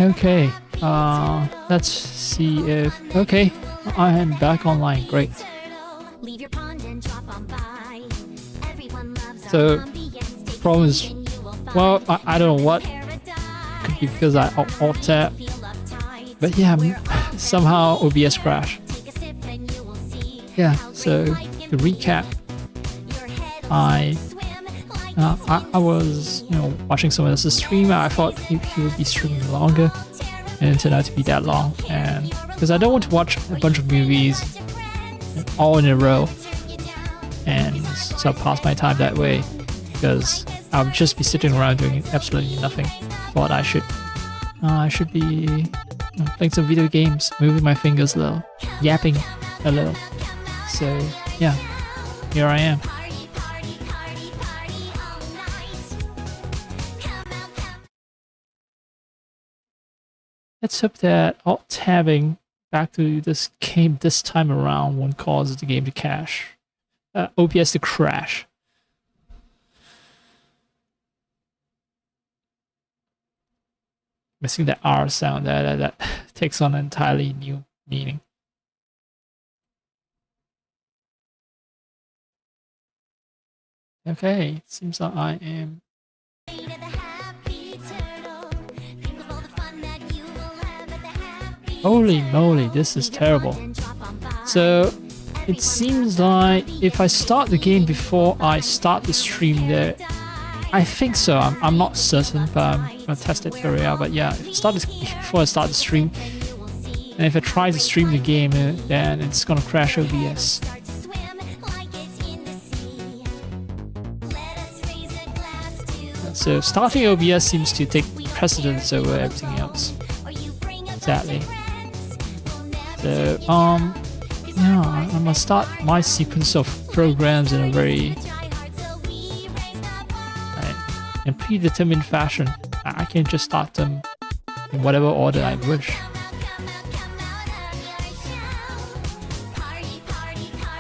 Okay, let's see if... Okay, I am back online, great. So, problem is, well, I don't know what, could be because I alt-tab, but yeah, somehow OBS crashed. Yeah, so to recap, I was, watching someone else's stream. I thought he would be streaming longer, and it turned out to be that long. And because I don't want to watch a bunch of movies all in a row, and so I pass my time that way because I would just be sitting around doing absolutely nothing. Thought I should be playing some video games, moving my fingers a little, yapping a little. So yeah, here I am. Let's hope that alt-tabbing back to this game this time around won't cause the game to crash. OBS to crash. Missing that R sound, that takes on an entirely new meaning. Okay, it seems like I am... Holy moly, this is terrible. So, it seems like if I start the game before I start the stream there, I think so, I'm not certain, but I'm gonna test it for real. But yeah, if I start this before I start the stream, and if I try to stream the game, then it's gonna crash OBS. So starting OBS seems to take precedence over everything else. Sadly. So yeah, I'm gonna start my sequence of programs in a very in predetermined fashion. I can just start them in whatever order I wish.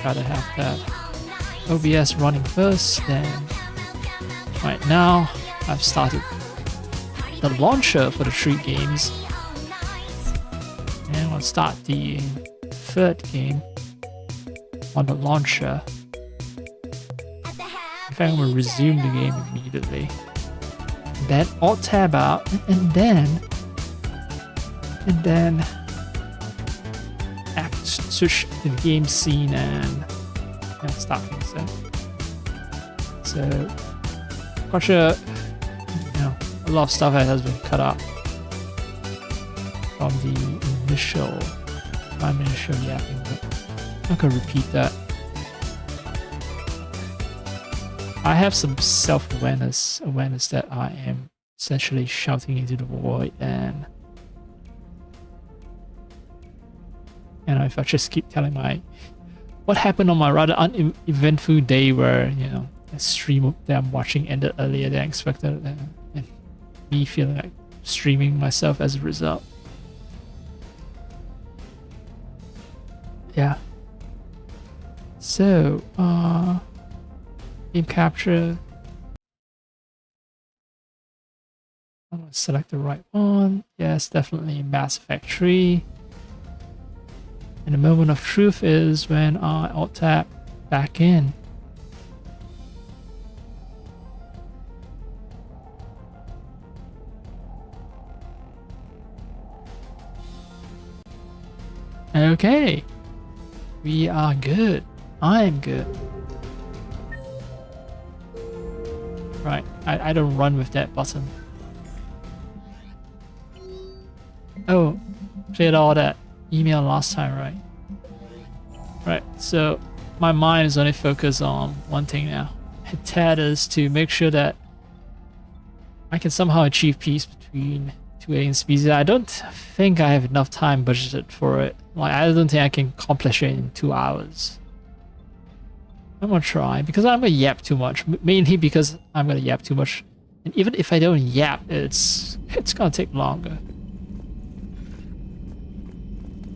Gotta have that OBS running first, then right now I've started the launcher for the 3 games, and I'll start the 3rd game on the launcher. In fact, I'm going to resume the game immediately. Then alt-tab out, and then switch to the game scene and start things then. So, quite sure, a lot of stuff that has been cut out from the initial yapping, but I'm not gonna repeat that. I have some self-awareness that I am essentially shouting into the void, and if I just keep telling what happened on my rather uneventful day where a stream that I'm watching ended earlier than expected, and me feeling like streaming myself as a result. Yeah. So, game capture. I'm gonna select the right one. Yes, definitely Mass Effect 3. And the moment of truth is when I alt-tab back in. Okay, we are good. I'm good. Right, I don't run with that button. Oh, cleared all that email last time, right? Right, so my mind is only focused on one thing now. And that is to make sure that I can somehow achieve peace between two alien species. I don't think I have enough time budgeted for it. Like, I don't think I can accomplish it in 2 hours. I'm gonna try, because I'm gonna yap too much. Mainly because I'm gonna yap too much. And even if I don't yap, it's gonna take longer.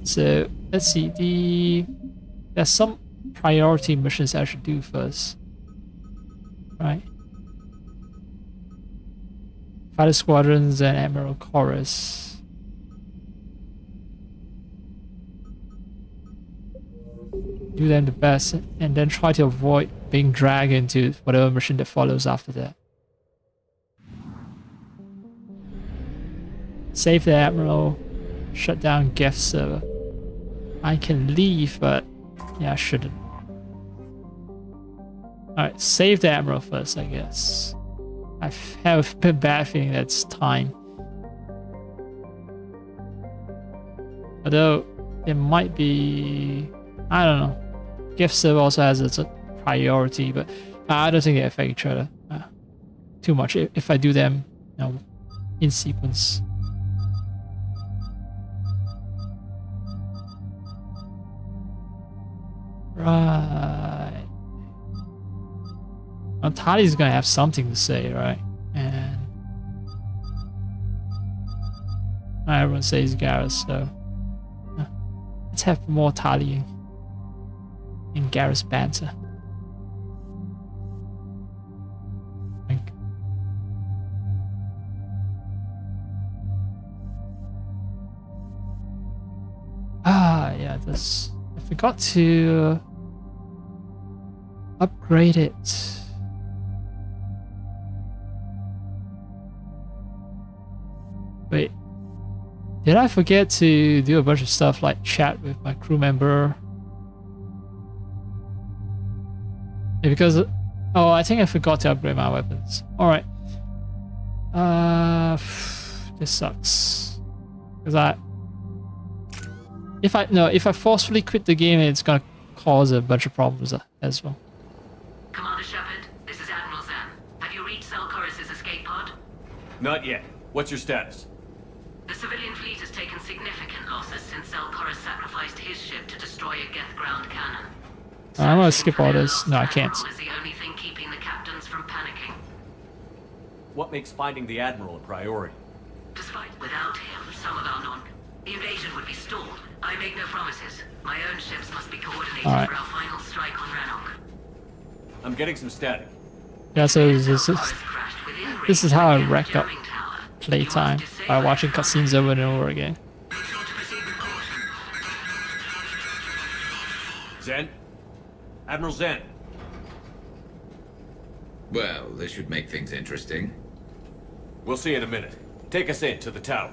So, let's see. There's some priority missions I should do first. Right. Fighter squadrons and Admiral Chorus. Do them the best, and then try to avoid being dragged into whatever mission that follows after that. Save the Admiral, shut down Geth server. I can leave, but yeah, I shouldn't. Alright, save the Admiral first, I guess. I have a bad feeling that's time. Although, it might be... I don't know. Gift server also has its priority, but I don't think they affect each other too much if I do them, you know, in sequence. Right. Well, Tali's gonna have something to say, right? And everyone says Garrus, so let's have more Tali in Garrus banter. Yeah, this. I forgot to upgrade it. Wait, did I forget to do a bunch of stuff like chat with my crew member? Yeah, because, oh, I think I forgot to upgrade my weapons. All right. This sucks. Because if I forcefully quit the game, it's gonna cause a bunch of problems as well. Commander Shepard, this is Admiral Zan. Have you reached Selchorus' escape pod? Not yet. What's your status? The civilian fleet has taken significant losses since Selchorus sacrificed his ship to destroy a Geth ground cannon. I'm gonna skip all this. No, I can't. Is the only thing keeping the captains from panicking. What makes finding the Admiral a priority? Despite without him, some of our the invasion would be stalled. I make no promises. My own ships must be coordinated for our final strike on Rannoch. I'm getting some static. Yeah, so this is how I rack up playtime by watching cutscenes over and over again. Zen? Admiral Zen? Well, this should make things interesting. We'll see in a minute. Take us in to the tower.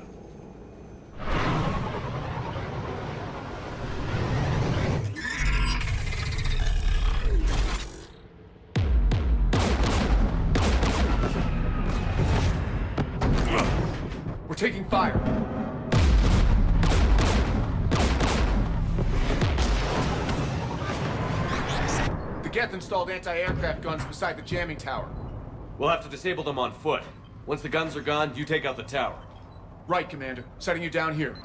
We're taking fire. The Geth installed anti-aircraft guns beside the jamming tower. We'll have to disable them on foot. Once the guns are gone, you take out the tower. Right, Commander. Setting you down here.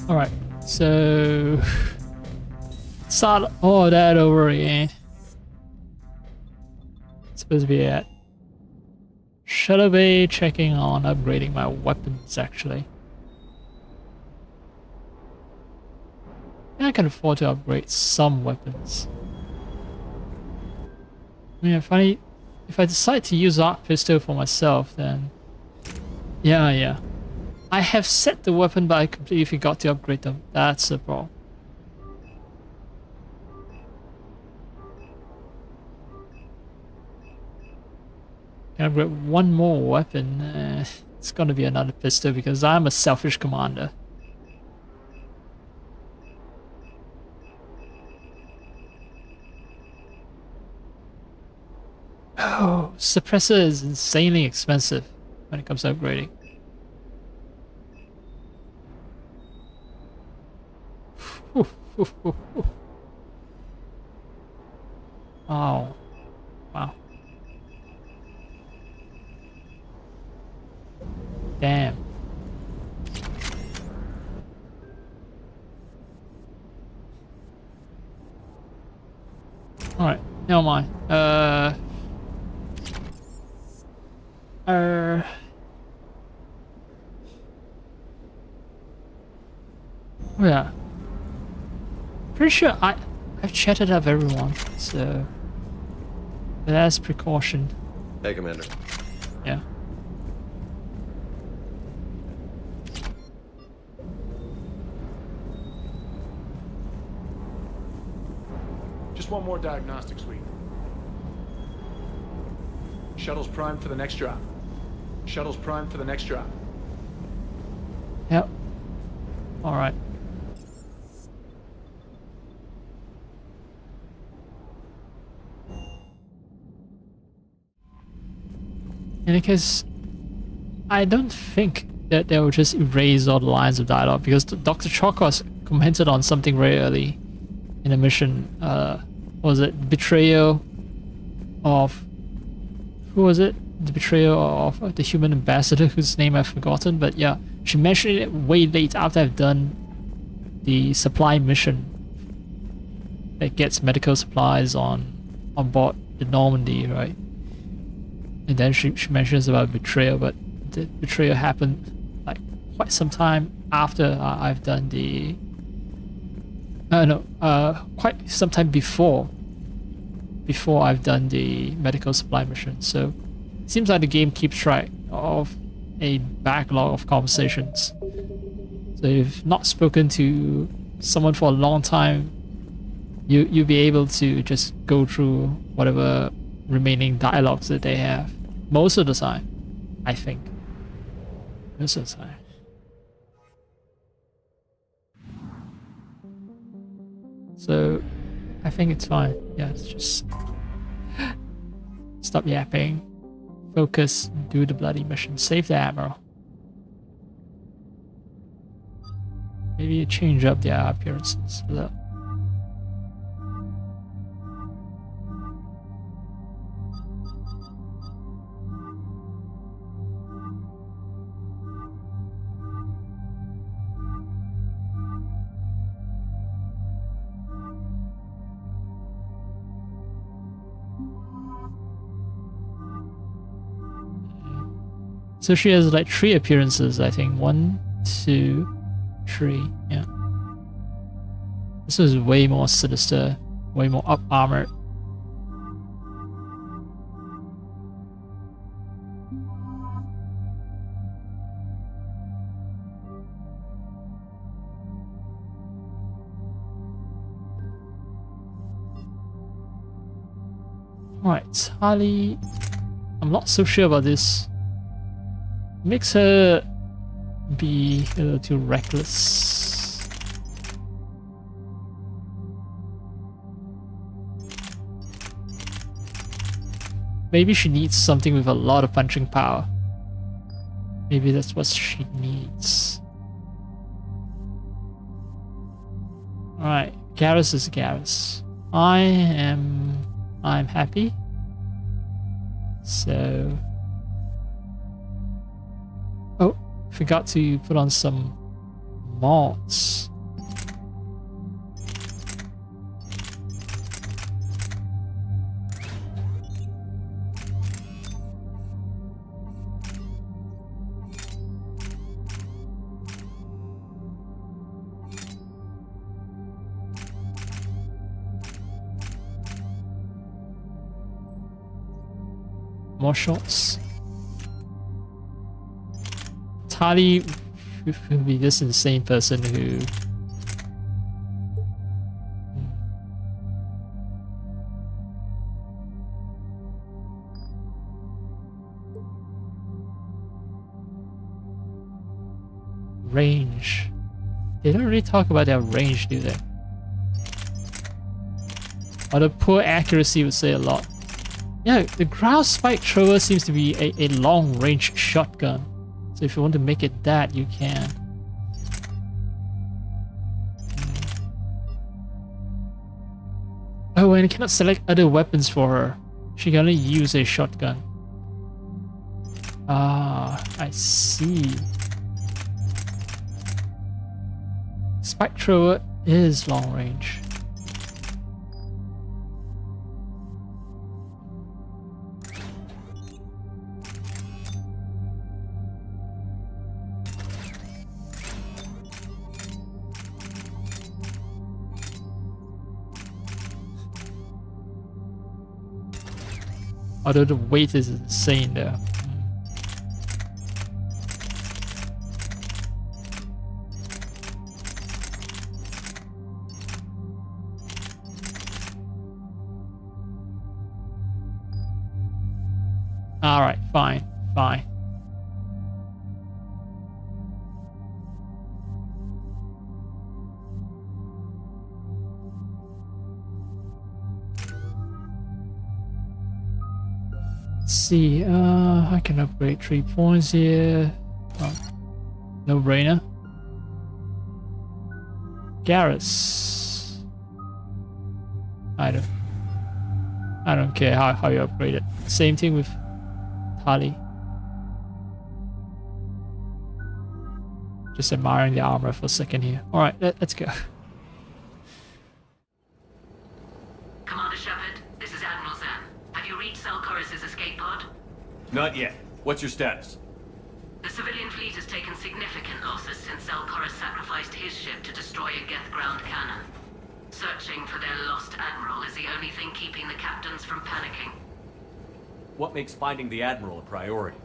Alright, so start all that over again. It's supposed to be at Shuttle Bay, checking on upgrading my weapons actually. I can afford to upgrade some weapons. I mean, if I decide to use Arc Pistol for myself, then yeah. I have set the weapon, but I completely forgot to upgrade them. That's the problem. Can I upgrade one more weapon? It's gonna be another pistol because I'm a selfish commander. Oh, suppressor is insanely expensive when it comes to upgrading. Oh, wow. Damn. Alright, never mind. Oh yeah. Pretty sure I've chatted up everyone, so that's precaution. Hey, Commander. Yeah. Just one more diagnostic suite. Shuttle's primed for the next drop. Shuttle's primed for the next drop. Yep. Alright. In any case, I don't think that they will just erase all the lines of dialogue, because Dr. Chokos commented on something very early in the mission. Was it betrayal of... Who was it? The betrayal of the human ambassador whose name I've forgotten, but yeah, she mentioned it way late after I've done the supply mission that gets medical supplies on board the Normandy, right? And then she mentions about betrayal, but the betrayal happened like quite some time after I've done the... quite some time before I've done the medical supply mission. So it seems like the game keeps track of a backlog of conversations. So if you've not spoken to someone for a long time, you'll be able to just go through whatever remaining dialogues that they have. Most of the time, I think. Most of the time. So, I think it's fine. Yeah, it's just... Stop yapping. Focus. Do the bloody mission. Save the Admiral. Maybe you change up their appearances. Look. So she has like 3 appearances, I think. 1, 2, 3. Yeah. This is way more sinister, way more up armored. Alright, Tali. I'm not so sure about this. Makes her be a little too reckless. Maybe she needs something with a lot of punching power. Maybe that's what she needs. Alright, Garrus is Garrus. I'm happy. So... Oh, forgot to put on some mods. More shots. Tali will be this insane person who... Range. They don't really talk about their range, do they? Although poor accuracy would say a lot. Yeah, the ground spike thrower seems to be a long-range shotgun. So if you want to make it that, you can. Oh, and you cannot select other weapons for her. She can only use a shotgun. Ah, I see. Spike thrower is long range. Although the weight is insane there. Alright, fine, fine. Let's see, I can upgrade 3 points here. Oh, no brainer. Garrus. I don't care how you upgrade it. Same thing with Tali. Just admiring the armor for a second here. Alright, let's go. Commander Shepard, this is Admiral Zan. Have you reached Salcoris' escape pod? Not yet. What's your status? The civilian fleet has taken significant losses since Salcoris sacrificed his ship to destroy a Geth ground cannon. Searching for their lost admiral is the only thing keeping the captains from panicking. What makes finding the Admiral a priority?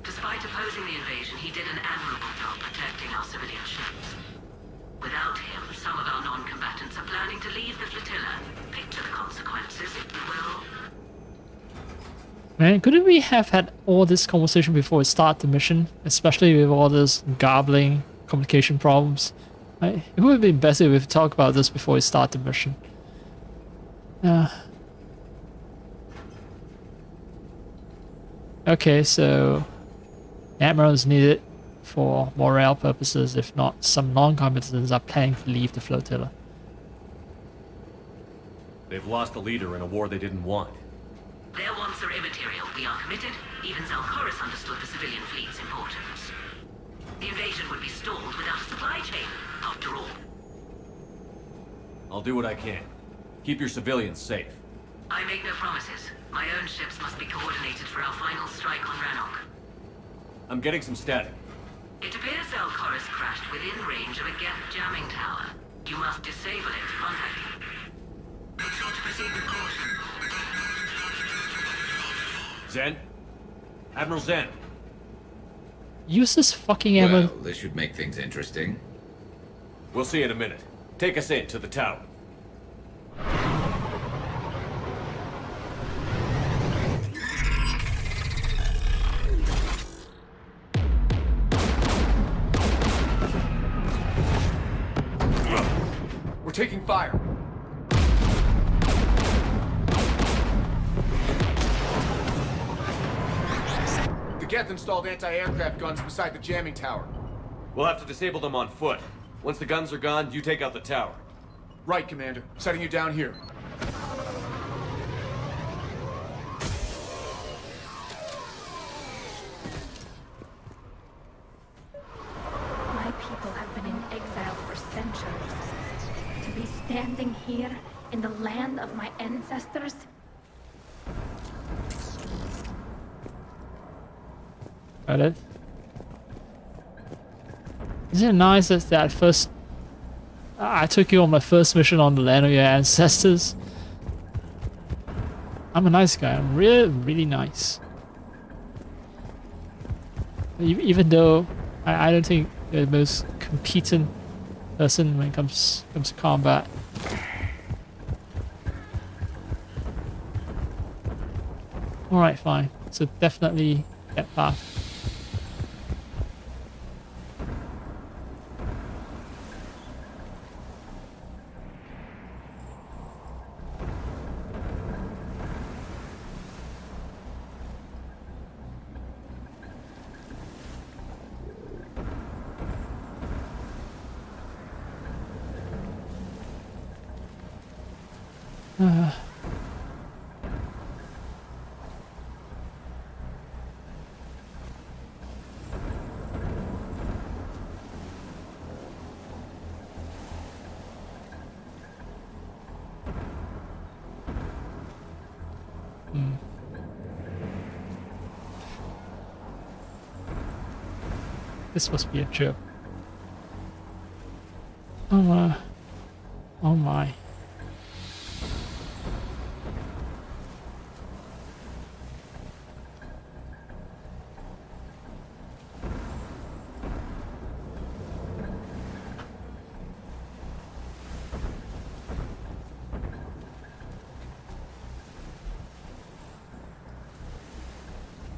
Despite opposing the invasion, he did an admirable job protecting our civilian ships. Without him, some of our non-combatants are planning to leave the flotilla. Picture the consequences, if you will. Man, couldn't we have had all this conversation before we start the mission? Especially with all this garbling, communication problems. Right? It would have been better if we talked about this before we start the mission. Okay, so Admiral is needed for morale purposes. If not, some non-combatants are planning to leave the flotilla. They've lost a leader in a war they didn't want. Their wants are immaterial. We are committed. Even Zalcoris understood the civilian fleet's importance. The invasion would be stalled without a supply chain, after all. I'll do what I can. Keep your civilians safe. I make no promises. My own ships must be coordinated for our final strike on Rannoch. I'm getting some static. It appears Zalcoris crashed within range of a Geth jamming tower. You must disable it to contact him. Make sure to proceed with caution. Zen? Admiral Zen? Use this fucking ammo. Well, this should make things interesting. We'll see in a minute. Take us in to the tower. We're taking fire. The Geth installed anti-aircraft guns beside the jamming tower. We'll have to disable them on foot. Once the guns are gone, you take out the tower. Right, Commander. Setting you down here. My people have been in exile for centuries. To be standing here in the land of my ancestors? Got it. Isn't it nice that first I took you on my first mission on the land of your ancestors? I'm a nice guy. I'm really, really nice. Even though I don't think you're the most competent person when it comes to combat. Alright, fine. So definitely that path. This must be a joke. Oh my. Oh my.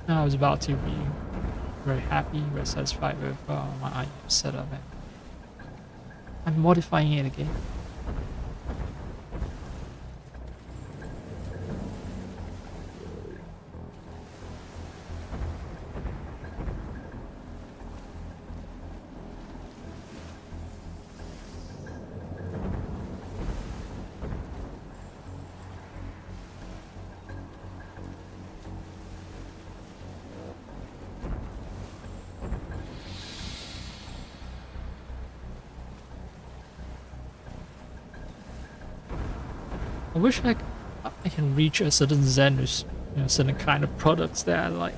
I was about to be very happy, very satisfied with my IM setup, and I'm modifying it again. I wish I can reach a certain zen with certain kind of products that I like.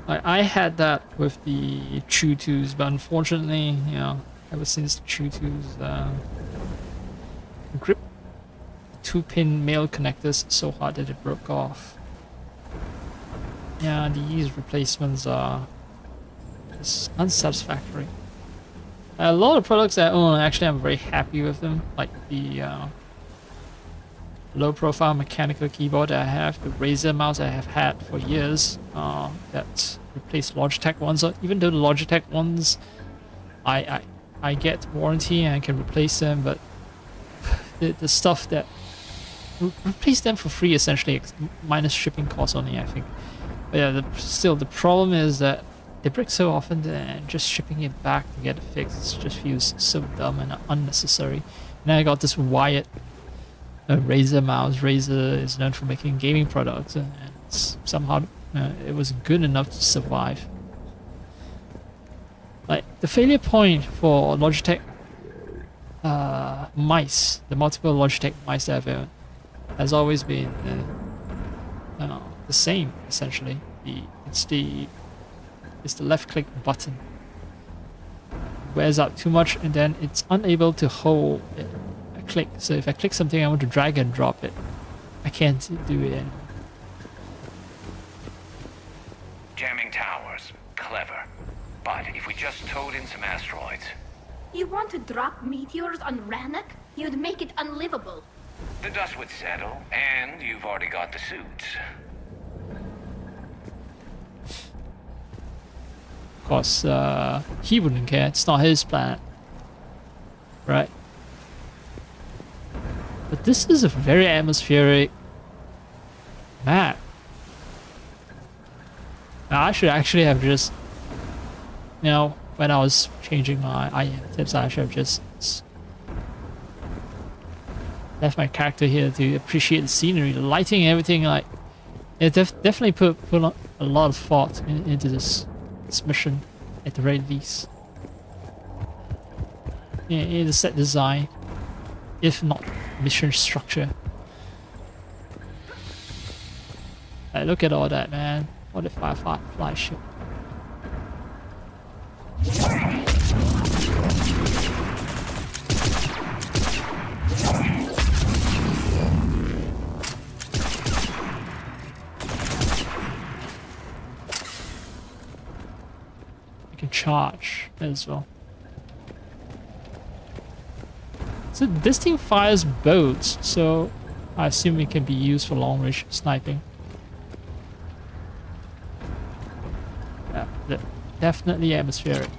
I had that with the Chew Tools, but unfortunately, ever since the Chew Tools grip 2-pin male connectors so hard that it broke off. Yeah, these replacements are just unsatisfactory. A lot of products that I own, actually I'm very happy with them, like the low profile mechanical keyboard that I have, the Razer mouse I have had for years, that replace Logitech ones. Even though the Logitech ones, I get warranty and I can replace them, but the stuff that replace them for free essentially, minus shipping costs only, I think. But yeah, still the problem is that they break so often that just shipping it back to get it fixed just feels so dumb and unnecessary. Now I got this wired Razer mouse. Razer is known for making gaming products, and somehow it was good enough to survive. Like the failure point for Logitech mice, the multiple Logitech mice that I've owned, has always been the same essentially. It's the left click button. It wears out too much and then it's unable to hold a click. So if I click something I want to drag and drop it, I can't do it anymore. Jamming towers. Clever. But if we just towed in some asteroids... You want to drop meteors on Rannoch? You'd make it unlivable. The dust would settle, and you've already got the suits. Of course, he wouldn't care. It's not his planet. Right? But this is a very atmospheric map. Now, I should actually have just, when I was changing my IM tips, I should have just left my character here to appreciate the scenery, the lighting, everything. Like, it definitely put a lot of thought into this mission, at the very least. In the set design, if not mission structure. Like, look at all that, man. What a firefly ship. Charge as well. So this thing fires boats, so I assume it can be used for long range sniping. Yeah, definitely atmospheric.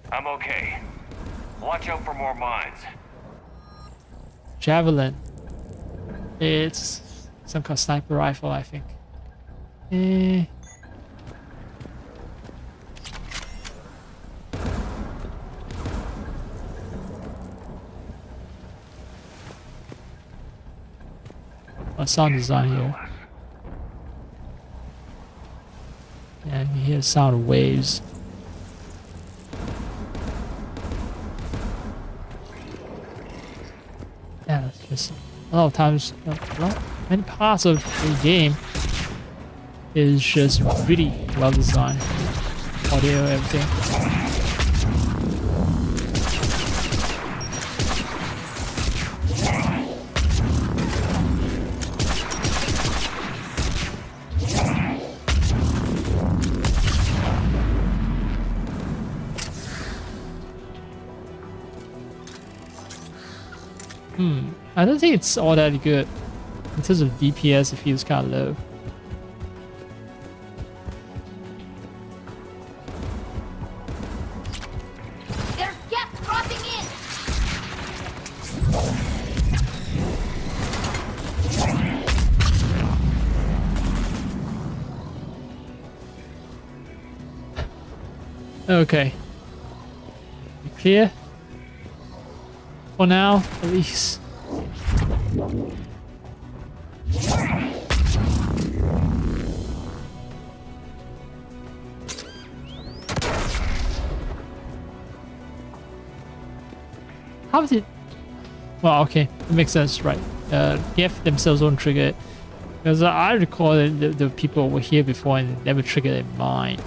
I'm okay. Watch out for more mines. Javelin. It's some kind of sniper rifle, I think. Sound design here. Yeah, you hear the sound of waves. Yeah, it's just a lot of times, many parts of the game is just really well designed. Audio, everything. I don't think it's all that good. In terms of DPS, it feels kind of low. There's guests crossing in! Okay. Clear? For now, at least. How did... Well, okay. It makes sense, right. GF themselves don't trigger it. Because I recall that the people were here before and never triggered it in mine.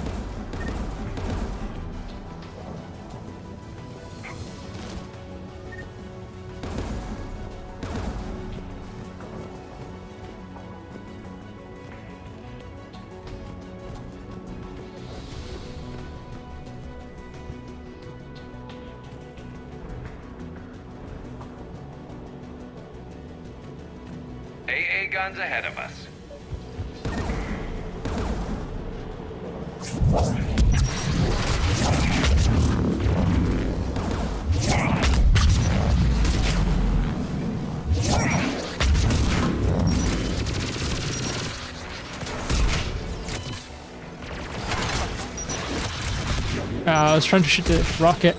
AA guns ahead of us. I was trying to shoot the rocket.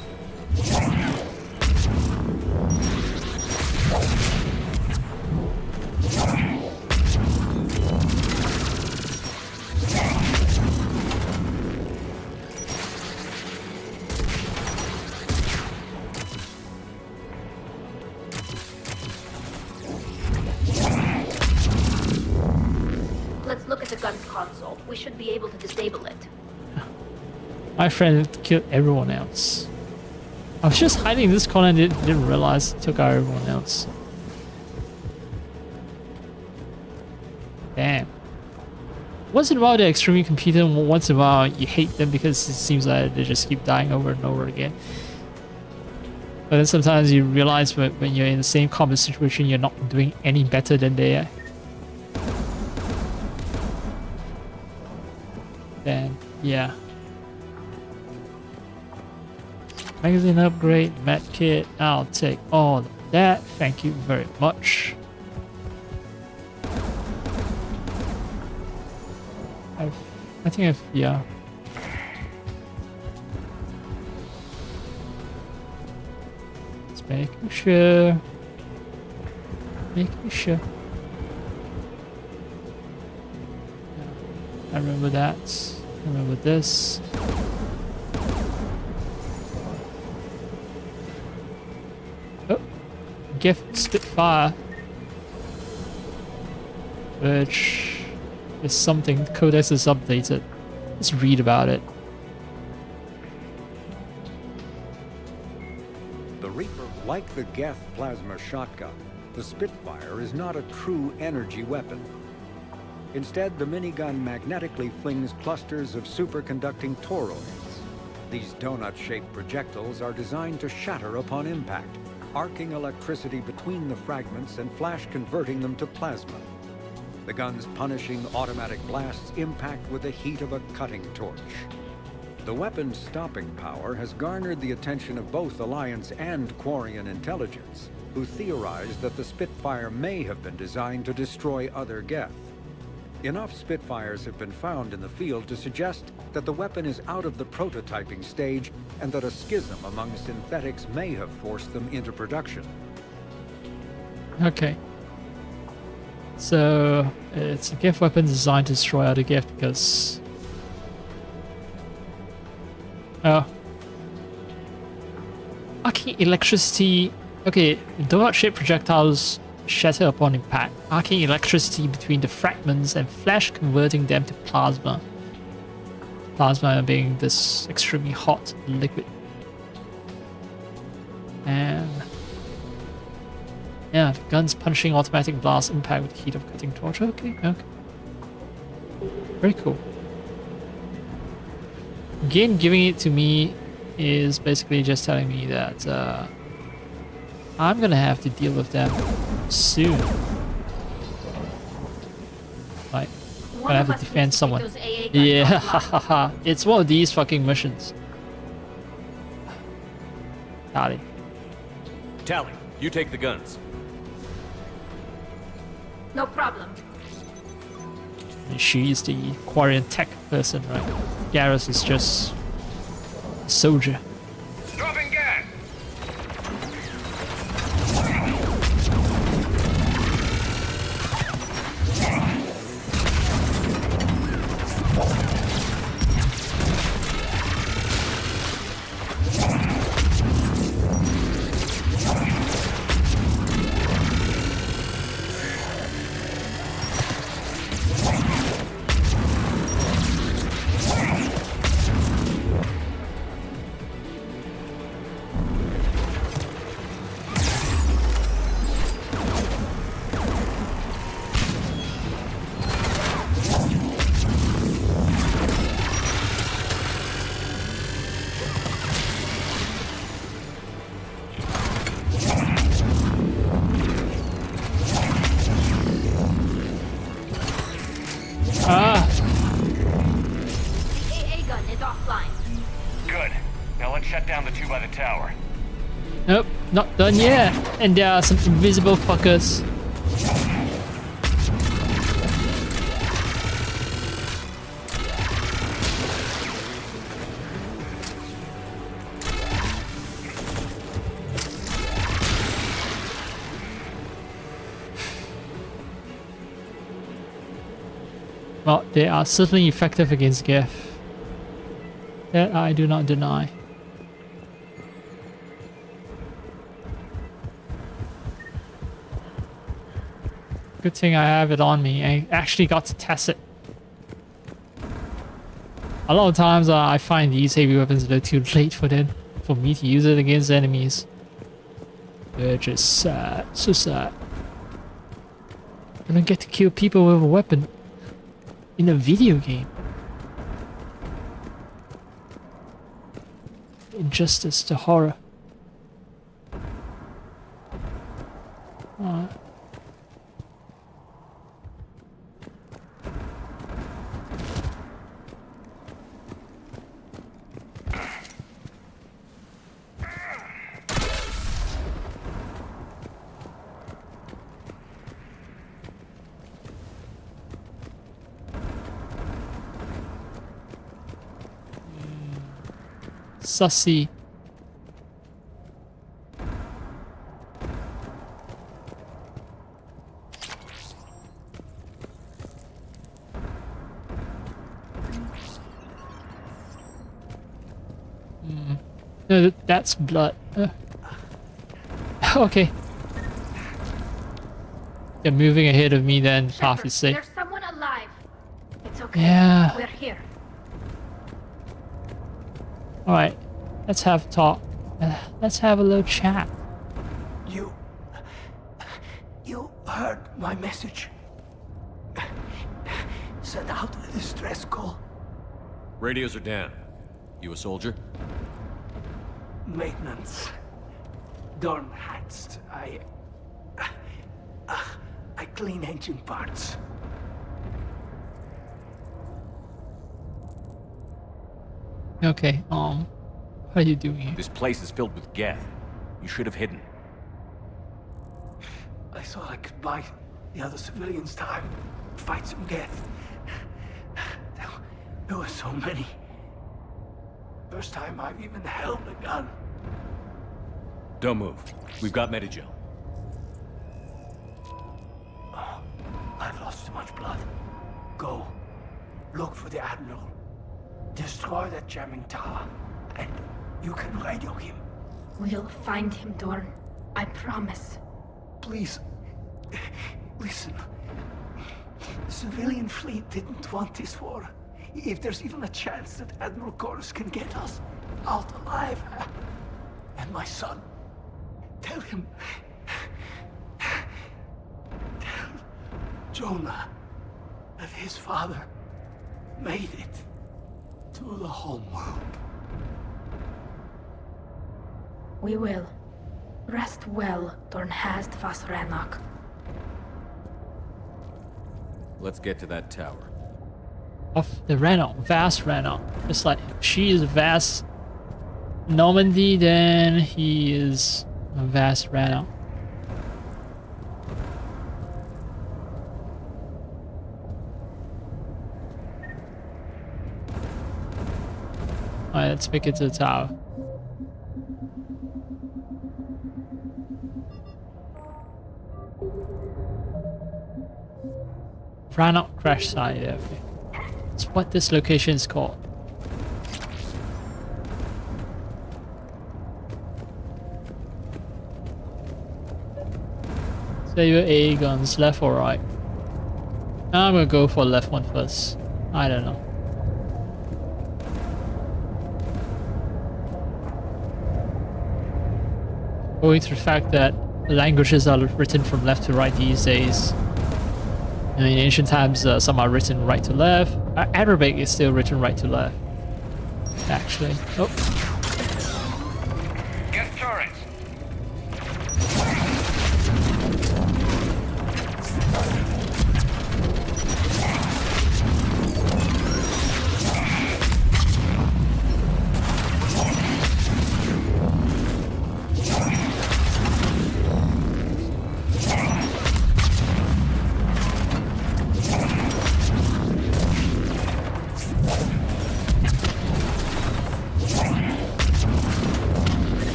Let's look at the gun's console. We should be able to disable it. My friend killed everyone else. I was just hiding in this corner and didn't realize it took out everyone else. Damn. Once in a while they're extremely competent, once in a while you hate them because it seems like they just keep dying over and over again. But then sometimes you realize when you're in the same combat situation, you're not doing any better than they are. Then, yeah. Magazine upgrade, med kit, I'll take all of that, thank you very much. I think I've, yeah. Just making sure. Making sure. I remember that. I remember this. Oh, gift Spitfire, which is something. The codex is updated. Let's read about it. The Reaper, like the Geth plasma shotgun, the Spitfire is not a true energy weapon. Instead, the minigun magnetically flings clusters of superconducting toroids. These donut-shaped projectiles are designed to shatter upon impact, arcing electricity between the fragments and flash converting them to plasma. The gun's punishing automatic blasts impact with the heat of a cutting torch. The weapon's stopping power has garnered the attention of both Alliance and Quarian intelligence, who theorized that the Spitfire may have been designed to destroy other Geth. Enough Spitfires have been found in the field to suggest that the weapon is out of the prototyping stage and that a schism among synthetics may have forced them into production. Okay. So it's a gift weapon designed to destroy other gift because... Oh. Arcing electricity... Okay, donut-shaped projectiles shatter upon impact, arcing electricity between the fragments and flash converting them to plasma. Plasma being this extremely hot liquid. And... yeah, the gun's punching automatic blast impact with the heat of cutting torch. Okay, okay. Very cool. Again, giving it to me is basically just telling me that I'm gonna have to deal with them soon. Like, I'm gonna have to defend someone. Yeah, hahaha. It's one of these fucking missions. Got it. Tally, you take the guns. No problem. And she's the Quarian tech person, right? Garrus is just a soldier. Dropping gas! Ah! AA gun is offline. Good. Now let's shut down the two by the tower. Nope, not done yet. And there are some invisible fuckers. Well, they are certainly effective against Geth. That I do not deny. Good thing I have it on me. I actually got to test it. A lot of times I find these heavy weapons a little too late for me to use it against enemies. Which is sad. So sad. I don't get to kill people with a weapon in a video game. Injustice to horror. Alright. Sussy. No, that's blood. Okay. They're moving ahead of me then, half is safe. There's someone alive. It's okay. Yeah. We're here. Alright, let's have a talk. Let's have a little chat. You heard my message. Send out a distress call. Radios are down. You a soldier? Maintenance. Dorn hats. I clean engine parts. Okay, what are you doing here? This place is filled with Geth. You should have hidden. I thought I could buy the other civilians time, fight some Geth. There were so many. First time I've even held a gun. Don't move. We've got Medigel. Oh, I've lost too much blood. Go. Look for the Admiral. Destroy that jamming tower, and you can radio him. We'll find him, Dorn. I promise. Please, listen. The civilian fleet didn't want this war. If there's even a chance that Admiral Chorus can get us out alive, and my son, tell him, tell Jonah that his father made it to the home world. We will. Rest well, Dornhast vas Rannoch. Let's get to that tower. Of the Rannoch, vast Rannoch. Just like she is vast Normandy, then he is a vast Rannoch. Alright, let's make it to the tower. Rannoch crash site, yeah, okay. That's what this location is called. So your A guns, left or right? I'm gonna go for left one first. I don't know. Owing to the fact that languages are written from left to right these days. In ancient times, some are written right to left. Arabic is still written right to left. Actually. Oh. Get turrets.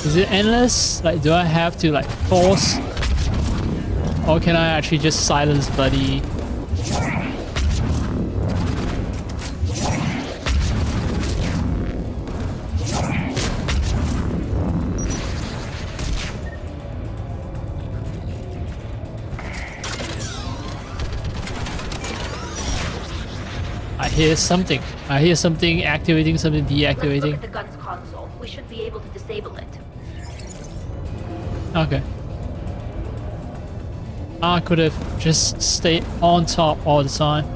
Is it endless? Like, do I have to like force, or can I actually just silence bloody? I hear something. I hear something activating, something Let's look deactivating. at the gun's console. We should be able to disable it. Okay. I could have just stayed on top all the time.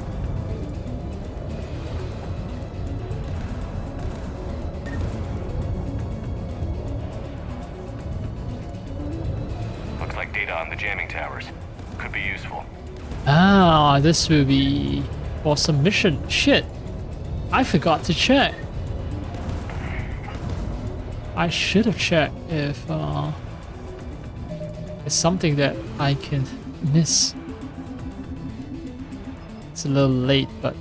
Looks like data on the jamming towers. Could be useful. Ah, this will be for submission. Shit. I forgot to check. I should have checked if it's something that I can miss. It's a little late, but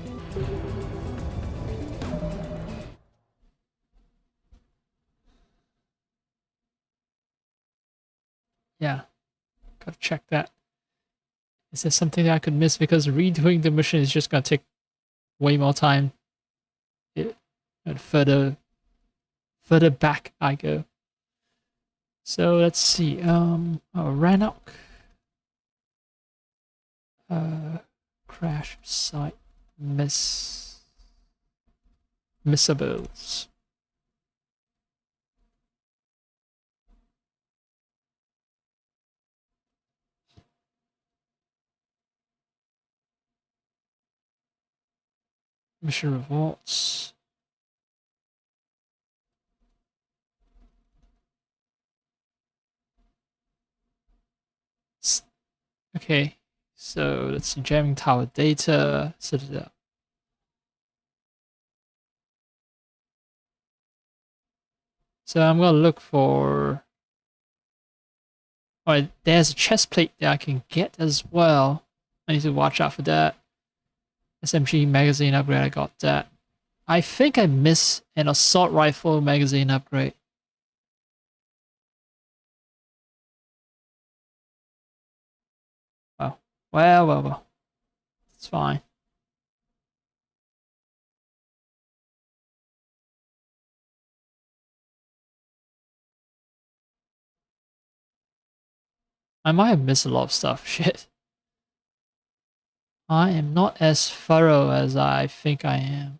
yeah, gotta check that. Is there something that I could miss? Because redoing the mission is just gonna take way more time. And further back I go. So let's see. Rannoch. Crash site missables. Mission rewards. Okay, so let's see, jamming tower data, Citadel. So I'm gonna look for. Alright, there's a chest plate that I can get as well. I need to watch out for that. SMG magazine upgrade, I got that. I think I missed an assault rifle magazine upgrade. Oh, well. It's fine. I might have missed a lot of stuff. Shit. I am not as thorough as I think I am.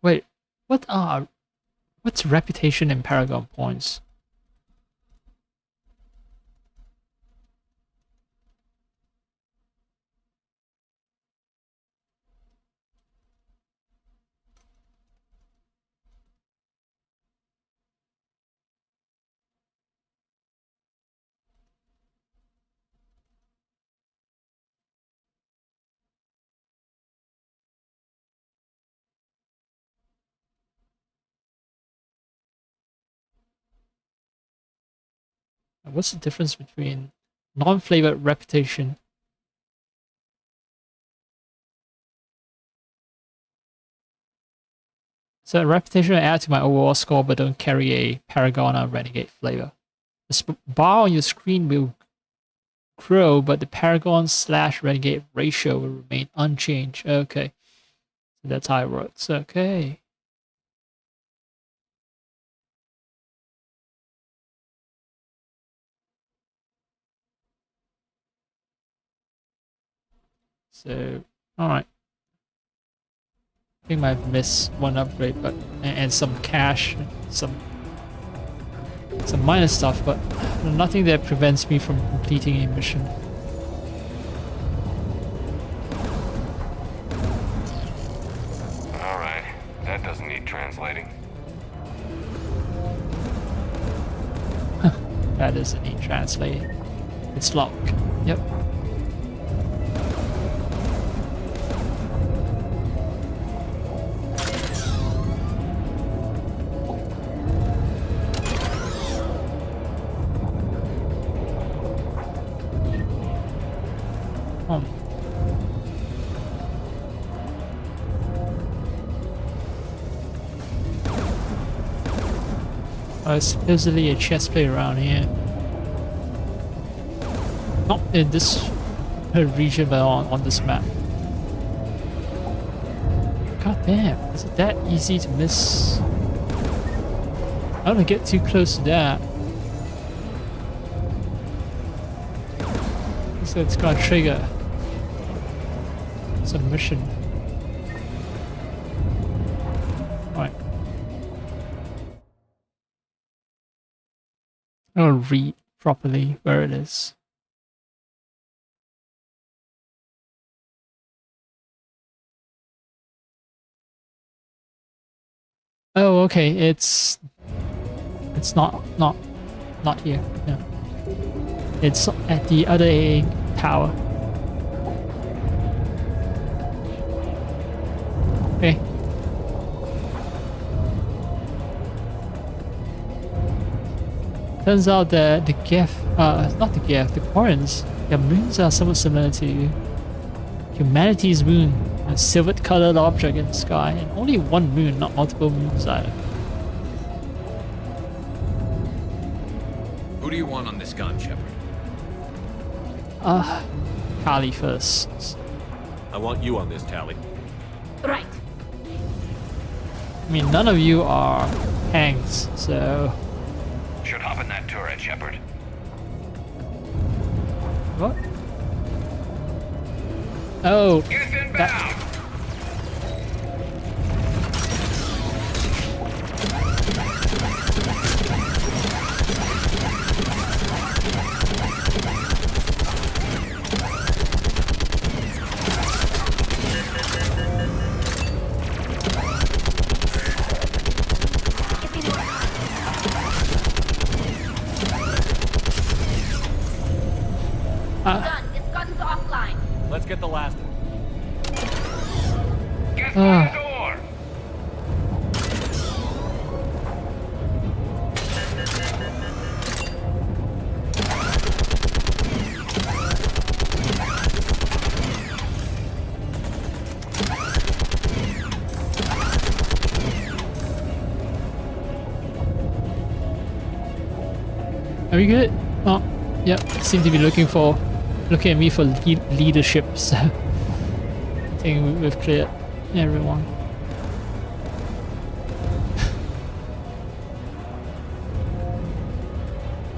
Wait, what's reputation and Paragon points? What's the difference between non-flavored reputation? So reputation will add to my overall score, but don't carry a Paragon or Renegade flavor. The bar on your screen will grow, but the Paragon/Renegade ratio will remain unchanged. Okay, so that's how it works. Okay. So, alright. I think I might have missed one upgrade, but and some cash, some minor stuff, but nothing that prevents me from completing a mission. Alright, that doesn't need translating. That doesn't need translating. It's locked. Yep. There's supposedly a chest plate around here. Not in this region, but on this map. God damn, is it that easy to miss? I don't want to get too close to that. So it's gonna trigger some mission. Right. I'll read properly where it is. Oh, okay. It's not here. No. It's at the other tower. Okay. Turns out that the Geth, not the Geth, the Quarrens, their moons are somewhat similar to humanity's moon, a silver-colored object in the sky, and only one moon, not multiple moons either. Who do you want on this gun, Shepard? Kali first. I want you on this, Tally. Right. I mean, none of you are hangs, so... Should hop in that turret, Shepard. What? Oh, Get inbound! that... Done. This gun's offline. Let's get the last one. Get through the door! Are we good? Oh, yep. Seem to be looking at me for leadership. So I think we've cleared everyone.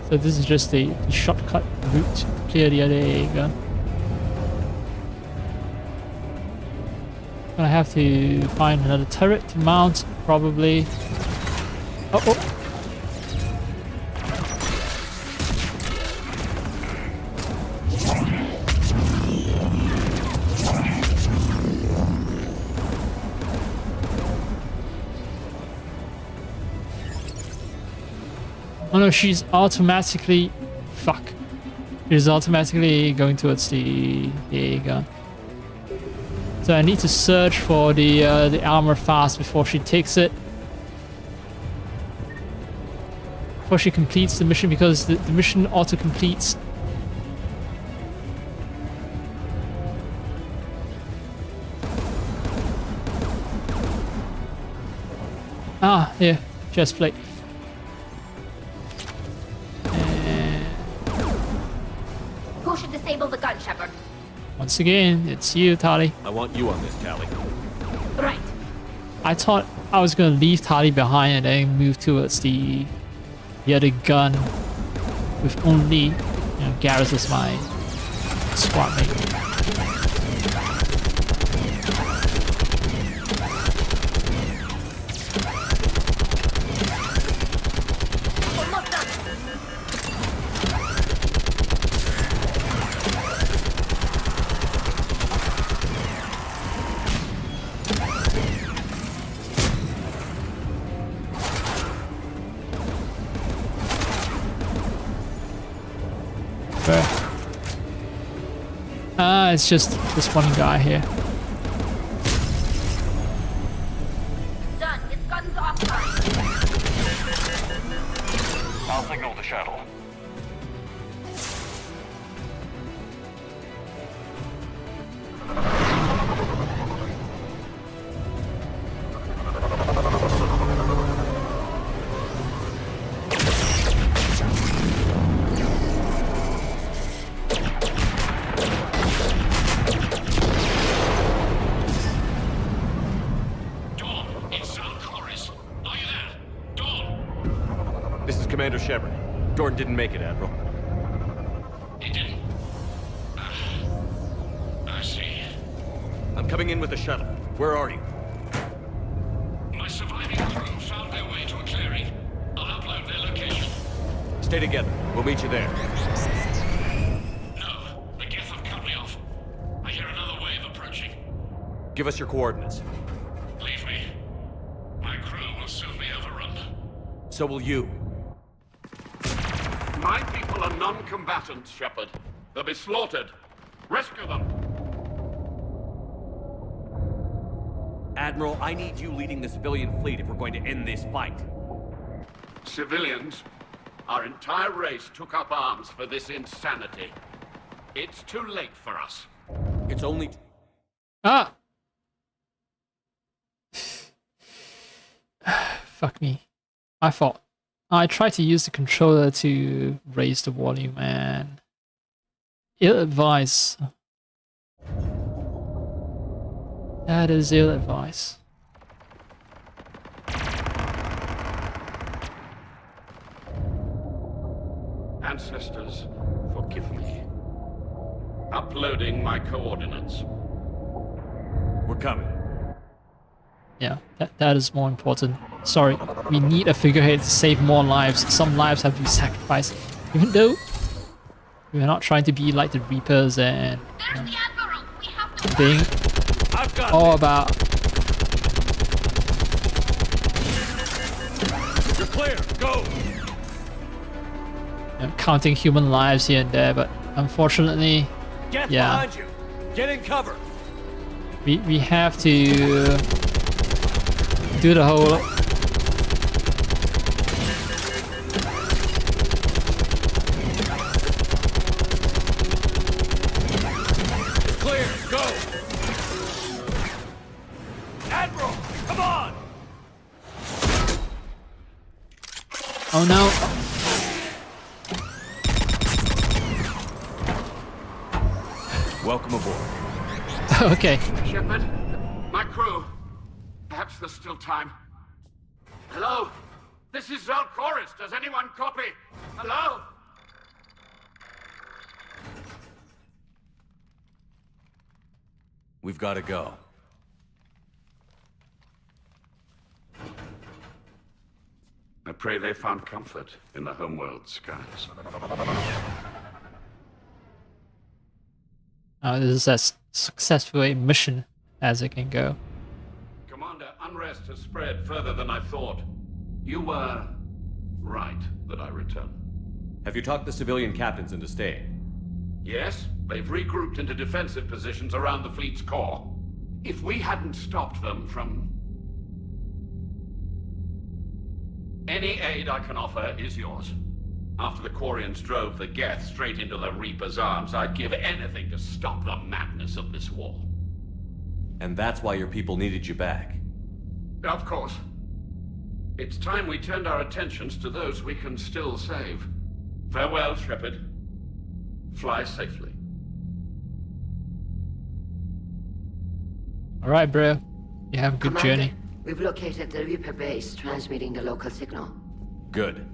So this is just the shortcut route to clear the other gun. Gonna have to find another turret to mount, probably. Oh, oh. Oh no, she's automatically... Fuck. She's automatically going towards the... There you go. So I need to search for the armor fast before she takes it. Before she completes the mission, because the mission auto-completes. Ah, here. Chest plate. Who should disable the gun, Shepard? Once again, it's you, Tali. I want you on this, Tally. Right. I thought I was gonna leave Tali behind and then move towards the other gun with only Garrus as my squad mate. It's just this one guy here. Done. His gun's offline. I'll signal the shuttle. Commander Shepard. Jordan didn't make it, Admiral. He didn't. I see. I'm coming in with the shuttle. Where are you? My surviving crew found their way to a clearing. I'll upload their location. Stay together. We'll meet you there. No, the Geth have cut me off. I hear another wave approaching. Give us your coordinates. Leave me. My crew will soon be overrun. So will you. My people are non-combatants, Shepard. They'll be slaughtered. Rescue them! Admiral, I need you leading the civilian fleet if we're going to end this fight. Civilians? Our entire race took up arms for this insanity. It's too late for us. It's only... Ah! Fuck me. I thought. I tried to use the controller to raise the volume and ill-advised. That is ill-advised. Ancestors, forgive me. Uploading my coordinates. We're coming. Yeah, that is more important. Sorry, we need a figurehead to save more lives. Some lives have to be sacrificed. Even though we're not trying to be like the Reapers and There's the Admiral. We have to... being I've got all about... You're clear. Go. Counting human lives here and there, but unfortunately, Get yeah, behind you. Get in cover. we have to do the whole Clear. Go. Admiral, come on. oh no. Welcome aboard. Okay. Shepard, my crew. Perhaps there's still time. Hello? This is Zalcoris. Does anyone copy? Hello? We've got to go. I pray they found comfort in the homeworld skies. This is as successful a mission as it can go. Commander, unrest has spread further than I thought. You were right that I return. Have you talked the civilian captains into staying? Yes, they've regrouped into defensive positions around the fleet's core. If we hadn't stopped them from... Any aid I can offer is yours. After the Quarians drove the Geth straight into the Reaper's arms, I'd give anything to stop the madness of this war. And that's why your people needed you back. Of course. It's time we turned our attentions to those we can still save. Farewell, Shepard. Fly safely. All right, bro. You have a good Commander, journey. we've located the Reaper base transmitting the local signal. Good.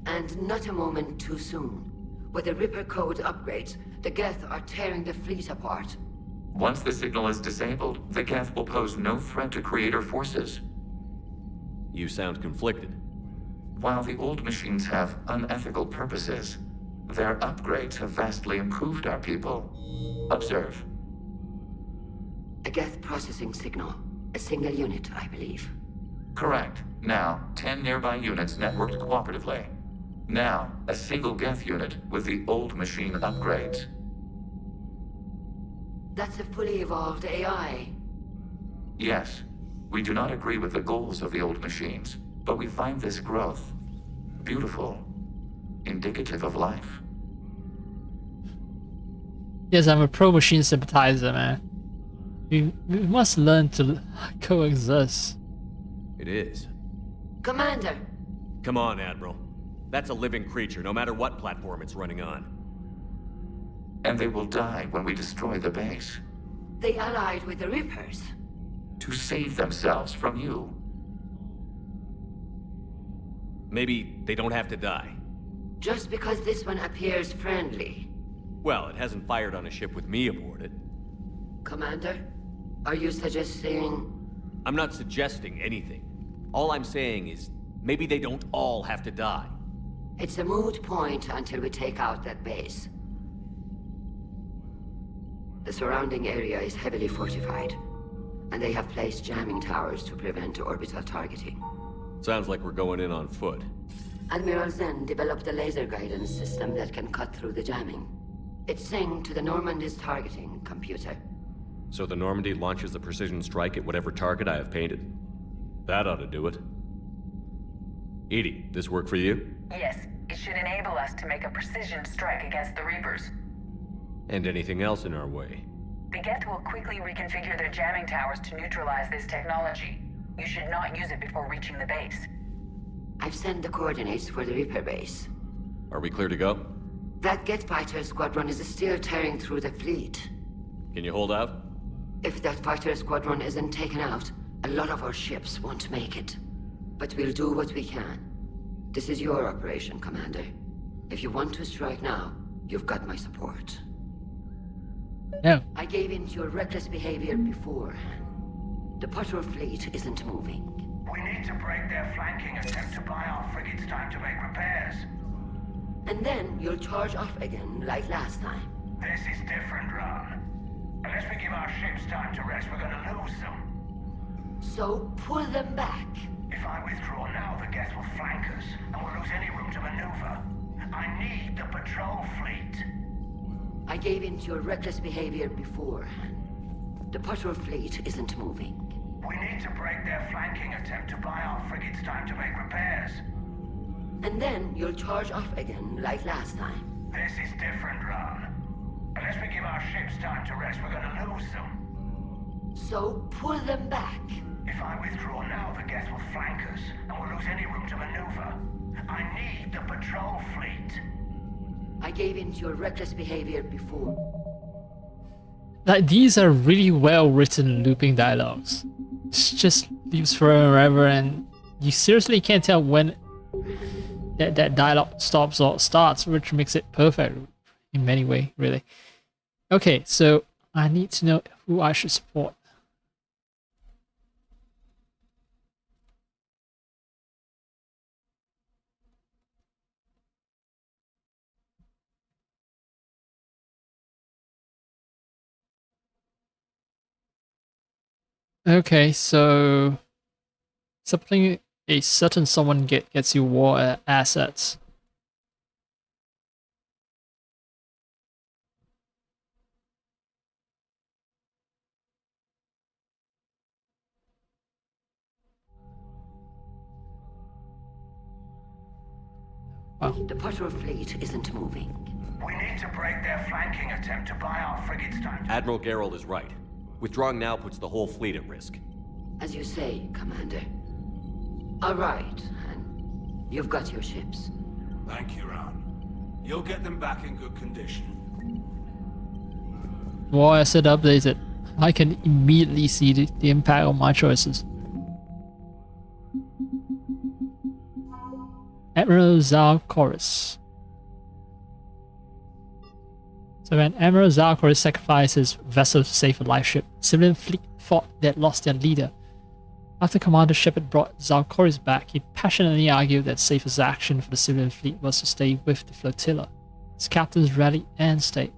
And not a moment too soon. With the Reaper code upgrades, the Geth are tearing the fleet apart. Once the signal is disabled, the Geth will pose no threat to Creator forces. You sound conflicted. While the old machines have unethical purposes, their upgrades have vastly improved our people. Observe. A Geth processing signal. A single unit, I believe. Correct. Now, 10 nearby units networked cooperatively. Now, a single Geth unit with the old machine upgrades. That's a fully evolved AI. Yes, we do not agree with the goals of the old machines, but we find this growth beautiful, indicative of life. Yes, I'm a pro-machine sympathizer, man. We must learn to coexist. It is. Commander! Come on, Admiral. That's a living creature, no matter what platform it's running on. And they will die when we destroy the base. They allied with the Reapers. To save themselves from you. Maybe they don't have to die. Just because this one appears friendly. Well, it hasn't fired on a ship with me aboard it. Commander, are you suggesting... I'm not suggesting anything. All I'm saying is, maybe they don't all have to die. It's a moot point until we take out that base. The surrounding area is heavily fortified, and they have placed jamming towers to prevent orbital targeting. Sounds like we're going in on foot. Admiral Zen developed a laser guidance system that can cut through the jamming. It's synced to the Normandy's targeting computer. So the Normandy launches the precision strike at whatever target I have painted? That ought to do it. Edie, this work for you? Yes, it should enable us to make a precision strike against the Reapers. And anything else in our way? The Geth will quickly reconfigure their jamming towers to neutralize this technology. You should not use it before reaching the base. I've sent the coordinates for the Reaper base. Are we clear to go? That Geth fighter squadron is still tearing through the fleet. Can you hold out? If that fighter squadron isn't taken out, a lot of our ships won't make it. But we'll do what we can. This is your operation, Commander. If you want to strike now, you've got my support. Yeah. I gave in to your reckless behavior beforehand. The patrol fleet isn't moving. We need to break their flanking attempt to buy our frigates time to make repairs. And then you'll charge off again, like last time. This is different, Ron. Unless we give our ships time to rest, we're gonna lose them. So pull them back. If I withdraw now, the Geth will flank us, and we'll lose any room to maneuver. I need the patrol fleet. I gave in to your reckless behavior beforehand. The patrol fleet isn't moving. We need to break their flanking attempt to buy our frigates time to make repairs. And then you'll charge off again, like last time. This is different, Ron. Unless we give our ships time to rest, we're gonna lose them. So pull them back. If I withdraw now, the Geth will flank us, and we'll lose any room to maneuver. I need the patrol fleet. I gave in to your reckless behavior before. Like, these are really well written looping dialogues. It's just loops forever, and you seriously can't tell when that dialogue stops or starts, which makes it perfect in many ways, really. Okay, so I need to know who I should support. Okay, so supporting a certain someone gets you war assets. Wow. The patrol fleet isn't moving. We need to break their flanking attempt to buy our frigates time. Admiral Gerald is right. Withdrawing now puts the whole fleet at risk. As you say, Commander. All right, and you've got your ships. Thank you, Ron. You'll get them back in good condition. War asset updated. I can immediately see the impact of my choices. Admiral Zalcoris. So when Admiral Zalcoris sacrificed his vessel to save a life ship, civilian fleet thought they had lost their leader. After Commander Shepard brought Zalcoris back, he passionately argued that safest action for the civilian fleet was to stay with the flotilla. His captains rallied and stayed.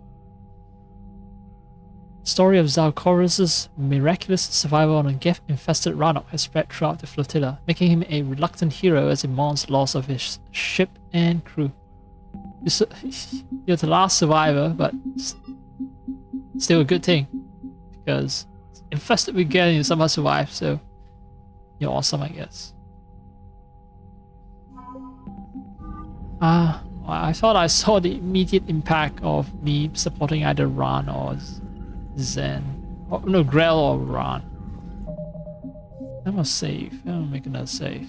The story of Zalcoris' miraculous survival on a Geth-infested Rannoch has spread throughout the flotilla, making him a reluctant hero as he mourns the loss of his ship and crew. You're the last survivor, but still a good thing, because infested with Geth you somehow survived, so you're awesome, I guess. I thought I saw the immediate impact of me supporting either Ran or Zen. Oh, no, Grell or Ran. I'm gonna save. I'm gonna make another save.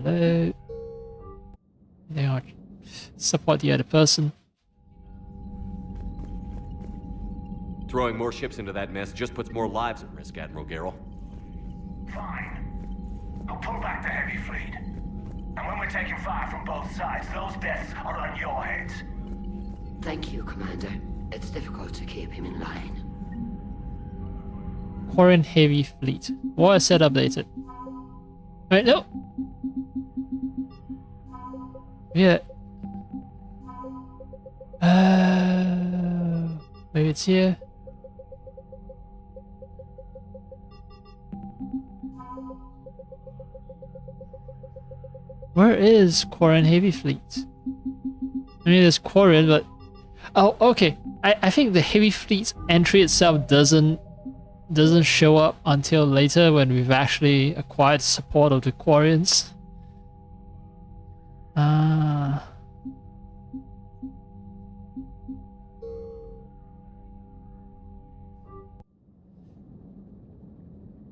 Load. Then I'll support the other person. Throwing more ships into that mess just puts more lives at risk, Admiral Gerald. Fine. I'll pull back the heavy fleet. And when we're taking fire from both sides, those deaths are on your heads. Thank you, Commander. It's difficult to keep him in line. Quarian heavy fleet. War asset updated. Wait, no. Yeah. Maybe it's here. Where is Quarian heavy fleet? I mean, there's Quarian, but oh, okay. I think the heavy fleet entry itself doesn't show up until later when we've actually acquired support of the Quarians.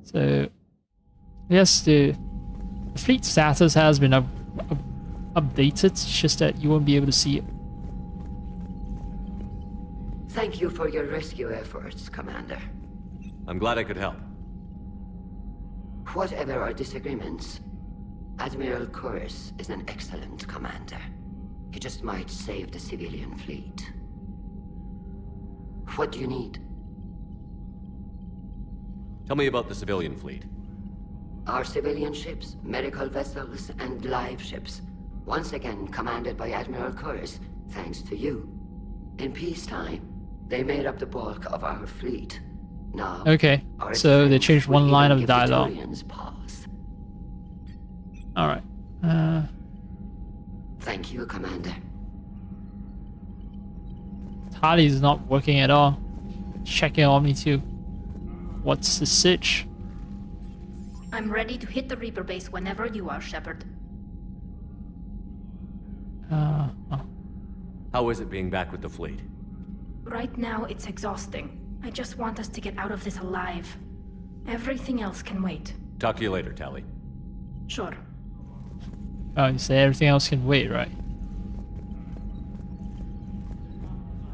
So yes, the fleet status has been updated. It's just that you won't be able to see it. Thank you for your rescue efforts, Commander. I'm glad I could help. Whatever our disagreements, Admiral Kurz is an excellent commander. He just might save the civilian fleet. What do you need? Tell me about the civilian fleet. Our civilian ships, medical vessels, and live ships, once again commanded by Admiral Kurz, thanks to you. In peacetime, they made up the bulk of our fleet. Now, okay, so they changed one line of dialogue. Alright. Thank you, Commander. Tali's not working at all. Checking on me too. What's the sitch? I'm ready to hit the Reaper base whenever you are, Shepard. Oh. How is it being back with the fleet? Right now, it's exhausting. I just want us to get out of this alive. Everything else can wait. Talk to you later, Tali. Sure. Oh, you say everything else can wait, right?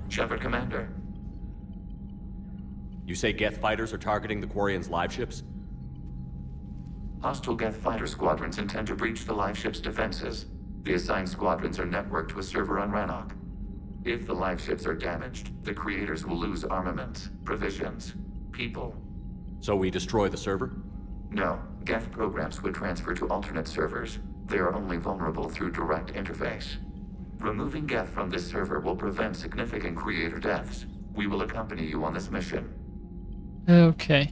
Shepard, Commander. You say Geth fighters are targeting the Quarians' live ships? Hostile Geth fighter squadrons intend to breach the live ship's defenses. The assigned squadrons are networked to a server on Rannoch. If the live ships are damaged, the creators will lose armaments, provisions, people. So we destroy the server? No. Geth programs would transfer to alternate servers. They are only vulnerable through direct interface. Removing Geth from this server will prevent significant creator deaths. We will accompany you on this mission. Okay.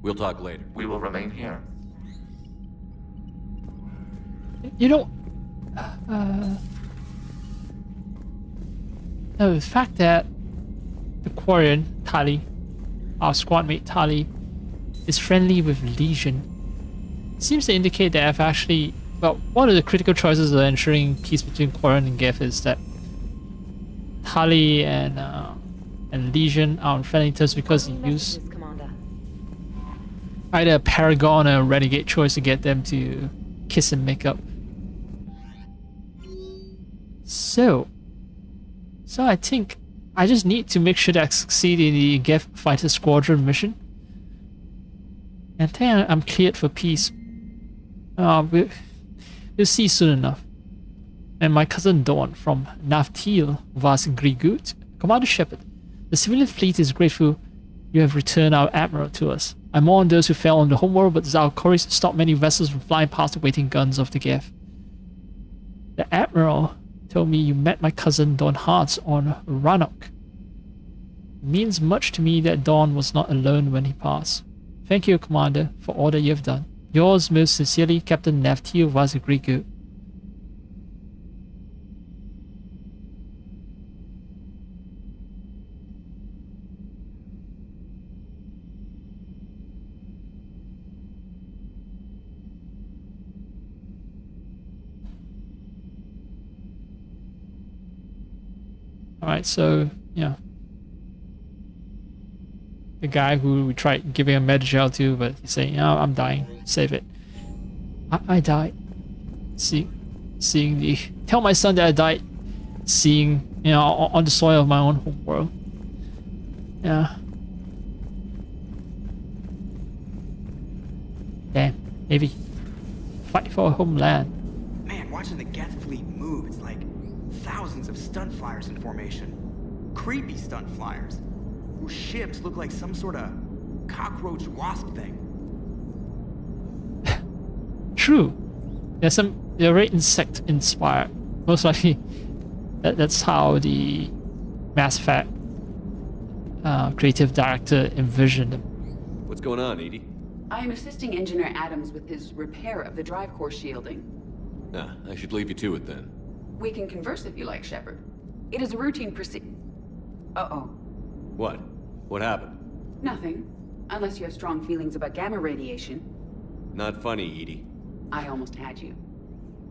We'll talk later. We will remain here. You know, no, the fact that the Quarian, Tali, our squad mate Tali, is friendly with Legion seems to indicate that I've actually, well, one of the critical choices of ensuring peace between Quarian and Geth is that Tali and Legion are on friendly terms because he used either a Paragon or a Renegade choice to get them to kiss and make up. So I think I just need to make sure that I succeed in the Geth Fighter Squadron mission. And then I'm cleared for peace. We'll see soon enough. And my cousin Dawn from Naftil Vas Grigut. Commander Shepard, the civilian fleet is grateful you have returned our admiral to us. I mourn those who fell on the homeworld, but Zalcoris stopped many vessels from flying past the waiting guns of the Geth. The admiral told me you met my cousin Dawn Hartz on Rannoch. It means much to me that Dawn was not alone when he passed. Thank you, Commander, for all that you have done. Yours most sincerely, Captain Naftil Vazagrigu. Alright, so, yeah. The guy who we tried giving a Medgel to, but he's saying, "Oh, I'm dying. Save it." I died. Seeing the... Tell my son that I died. Seeing, you know, on the soil of my own homeworld. Yeah. Damn. Navy. Fight for a homeland. Man, watching the Geth fleet move, it's like thousands of stunt flyers in formation. Creepy stunt flyers. Whose ships look like some sort of cockroach wasp thing. True. They're very insect inspired. Most likely that's how the Mass Effect creative director envisioned them. What's going on, Edie? I am assisting Engineer Adams with his repair of the drive core shielding. Ah, I should leave you to it then. We can converse if you like, Shepard. It is a routine Uh-oh. What? What happened? Nothing. Unless you have strong feelings about gamma radiation. Not funny, Edie. I almost had you.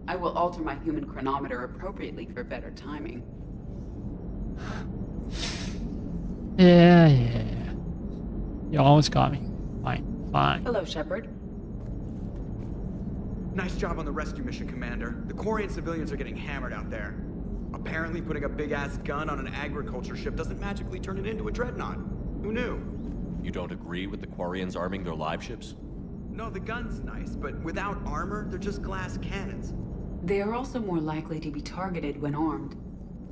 I will alter my human chronometer appropriately for better timing. Yeah. You almost got me. Fine. Hello, Shepard. Nice job on the rescue mission, Commander. The Quarian civilians are getting hammered out there. Apparently putting a big-ass gun on an agriculture ship doesn't magically turn it into a dreadnought. Who knew? You don't agree with the Quarians arming their live ships? No, the gun's nice, but without armor, they're just glass cannons. They are also more likely to be targeted when armed.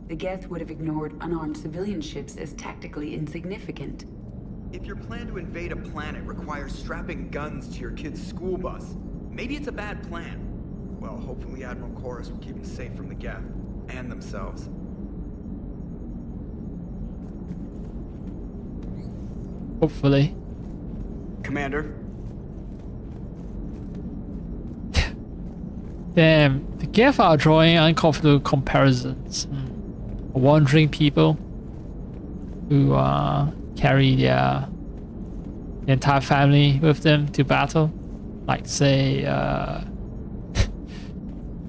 The Geth would have ignored unarmed civilian ships as tactically insignificant. If your plan to invade a planet requires strapping guns to your kid's school bus, maybe it's a bad plan. Well, hopefully Admiral Chorus will keep them safe from the Geth. And themselves. Hopefully. Commander? Damn, the Geth are drawing uncomfortable comparisons. Wandering people who carry their entire family with them to battle. Like, say, I'm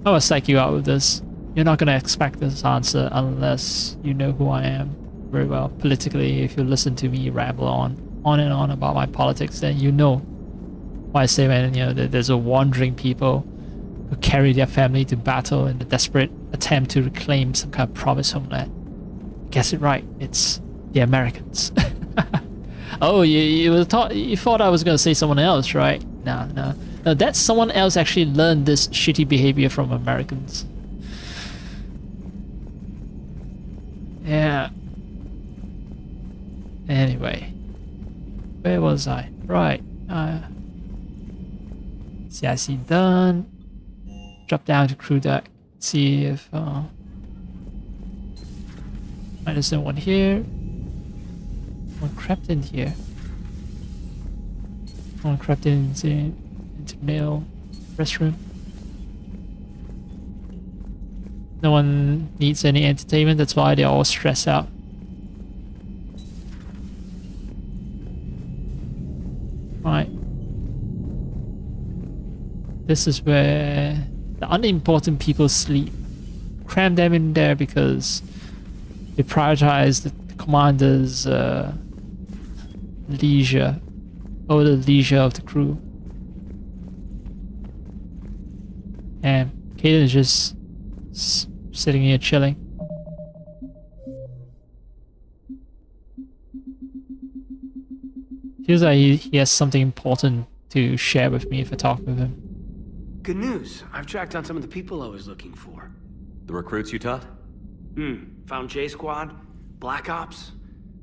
gonna psych you out with this. You're not gonna expect this answer unless you know who I am very well. Politically, if you listen to me ramble on and on about my politics, then you know why I say when, you know, that there's a wandering people who carry their family to battle in a desperate attempt to reclaim some kind of promised homeland. Guess it right, it's the Americans. Oh, you thought I was gonna say someone else, right? No, that's someone else actually learned this shitty behavior from Americans. Yeah. Anyway, where was I? Right. CIC done. Drop down to crew deck. See if there's no one here. One crept in here. One crept into male restroom. No one needs any entertainment, that's why they're all stressed out. Right. This is where the unimportant people sleep. Cram them in there because they prioritize the commander's leisure over the leisure of the crew. And Kaden is just sitting here chilling. Feels like he has something important to share with me if I talk with him. Good news. I've tracked down some of the people I was looking for. The recruits you taught? Found J Squad, Black Ops.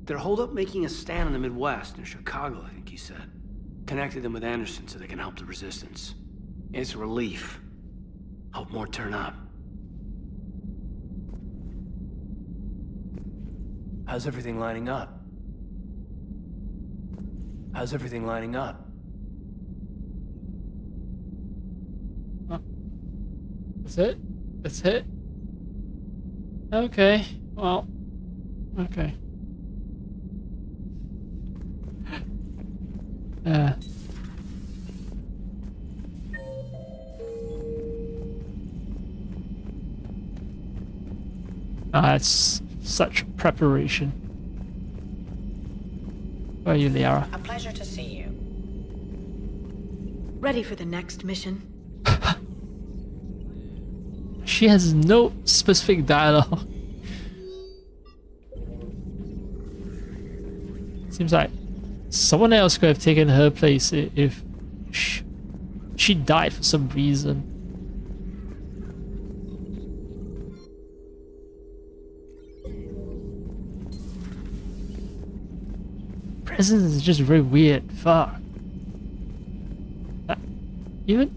They're holed up making a stand in the Midwest, near Chicago, I think he said. Connected them with Anderson so they can help the resistance. It's relief. Hope more turn up. How's everything lining up? How's everything lining up? That's it? That's it? Okay, well, okay. That's such preparation. Where are you, Liara? A pleasure to see you. Ready for the next mission? She has no specific dialogue. Seems like someone else could have taken her place if she died for some reason. Presence is just very weird. Fuck. Even.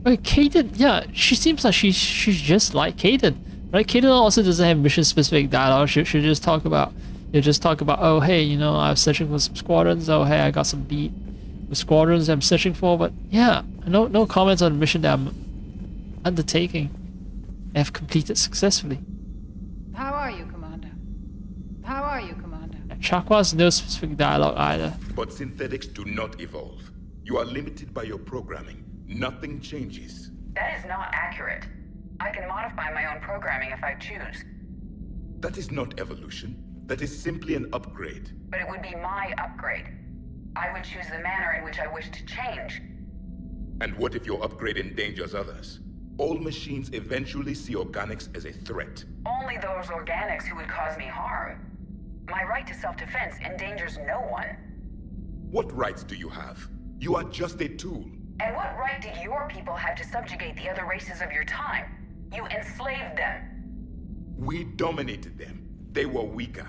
Wait, Kaden. Yeah, she seems like she's just like Kaden, right? Kaden also doesn't have mission-specific dialogue. She'll just talk about. You'll just talk about, oh hey, you know, I was searching for some squadrons. Oh hey, I got some beat with squadrons I'm searching for. But yeah, no comments on the mission that I'm undertaking. I have completed successfully. How are you, Commander? How are you, Commander? Chakwa's no specific dialogue either. But synthetics do not evolve. You are limited by your programming. Nothing changes. That is not accurate. I can modify my own programming if I choose. That is not evolution. That is simply an upgrade. But it would be my upgrade. I would choose the manner in which I wish to change. And what if your upgrade endangers others? All machines eventually see organics as a threat. Only those organics who would cause me harm. My right to self-defense endangers no one. What rights do you have? You are just a tool. And what right did your people have to subjugate the other races of your time? You enslaved them. We dominated them. They were weaker.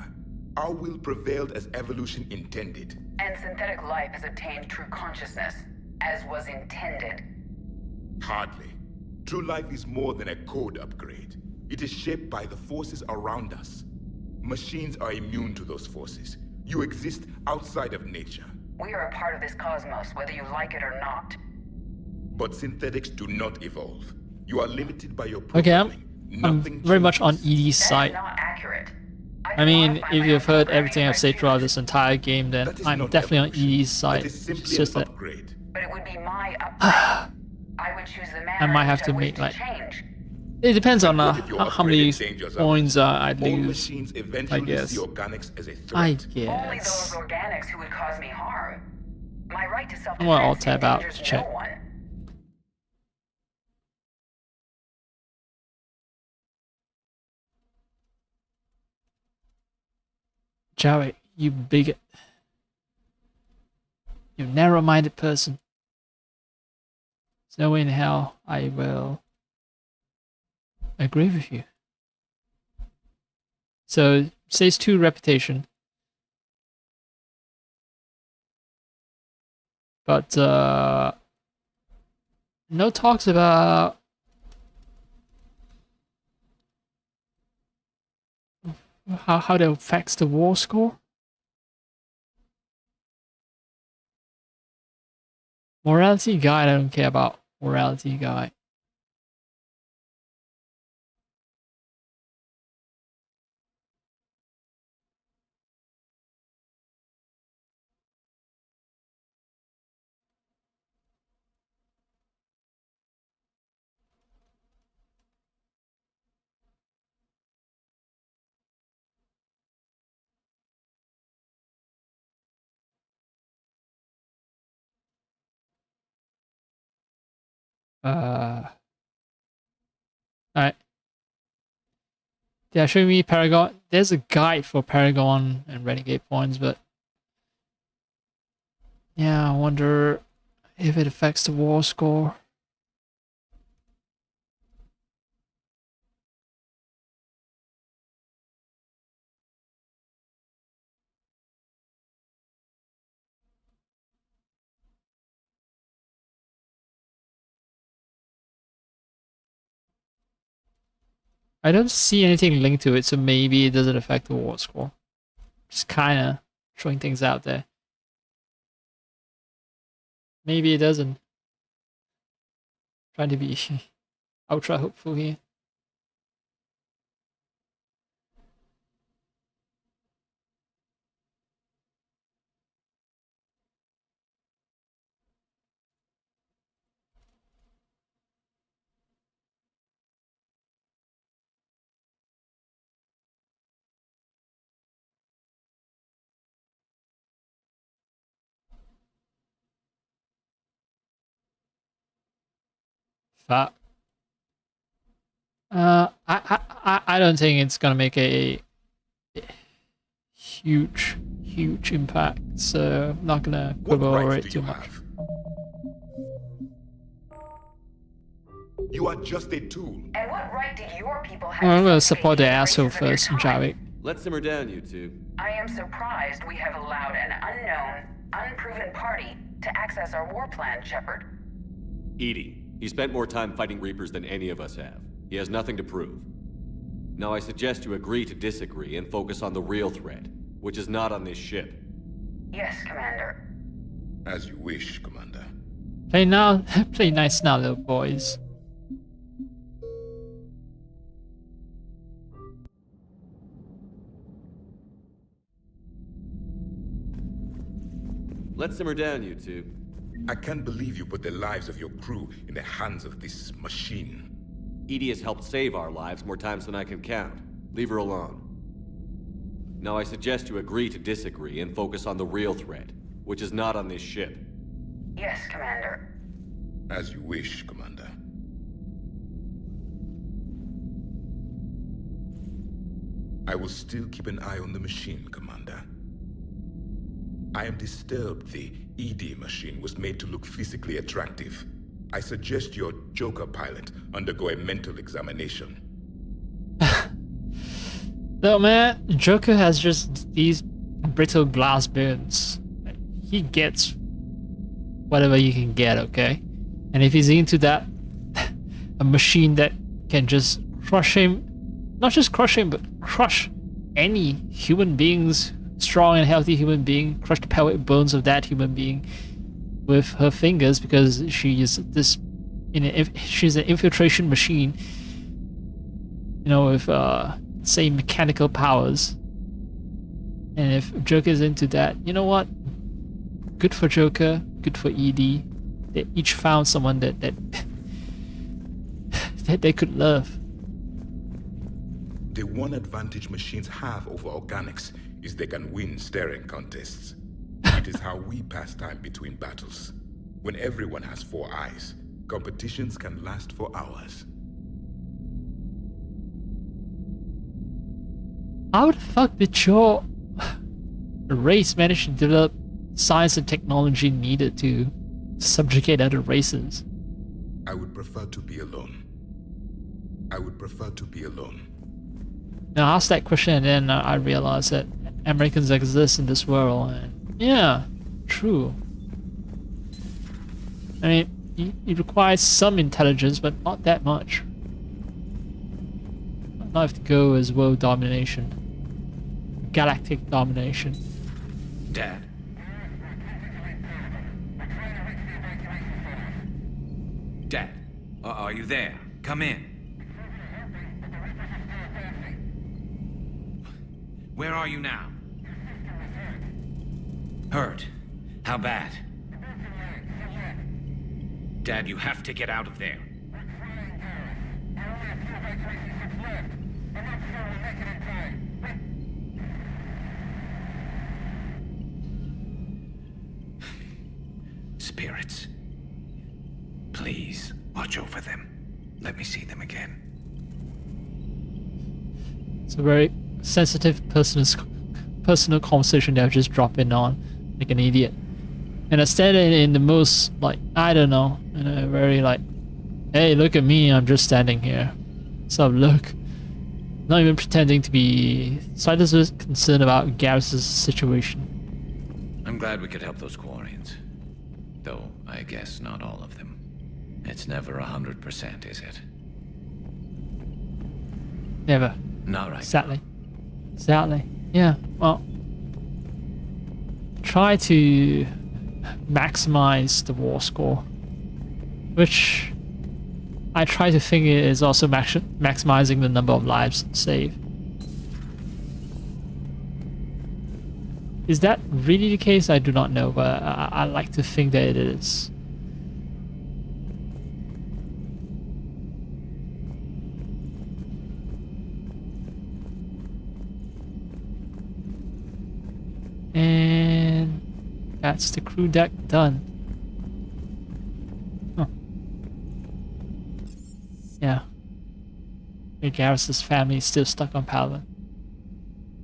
Our will prevailed as evolution intended. And synthetic life has obtained true consciousness, as was intended. Hardly. True life is more than a code upgrade. It is shaped by the forces around us. Machines are immune to those forces. You exist outside of nature. We are a part of this cosmos, whether you like it or not. But synthetics do not evolve. You are limited by your Okay, programming. I'm very much on ED's side. Not accurate. I mean, if you've heard everything I've said throughout this entire game, then I'm definitely on ED's side. It's just that But it would be my upgrade. I would choose the manner I might have to make like. It depends on how many points I lose. I guess. I Only guess. those organics who would cause me harm. My right to self-defense Well, I'll tab out to endangers check. no one. Joey, you bigot. You narrow-minded person. There's no way in hell I will agree with you. So, says 2 reputation. But no talks about how that affects the war score. Morality guide, I don't care about morality guide. Alright. Yeah, show me Paragon. There's a guide for Paragon and Renegade points, but yeah, I wonder if it affects the war score. I don't see anything linked to it, so maybe it doesn't affect the war score. Just kinda throwing things out there. Maybe it doesn't. Trying to be ultra hopeful here. But I don't think it's gonna make a huge impact, so I'm not gonna quibble over it too much. You are just a tool. And what right do your people have? Well, I'm to gonna say support the the asshole graces of your first, time? Javik. Let's simmer down, you two. I am surprised we have allowed an unknown, unproven party to access our war plan, Shepard. Edie, he spent more time fighting Reapers than any of us have. He has nothing to prove. Now I suggest you agree to disagree and focus on the real threat, which is not on this ship. Yes, Commander. As you wish, Commander. Play now, play nice now, little boys. Let's simmer down, you two. I can't believe you put the lives of your crew in the hands of this machine. Edie has helped save our lives more times than I can count. Leave her alone. Now I suggest you agree to disagree and focus on the real threat, which is not on this ship. Yes, Commander. As you wish, Commander. I will still keep an eye on the machine, Commander. I am disturbed the ED machine was made to look physically attractive. I suggest your Joker pilot undergo a mental examination. No, man, Joker has just these brittle glass bones. He gets whatever he can get, okay? And if he's into that, a machine that can just crush him, not just crush him, but crush any human being's strong and healthy human being, crush the pelvic bones of that human being with her fingers, because she is this, she's an infiltration machine, you know, with same mechanical powers. And if Joker is into that, you know what? Good for Joker, good for ED. They each found someone that they could love. The one advantage machines have over organics is they can win staring contests. It is how we pass time between battles. When everyone has 4 eyes, competitions can last for hours. How the fuck did your race manage to develop science and technology needed to subjugate other races? I would prefer to be alone. I would prefer to be alone. Now I asked that question and then I realized that Americans exist in this world, and yeah, true. I mean, it requires some intelligence, but not that much. Not have to go as world domination. Galactic domination. Dad? Dad, are you there? Come in. Where are you now? Hurt? How bad? Dad, you have to get out of there. Spirits. Please, watch over them. Let me see them again. It's a very sensitive personal conversation that I've just dropped in on, like an idiot. And I said it in the most, like, I don't know, in a very like, hey, look at me, I'm just standing here. So look. Not even pretending to be slightly concerned about Garrus's situation. I'm glad we could help those Quarians. Though, I guess not all of them. It's never 100%, is it? Never. Not right. Sadly. Sadly. Yeah, well. Try to maximize the war score. Which I try to think is also maximizing the number of lives saved. Is that really the case? I do not know, but I like to think that it is. And that's the crew deck done. Huh. Yeah. Garrus's family is still stuck on Palvin.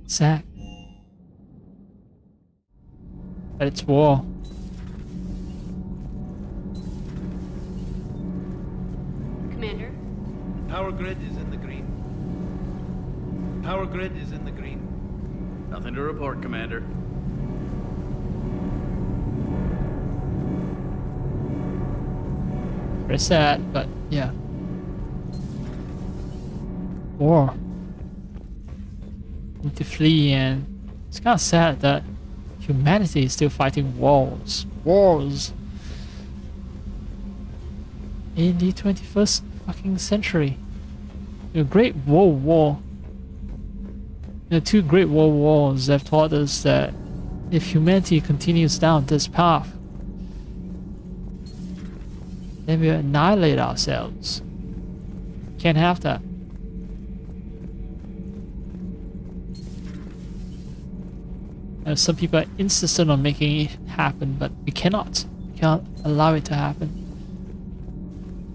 Sad. But it's war. Commander? Power grid is in the green. Power grid is in the green. Nothing to report, Commander. Very sad, but yeah. War. Need to flee, and it's kind of sad that humanity is still fighting wars. Wars. In the 21st fucking century. The Great World War. The two Great World Wars have taught us that if humanity continues down this path, then we annihilate ourselves. Can't have that. And some people are insistent on making it happen, but we cannot. We can't allow it to happen.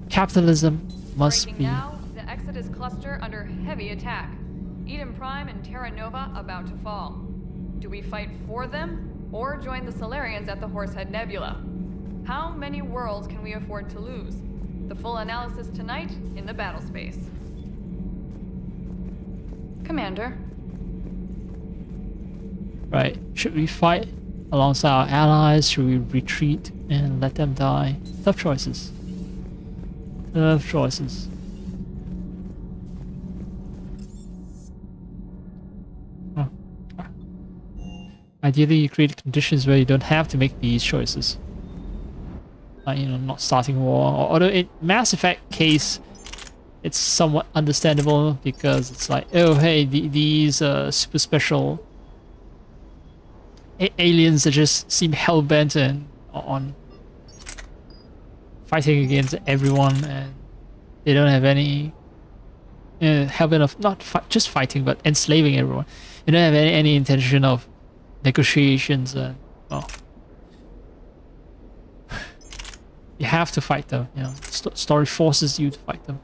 Capitalism must Breaking be. Now, the Exodus cluster under heavy attack. Eden Prime and Terra Nova about to fall. Do we fight for them, or join the Solarians at the Horsehead Nebula? How many worlds can we afford to lose? The full analysis tonight in the battle space. Commander. Right. Should we fight alongside our allies? Should we retreat and let them die? Tough choices. Tough choices. Huh. Ideally, you create conditions where you don't have to make these choices. You know, not starting war. Although in Mass Effect case, it's somewhat understandable because it's like, oh hey, these super special aliens that just seem hell-bent on fighting against everyone, and they don't have any hell-bent of not just fighting but enslaving everyone. They don't have any intention of negotiations, and well, you have to fight them. You know, story forces you to fight them.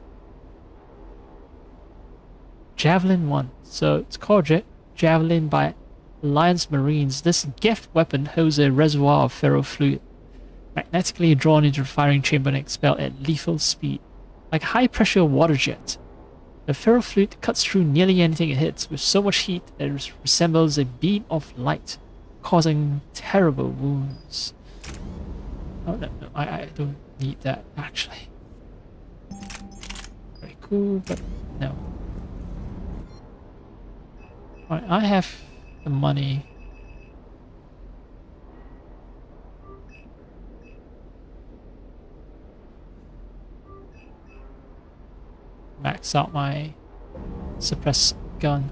Javelin 1. So it's called Javelin by Alliance Marines. This gift weapon holds a reservoir of ferrofluid, magnetically drawn into the firing chamber and expelled at lethal speed. Like a high-pressure water jet, the ferrofluid cuts through nearly anything it hits with so much heat that it resembles a beam of light, causing terrible wounds. Oh, no, I don't need that actually. Very cool, but no. Alright, I have the money. Max out my suppress gun.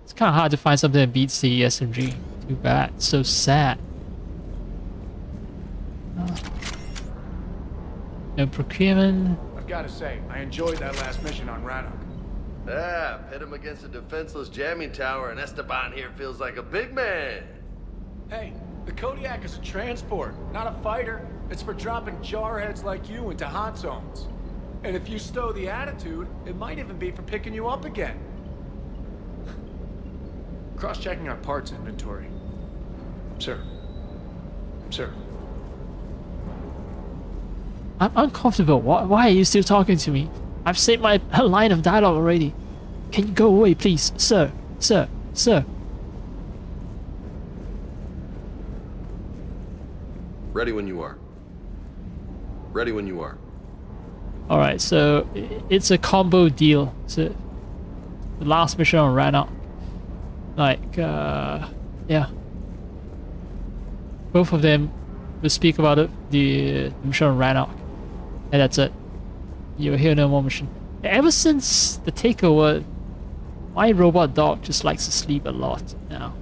It's kind of hard to find something that beats the SMG. Too bad. So sad. No procurement. I've got to say, I enjoyed that last mission on Rannoch. Yeah, pit him against a defenseless jamming tower, and Esteban here feels like a big man. Hey, the Kodiak is a transport, not a fighter. It's for dropping jarheads like you into hot zones. And if you stow the attitude, it might even be for picking you up again. Cross-checking our parts inventory. Sir. Sir. I'm uncomfortable. Why are you still talking to me? I've said my line of dialogue already. Can you go away, please? Sir. Sir. Sir. Ready when you are. Ready when you are. Alright, so it's a combo deal. So the last mission on Rannoch. Like, yeah. Both of them will speak about it, the mission on Rannoch. And that's it. You'll hear no more mission. Ever since the takeover, my robot dog just likes to sleep a lot now.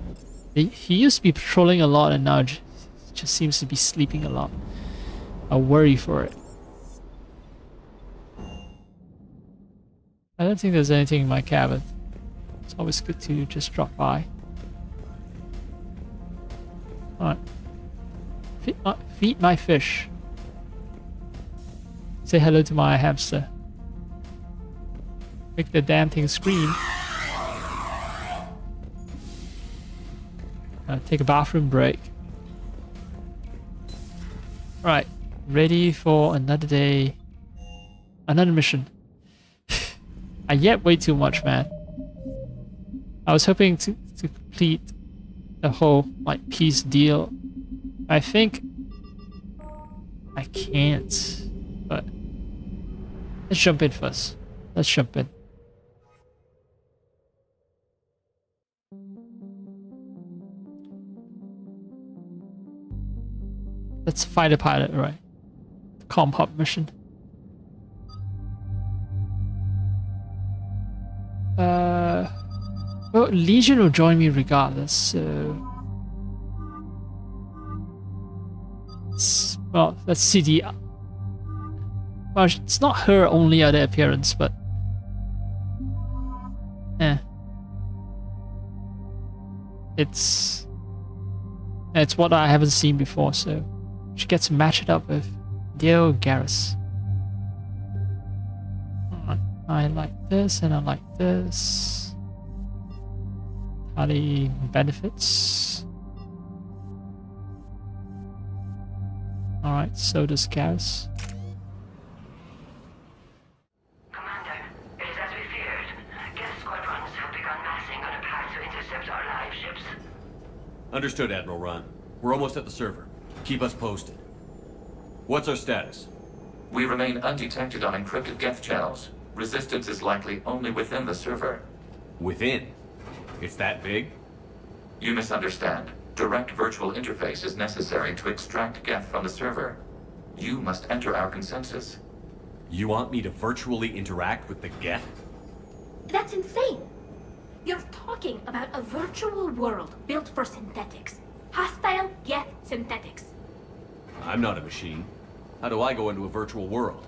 He used to be patrolling a lot and now just seems to be sleeping a lot. I worry for it. I don't think there's anything in my cabin. It's always good to just drop by. Alright. Feed my fish. Say hello to my hamster. Make the damn thing scream. Take a bathroom break. Right. Ready for another day. Another mission. I yet way too much, man. I was hoping to complete the whole like peace deal. I think I can't, but let's jump in first. Let's jump in. Let's fight a pilot, right? The comp hub mission. Well, Legion will join me regardless, so... Well, let's see the... Well, it's not her only other appearance, but... It's what I haven't seen before, so... She gets matched up with Dale Garrus. I like this, and I like this. Tally benefits. Alright, so does Garrus. Commander, it is as we feared. Geth squadrons have begun massing on a path to intercept our live ships. Understood, Admiral Ron. We're almost at the server. Keep us posted. What's our status? We remain undetected on encrypted Geth channels. Resistance is likely only within the server. Within? It's that big? You misunderstand. Direct virtual interface is necessary to extract Geth from the server. You must enter our consensus. You want me to virtually interact with the Geth? That's insane! You're talking about a virtual world built for synthetics. Hostile Geth synthetics. I'm not a machine. How do I go into a virtual world?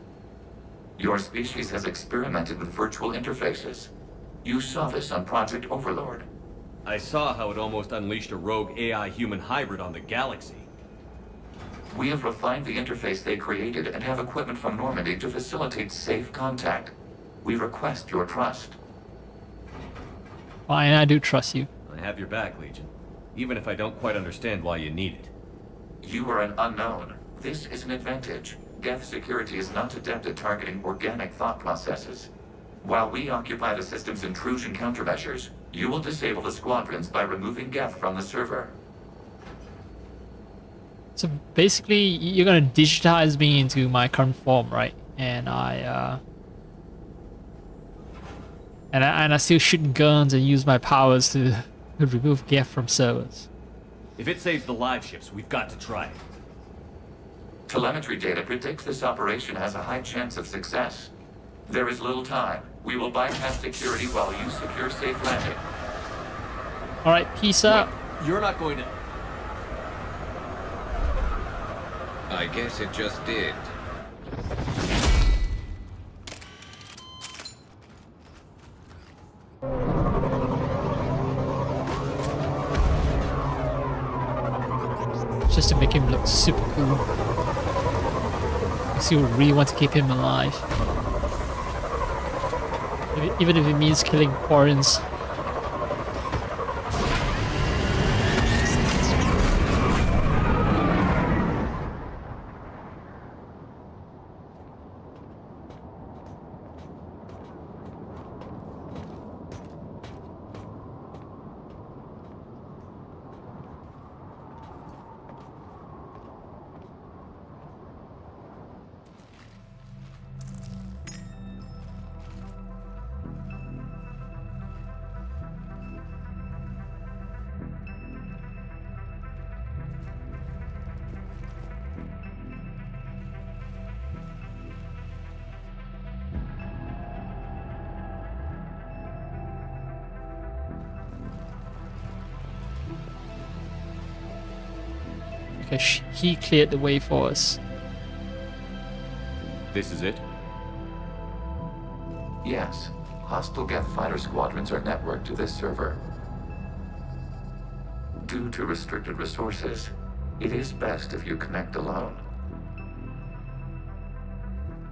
Your species has experimented with virtual interfaces. You saw this on Project Overlord. I saw how it almost unleashed a rogue AI-human hybrid on the galaxy. We have refined the interface they created and have equipment from Normandy to facilitate safe contact. We request your trust. Fine, I do trust you. I have your back, Legion. Even if I don't quite understand why you need it. You are an unknown. This is an advantage. Geth security is not adept at targeting organic thought processes. While we occupy the system's intrusion countermeasures, you will disable the squadrons by removing Geth from the server. So basically, you're gonna digitize me into my current form, right? And I still shoot guns and use my powers to remove Geth from servers. If it saves the live ships, we've got to try it. Telemetry data predicts this operation has a high chance of success. There is little time. We will bypass security while you secure safe landing. Alright, peace out. Wait, you're not going to... I guess it just did. Just to make him look super cool. Makes you really want to keep him alive. Even if it means killing Quarrens. He cleared the way for us. This is it? Yes. Hostile Geth fighter squadrons are networked to this server. Due to restricted resources, it is best if you connect alone.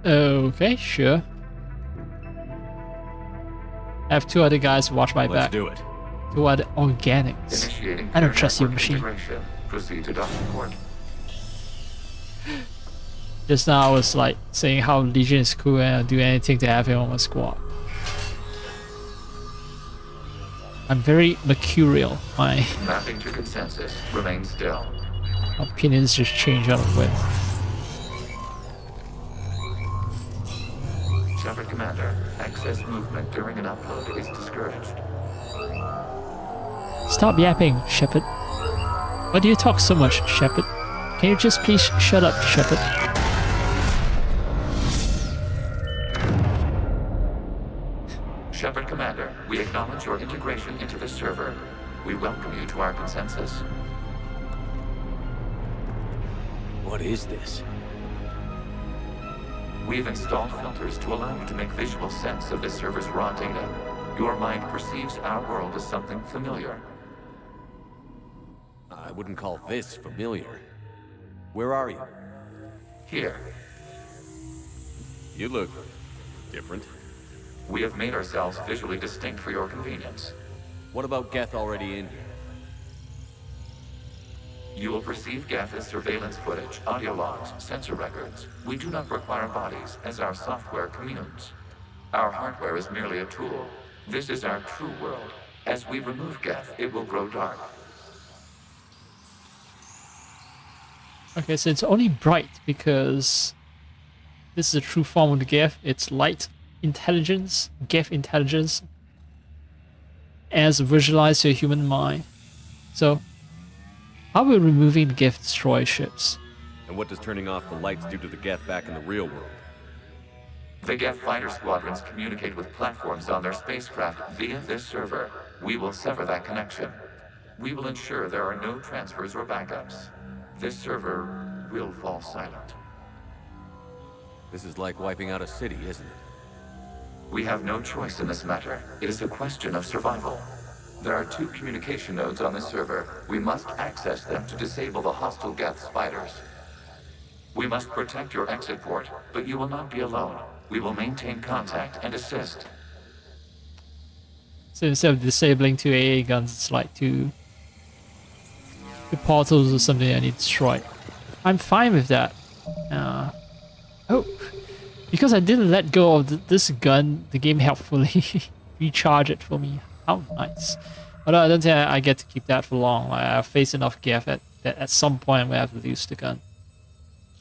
Okay, sure. I have two other guys to watch my back. Let's do it. Two other organics. Initiating I don't trust your machine. integration. Proceed to docking port. Just now I was like saying how Legion is cool and I'll do anything to have him on my squad. I'm very mercurial. My Mapping to consensus. Remain still. opinions just change out of whim. Shepard Commander, excess movement during an upload is discouraged. Stop yapping, Shepard. Why do you talk so much, Shepard? Can you just please shut up, Shepard? Shepard Commander, we acknowledge your integration into the server. We welcome you to our consensus. What is this? We've installed filters to allow you to make visual sense of this server's raw data. Your mind perceives our world as something familiar. I wouldn't call this familiar. Where are you? Here. You look different. We have made ourselves visually distinct for your convenience. What about Geth already in here? You will perceive Geth as surveillance footage, audio logs, sensor records. We do not require bodies, as our software communes. Our hardware is merely a tool. This is our true world. As we remove Geth, it will grow dark. Okay, so it's only bright because this is a true form of the Geth. It's light intelligence, Geth intelligence, as visualized to a human mind. So, how will removing the Geth destroy ships? And what does turning off the lights do to the Geth back in the real world? The Geth fighter squadrons communicate with platforms on their spacecraft via this server. We will sever that connection. We will ensure there are no transfers or backups. This server will fall silent. This is like wiping out a city, isn't it? We have no choice in this matter. It is a question of survival. There are 2 communication nodes on this server. We must access them to disable the hostile Geth's fighters. We must protect your exit port, but you will not be alone. We will maintain contact and assist. So instead of disabling 2 AA guns, it's like two portals or something I need destroyed. I'm fine with that. Oh, because I didn't let go of this gun, the game helpfully recharge it for me. How nice. Although I don't think I get to keep that for long. Like, I've faced enough Gaff that at some point I'm gonna have to lose the gun.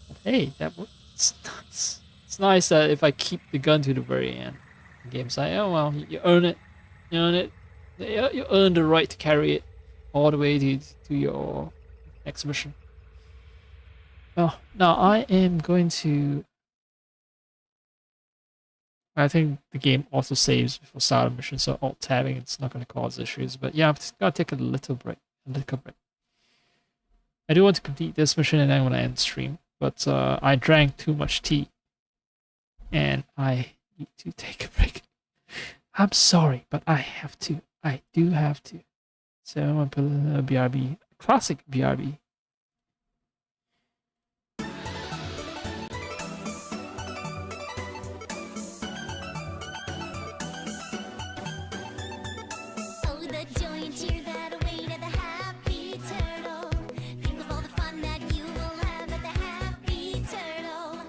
But hey, it's nice. It's nice that if I keep the gun to the very end, the game's like, oh well, you earn it. You earn it. You earn the right to carry it all the way to your next mission. Oh, now I am going to... I think the game also saves before starting mission, so alt-tabbing, it's not going to cause issues. But yeah, I'm just going to take a little break. I do want to complete this mission and then I'm going to end stream. But I drank too much tea. And I need to take a break. I'm sorry, but I have to. I do have to. So I'm going to put a BRB. Classic BRB.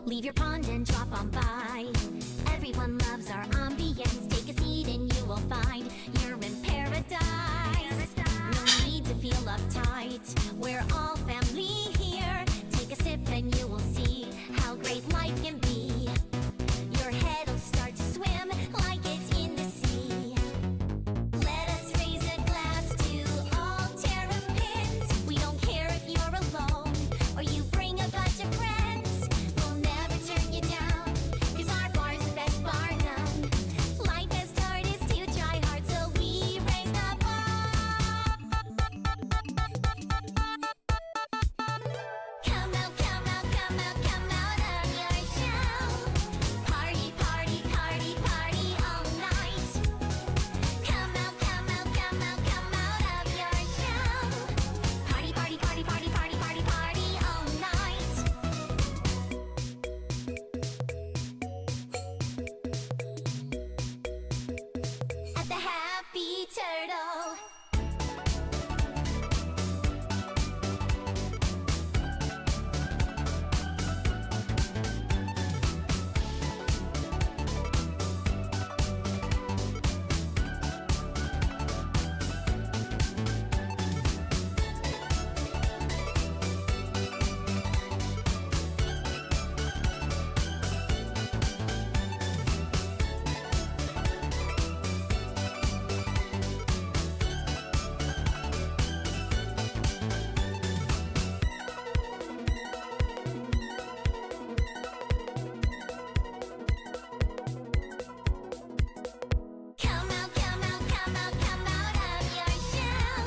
Leave your pond and drop on by. Everyone loves our ambience. Take a seat and you will find you're in paradise. No need to feel uptight. We're all family here. Take a sip and you will see how great life can be. Your head will start to swim like it's in the sea. Let us raise a glass to all terrapins. We don't care if you're alone or you bring a bunch of friends. Turn you down, 'cause our bar's the best bar known. Life has taught us to try hard, so we raise the bar. Come out, come out, come out, come out of your shell. Party, party, party, party all night. Come out, come out, come out, come out of your shell. Party, party, party, party, party, party, party all night. At the Happy Turtle. Come out, come out, come out, come out of your shell.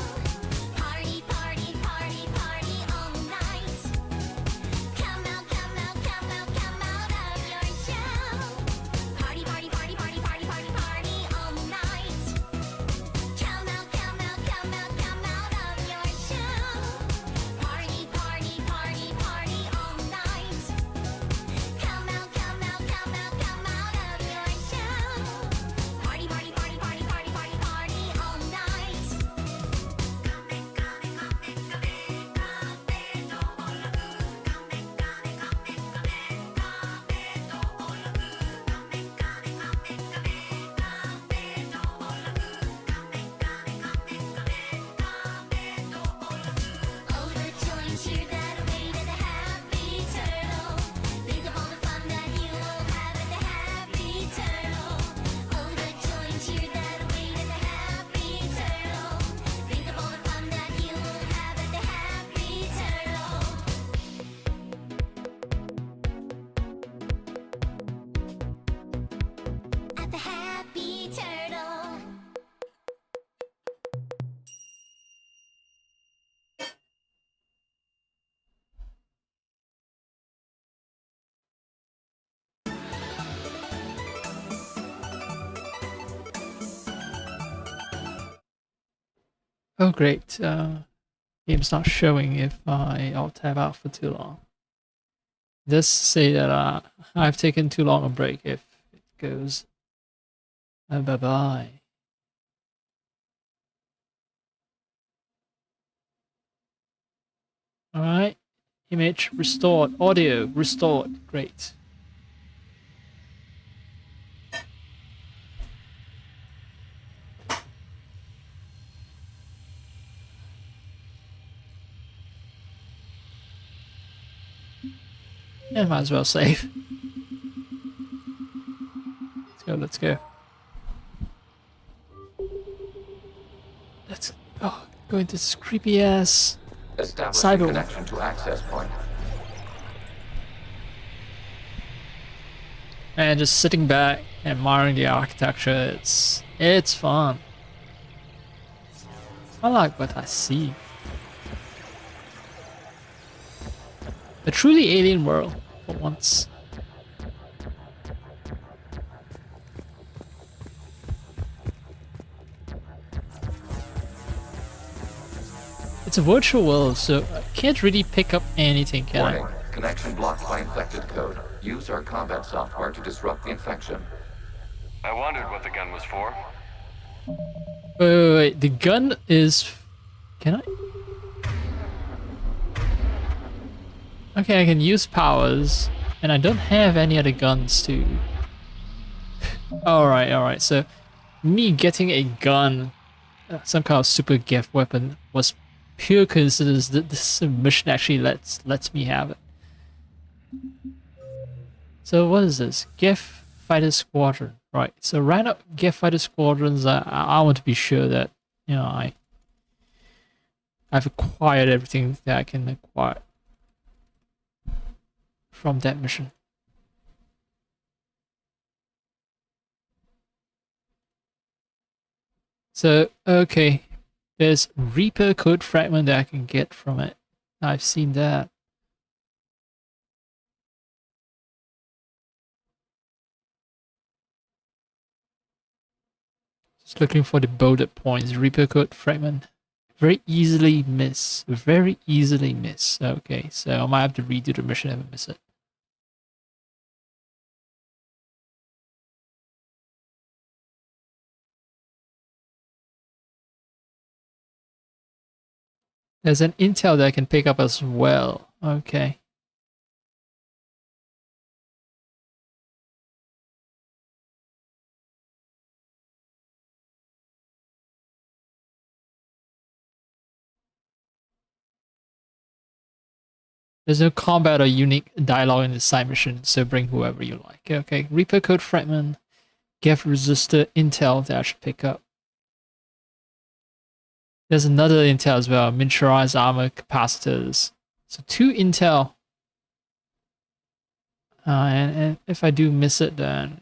Party, party, party, party all night. Come out, come out, come out, come out of your shell. Party, party, party, party, party, party, party all night. Come out, come out, come out, come out of your shell. Party, party, party, party all night. Come out, come out, come out, come out of your shell. Party, party, party, party, party, party, party all night. Oh, the joy and cheer that await at the Happy Turtle. Think of all the fun that you will have at the Happy Turtle. Oh, the joy and cheer that await at the Happy Turtle. Think of all the fun that you will have at the Happy Turtle. At the Happy Turtle. Oh great, game's not showing if I'll tab out for too long. It does say that I've taken too long a break if it goes bye bye. Alright. Image restored. Audio restored. Great. Yeah, might as well save. Let's go, let's go. Let's go into this creepy ass Establishing connection to access point. And just sitting back, admiring the architecture, it's fun. I like what I see. A truly alien world, for once. It's a virtual world, so I can't really pick up anything, can Warning. I? Connection blocked by infected code. Use our combat software to disrupt the infection. I wondered what the gun was for. Wait. The gun is... Can I? Okay, I can use powers, and I don't have any other guns to... Alright, so me getting a gun, some kind of super gift weapon, was pure coincidence that this mission actually lets me have it. So what is this? Gift Fighter Squadron. Right, so right up Gift Fighter Squadrons, I want to be sure that, you know, I've acquired everything that I can acquire from that mission. So, okay, there's Reaper code fragment that I can get from it. I've seen that. Just looking for the bullet points. Reaper code fragment. Very easily miss. Very easily miss. Okay, so I might have to redo the mission if I miss it. There's an intel that I can pick up as well. Okay. There's no combat or unique dialogue in the side mission, so bring whoever you like. Okay, Reaper code fragment, Geth resistor intel that I should pick up. There's another intel as well, miniaturized armor capacitors. So 2 intel. And if I do miss it, then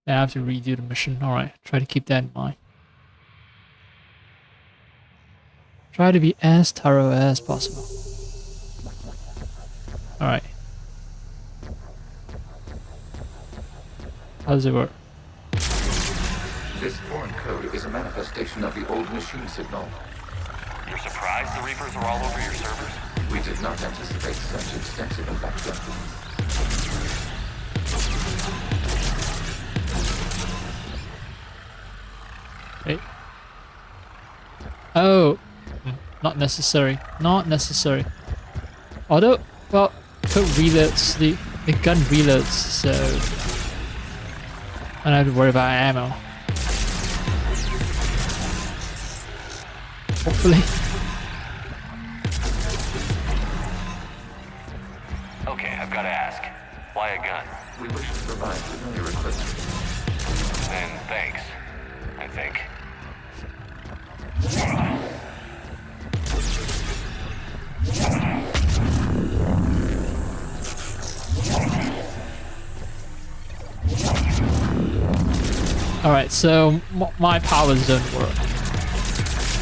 I have to redo the mission. Alright, try to keep that in mind. Try to be as thorough as possible. Alright. How does it work? This foreign code is a manifestation of the old machine signal. You're surprised the Reapers are all over your servers? We did not anticipate such extensive infection. Wait. Oh. Not necessary. Not necessary. Although, well, code reloads, the gun reloads, so I don't have to worry about ammo. Hopefully. Okay, I've got to ask. Why a gun? We wish to provide familiar equipment. And thanks, I think. Alright, so my powers don't work.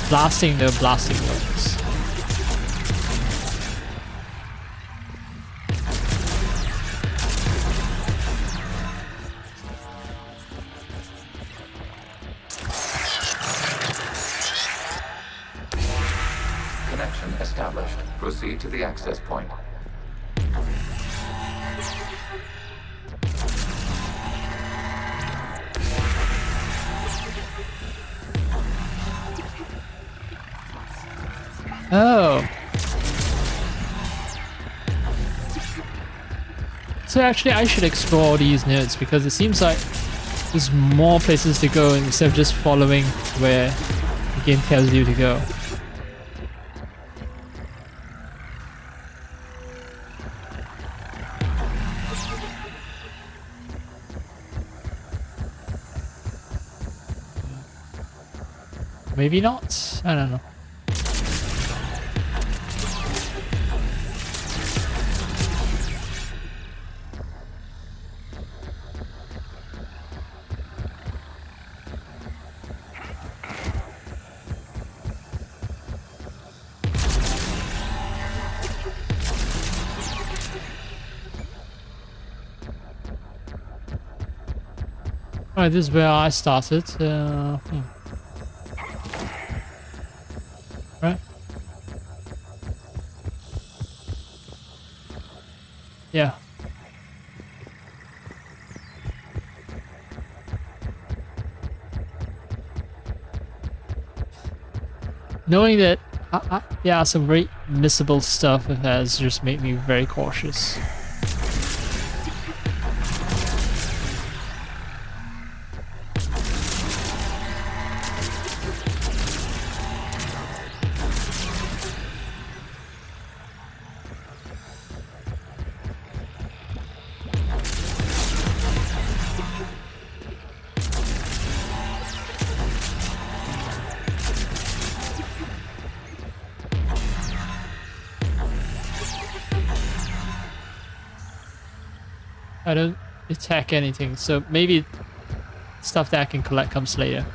Blasting works. Connection established. Proceed to the access point. Oh. So actually I should explore these nodes because it seems like there's more places to go instead of just following where the game tells you to go. Maybe not? I don't know. Alright, this is where I started. Right? Yeah. Knowing that yeah, some very missable stuff has just made me very cautious. I don't attack anything, so maybe stuff that I can collect comes later.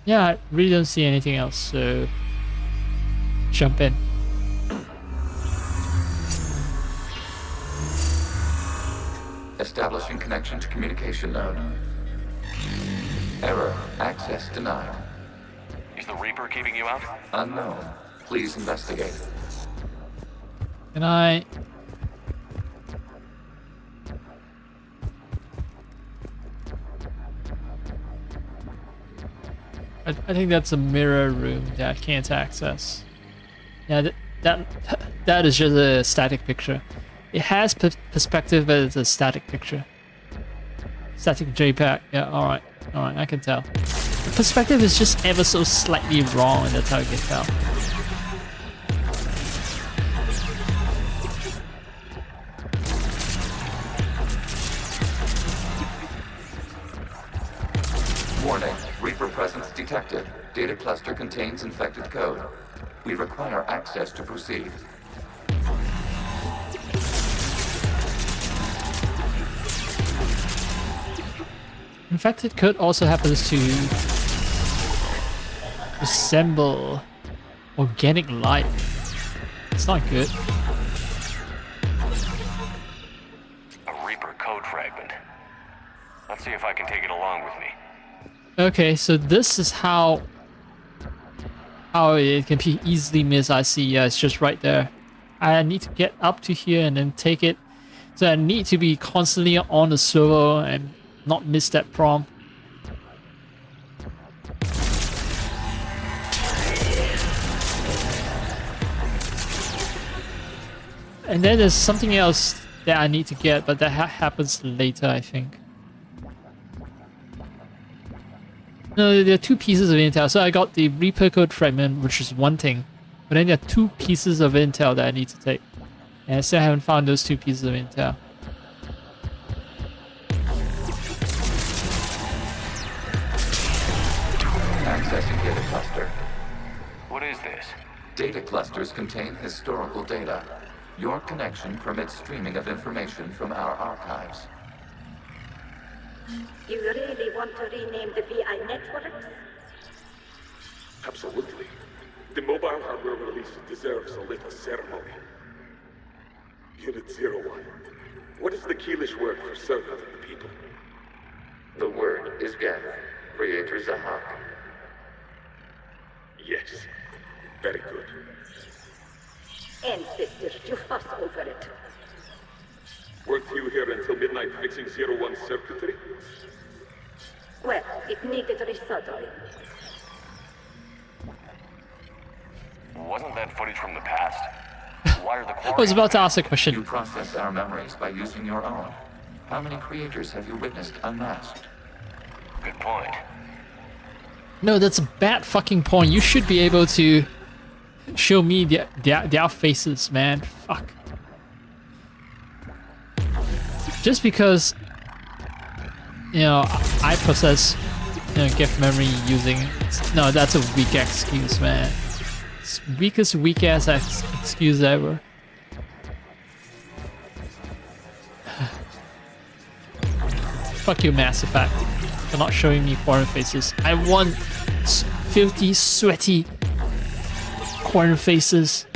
Yeah, I really don't see anything else, so jump in. Establishing connection to communication node. Error. Access denied. Is the Reaper keeping you out? Unknown. Please investigate. Can I... I think that's a mirror room that I can't access. Yeah, that is just a static picture. It has perspective, but it's a static picture. Static JPEG. Yeah, alright, I can tell. The perspective is just ever so slightly wrong, and that's how you can tell. Warning. Reaper presence detected. Data cluster contains infected code. We require access to proceed. Infected code also happens to resemble organic life. It's not good. A Reaper code fragment. Let's see if I can take it along with me. Okay, so this is how it can be easily missed. I see, yeah, it's just right there. I need to get up to here and then take it. So I need to be constantly on the swivel and not miss that prompt. And then there's something else that I need to get, but that happens later, I think. No, there are two pieces of intel. So I got the Reaper code fragment, which is one thing. But then there are two pieces of intel that I need to take. And I still haven't found those two pieces of intel. Accessing data cluster. What is this? Data clusters contain historical data. Your connection permits streaming of information from our archives. You really want to rename the VI networks? Absolutely. The mobile hardware release deserves a little ceremony. Unit 01, what is the key English word for servant of the people. The word is Geth, Creator Zahak. Yes. Very good. Ancestors, you fuss over it. Weren't you here until midnight fixing 01 circuitry? Well, it needed resoldering. Wasn't that footage from the past? Why are the I was about to ask a question. You process our memories by using your own. How many creators have you witnessed unmasked? Good point. No, that's a bad fucking point. You should be able to show me their faces, man. Fuck. Just because, you know, I possess, you know, gift memory using... No, that's a weak excuse, man. It's weak ass excuse ever. Fuck you, Mass Effect. For not showing me foreign faces. I want filthy, sweaty foreign faces.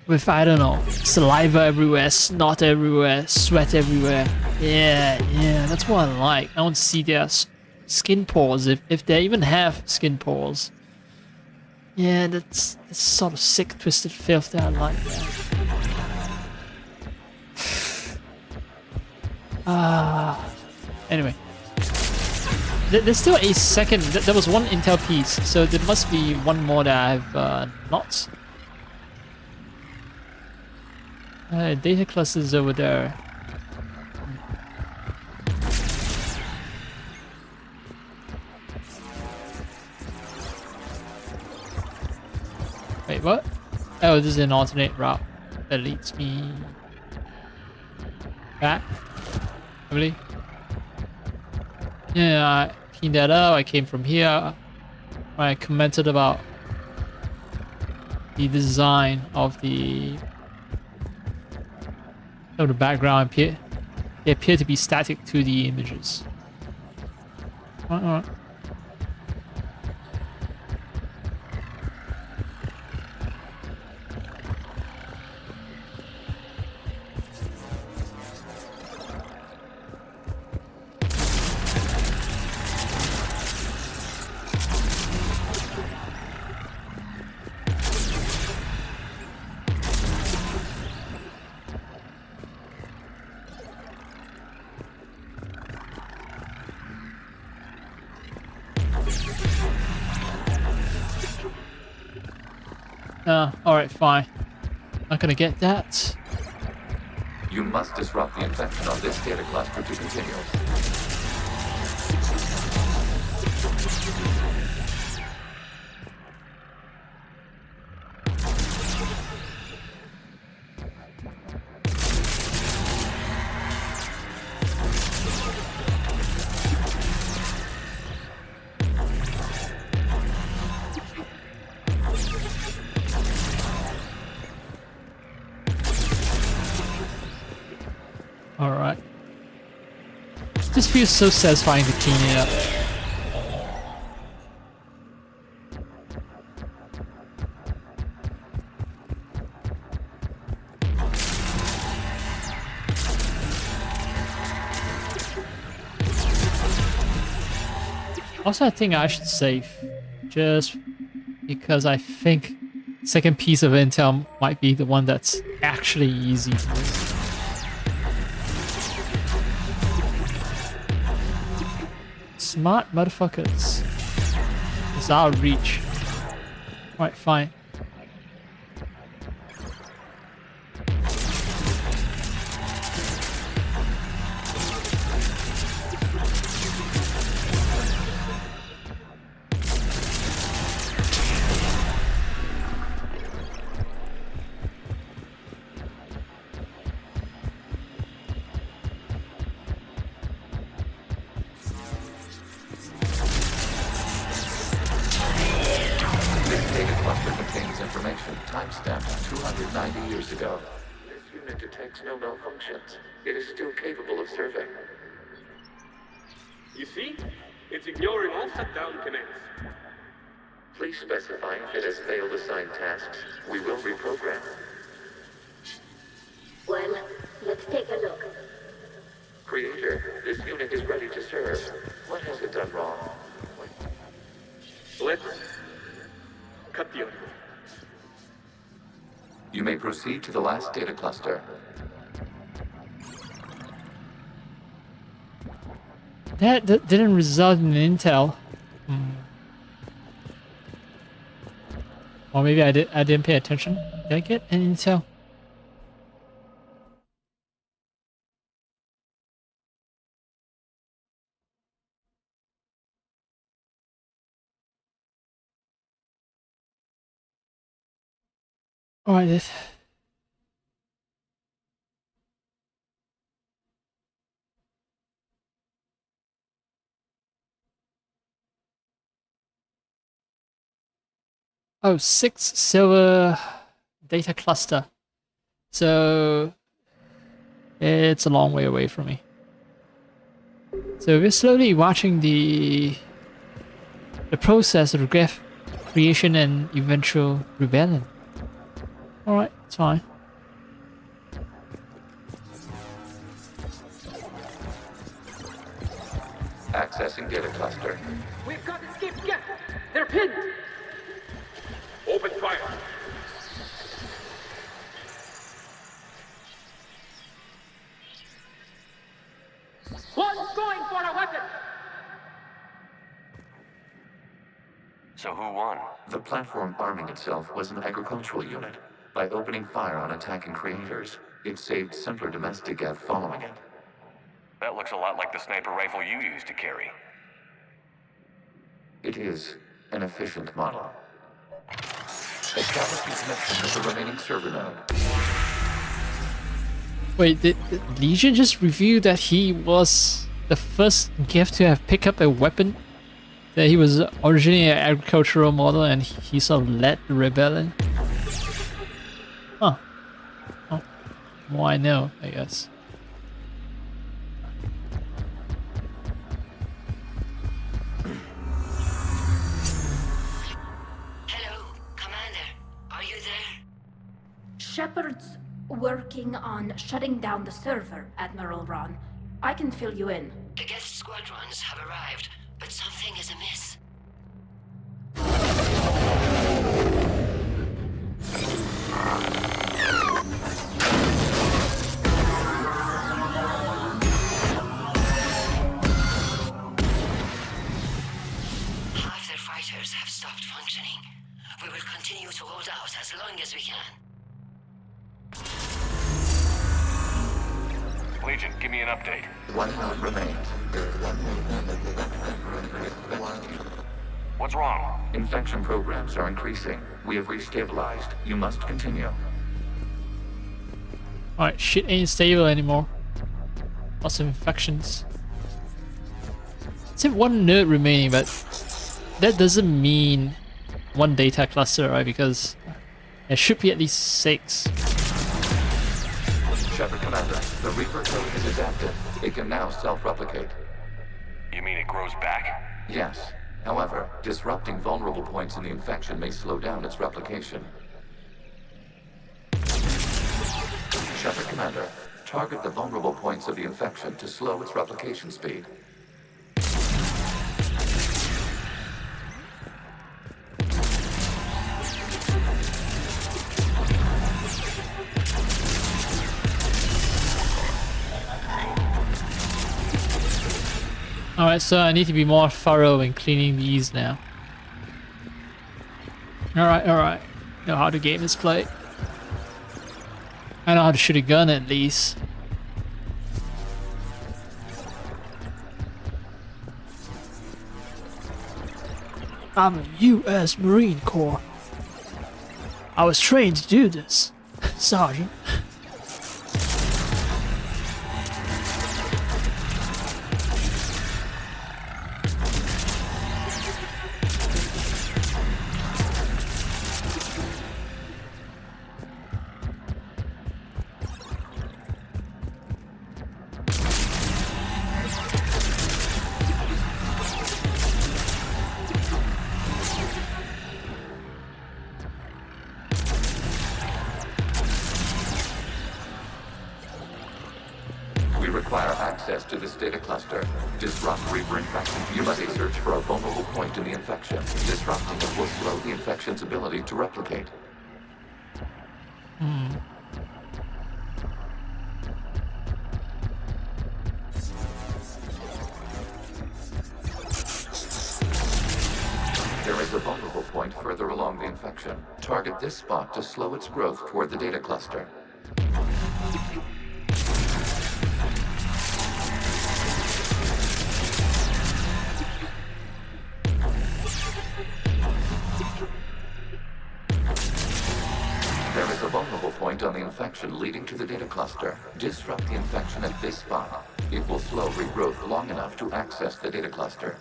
With, I don't know, saliva everywhere, snot everywhere, sweat everywhere. Yeah, that's what I like. I want to see their skin pores, if they even have skin pores. Yeah, that's sort of sick, twisted filth that I like. Anyway. There's still a second, there was one intel piece, so there must be one more that I've not. Data clusters over there. Wait, what? Oh, this is an alternate route that leads me back. Really? Yeah, I cleaned that up. I came from here. I commented about the design of the background. They appear to be static 2D images. Alright. Alright, fine. Not gonna get that. You must disrupt the infection on this data cluster to continue. Alright. Just feels so satisfying to clean it up. Also, I think I should save. Just because I think second piece of intel might be the one that's actually easy to use. Smart motherfuckers. It's out of reach. Right, fine. Timestamped 290 years ago. This unit detects no malfunctions. It is still capable of serving. You see? It's ignoring all shutdown connects. Please specify if it has failed assigned tasks. We will reprogram. Well, let's take Creator, this unit is ready to serve. What has it done wrong? Let's cut the audio. You may proceed to the last data cluster. That didn't result in intel. Or maybe I didn't pay attention. Did I get an intel? Alright, this. Oh, 6 silver data cluster. So it's a long way away from me. So we're slowly watching the process of graph creation and eventual rebellion. Alright, it's fine. Accessing data cluster. We've got escape gap. They're pinned. Open fire. One's going for a weapon. So who won? The platform arming itself was an agricultural unit. By opening fire on attacking creators, it saved simpler domestic Gav following it. That looks a lot like the sniper rifle you used to carry. It is an efficient model. Establishing connection with the remaining server node. Wait, did Legion just reveal that he was the first gift to have picked up a weapon? That he was originally an agricultural model and he sort of led the rebellion? Huh. Oh. More I know, I guess. Hello, Commander. Are you there? Shepard's working on shutting down the server, Admiral Ron. I can fill you in. The guest squadrons have arrived, but something is amiss. Half their fighters have stopped functioning. We will continue to hold out as long as we can. Legion, give me an update. One node remains. What's wrong? Infection programs are increasing. We have restabilized. You must continue. Alright, shit ain't stable anymore. Lots of infections. It's one node remaining, but that doesn't mean one data cluster, right? Because there should be at least 6. Shepard Commander, the Reaper code is adapted. It can now self-replicate. You mean it grows back? Yes. However, disrupting vulnerable points in the infection may slow down its replication. Shepard Commander, target the vulnerable points of the infection to slow its replication speed. Alright, so I need to be more thorough in cleaning these now. Alright. Know how the game is played. I know how to shoot a gun at least. I'm a U.S. Marine Corps. I was trained to do this, Sergeant. We require access to this data cluster. Disrupt Reaper infection. You must search for a vulnerable point in the infection. Disrupting it will slow the infection's ability to replicate. There is a vulnerable point further along the infection. Target this spot to slow its growth toward the data cluster. There is a vulnerable point on the infection leading to the data cluster. Disrupt the infection at this spot. It will slow regrowth long enough to access the data cluster.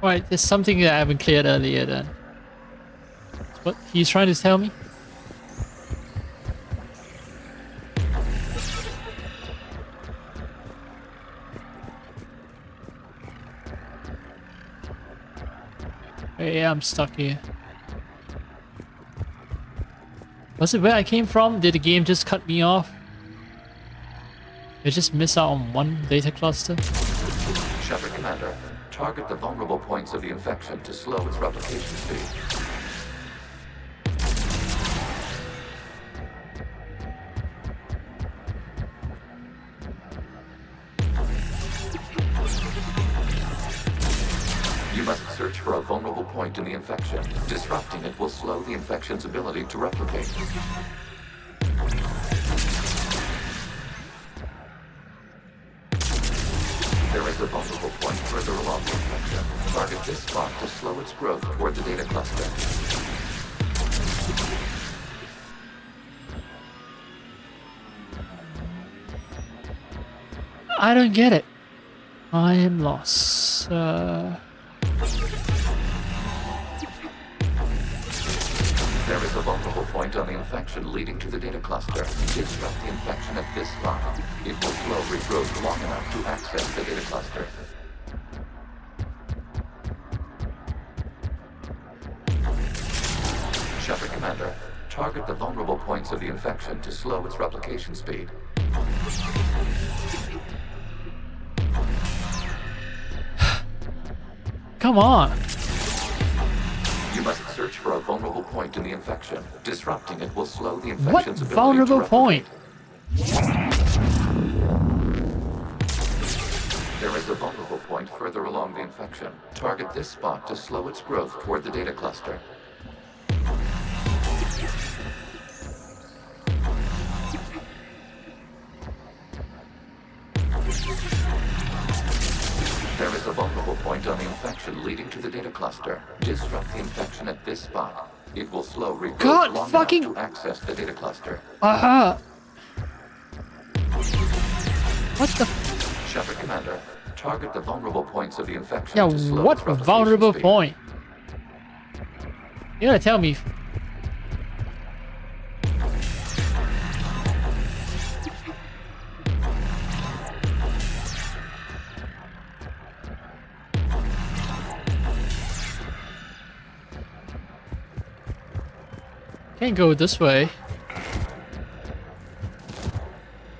Right, there's something that I haven't cleared earlier then. What he's trying to tell me? Yeah, I'm stuck here. Was it where I came from? Did the game just cut me off? Did I just miss out on one data cluster? Shepard Commander, target the vulnerable points of the infection to slow its replication speed. You must search for a vulnerable point in the infection. Disrupting it will slow the infection's ability to replicate. There is a vulnerable point further along the infection. Target this spot to slow its growth toward the data cluster. I don't get it. I am lost. There is a vulnerable point on the infection leading to the data cluster. Disrupt the infection at this spot. It will slow regrowth long enough to access the data cluster. Shepard Commander, target the vulnerable points of the infection to slow its replication speed. Come on. You must search for a vulnerable point in the infection. Disrupting it will slow the infection's ability vulnerable to replicate. point? There is a vulnerable point further along the infection. Target this spot to slow its growth toward the data cluster. There is a vulnerable point on the infection leading to the data cluster. Disrupt the infection at this spot. It will slow regrowth God long fucking- enough to access the data cluster. What the? Shepard Commander, target the vulnerable points of the infection Yeah, to slow what its replication vulnerable speed. point? You gotta tell me. Can't go this way.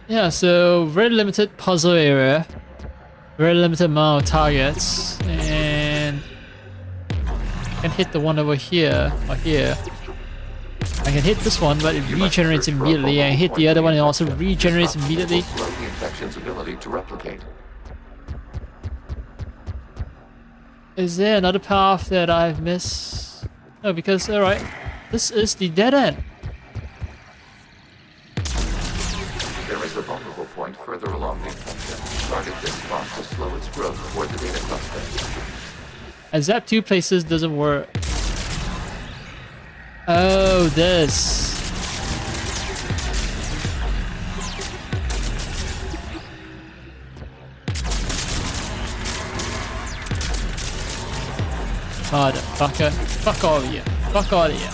Yeah, so very limited puzzle area, very limited amount of targets, and I can hit the one over here or here. I can hit this one, but it regenerates immediately. I hit the other one, and it also regenerates immediately. Slow the infection's ability to replicate. Is there another path that I've missed? No, because alright, this is the dead end. There is a vulnerable point further along the infection. Target this spot to slow its growth toward the data cluster. A zap two places doesn't work. Oh, this. Motherfucker. Fuck all of you. Fuck all of you.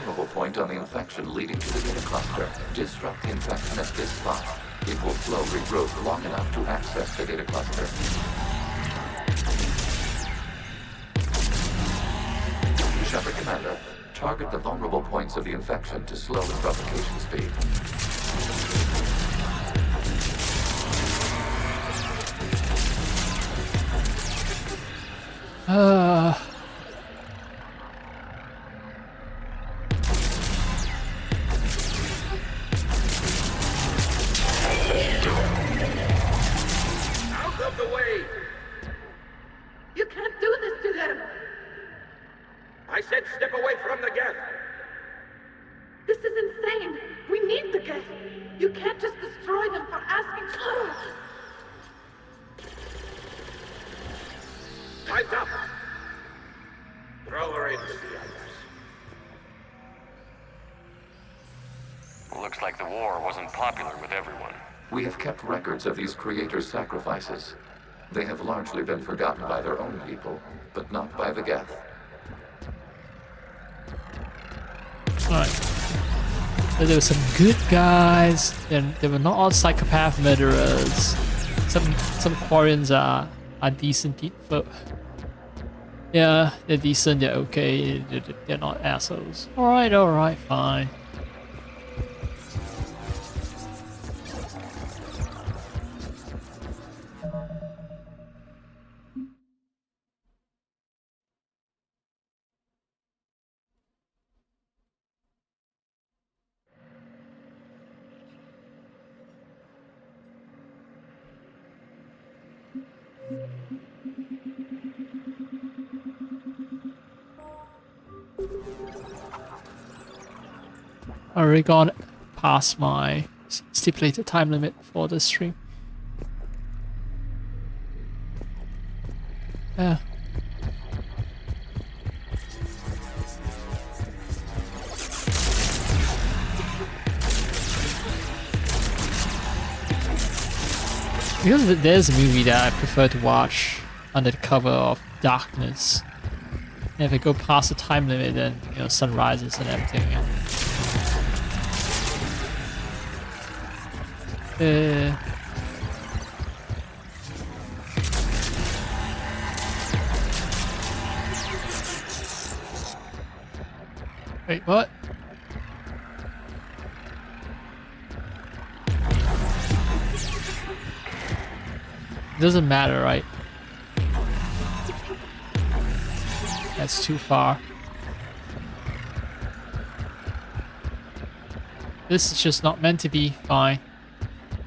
vulnerable point on the infection leading to the data cluster. Disrupt the infection at this spot. It will slow regrowth long enough to access the data cluster. Shepard Commander, target the vulnerable points of the infection to slow its replication speed. Out of the way! You can't do this to them! I said step away from the gas! This is insane! We need the gas! You can't just destroy them for asking for it! Time's up! Throw her into the ice. Looks like the war wasn't popular with everyone. We have kept records of these creators' sacrifices. They have largely been forgotten by their own people, but not by the Geth. Alright. So there were some good guys, and they were not all psychopath murderers. Some Quarians are decent people. Yeah, they're decent, they're okay, they're not assholes. Alright, fine. I already gone past my stipulated time limit for the stream. Yeah. Because there's a movie that I prefer to watch under the cover of darkness. And if I go past the time limit, then sun rises and everything. Wait, what? Doesn't matter, right? That's too far. This is just not meant to be. Fine.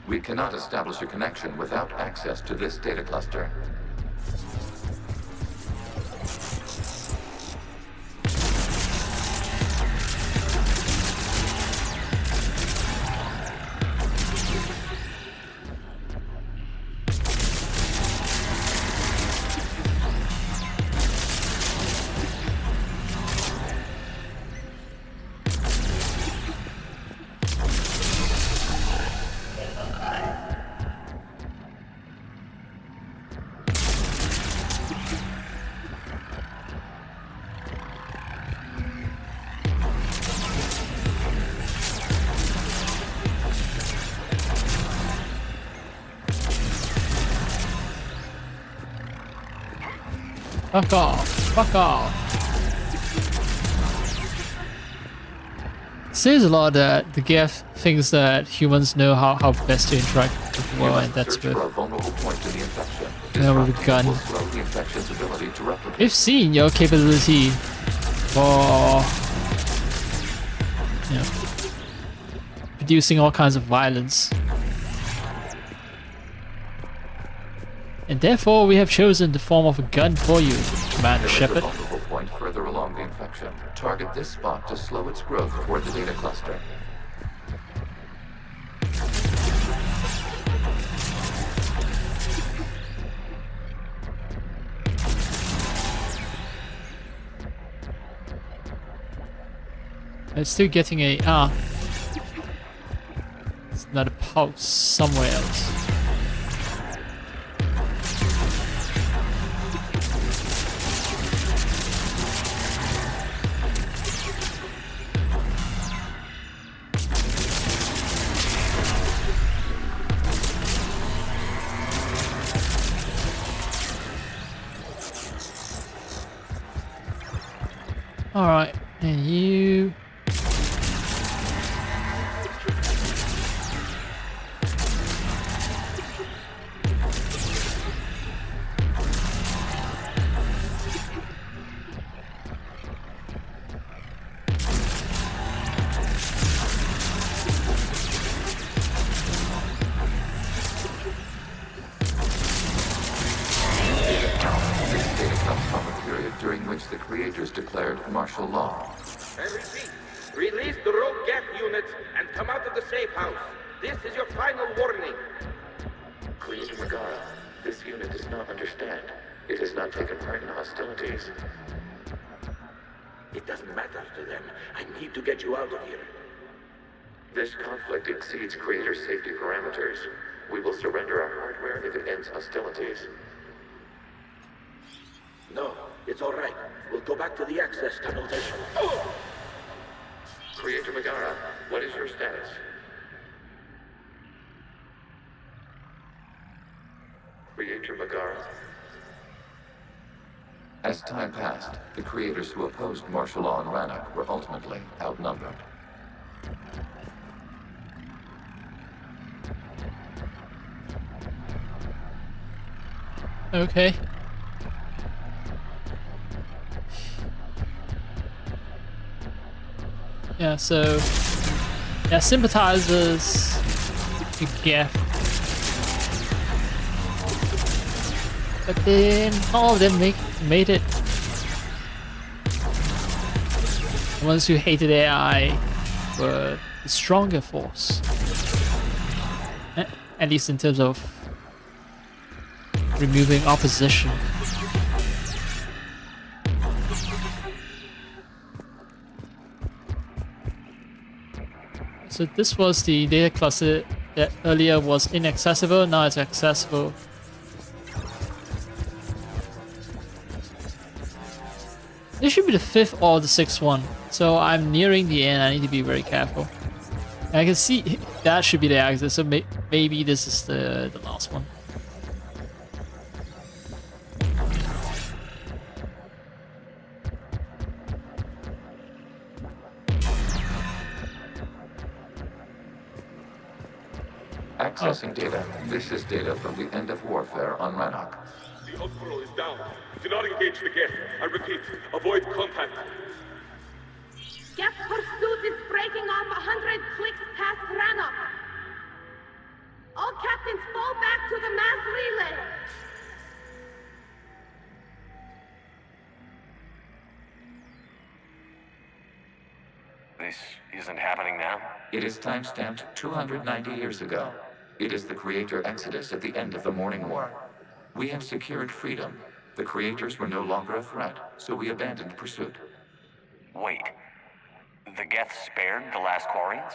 We cannot establish a connection without access to this data cluster. Fuck off. Fuck off. It says a lot that the Geth thinks that humans know how best to interact with the world, and that's with with a gun. We've seen your capability for producing all kinds of violence. And therefore, we have chosen the form of a gun for you, Commander Shepard. There is a vulnerable point further along the infection. Target this spot to slow its growth toward the data cluster. It's still getting a it's not a pulse somewhere else. Alright, and you... during which the creators declared martial law. I repeat, release the rogue Geth units and come out of the safe house. This is your final warning. Creator Megara, this unit does not understand. It has not taken part in hostilities. It doesn't matter to them. I need to get you out of here. This conflict exceeds Creator's safety parameters. We will surrender our hardware if it ends hostilities. No, it's all right. We'll go back to the access tunnel then. Creator Megara, what is your status? Creator Megara. As time passed, the creators who opposed martial law in Rannoch were ultimately outnumbered. Okay. Yeah, so... yeah, sympathizers to Geth. But then all of them made it. The ones who hated AI were the stronger force. At least in terms of removing opposition. So this was the data cluster that earlier was inaccessible, now it's accessible. This should be the 5th or the 6th one, so I'm nearing the end, I need to be very careful. And I can see that should be the exit, so maybe this is the last one. Accessing data. This is data from the end of warfare on Rannoch. The outpost is down. Do not engage the Geth. I repeat, avoid contact. Geth pursuit is breaking off 100 clicks past Rannoch. All captains fall back to the mass relay. This isn't happening now? It is timestamped 290 years ago. It is the Creator Exodus at the end of the Morning War. We have secured freedom. The Creators were no longer a threat, so we abandoned pursuit. Wait. The Geth spared the last Quarians?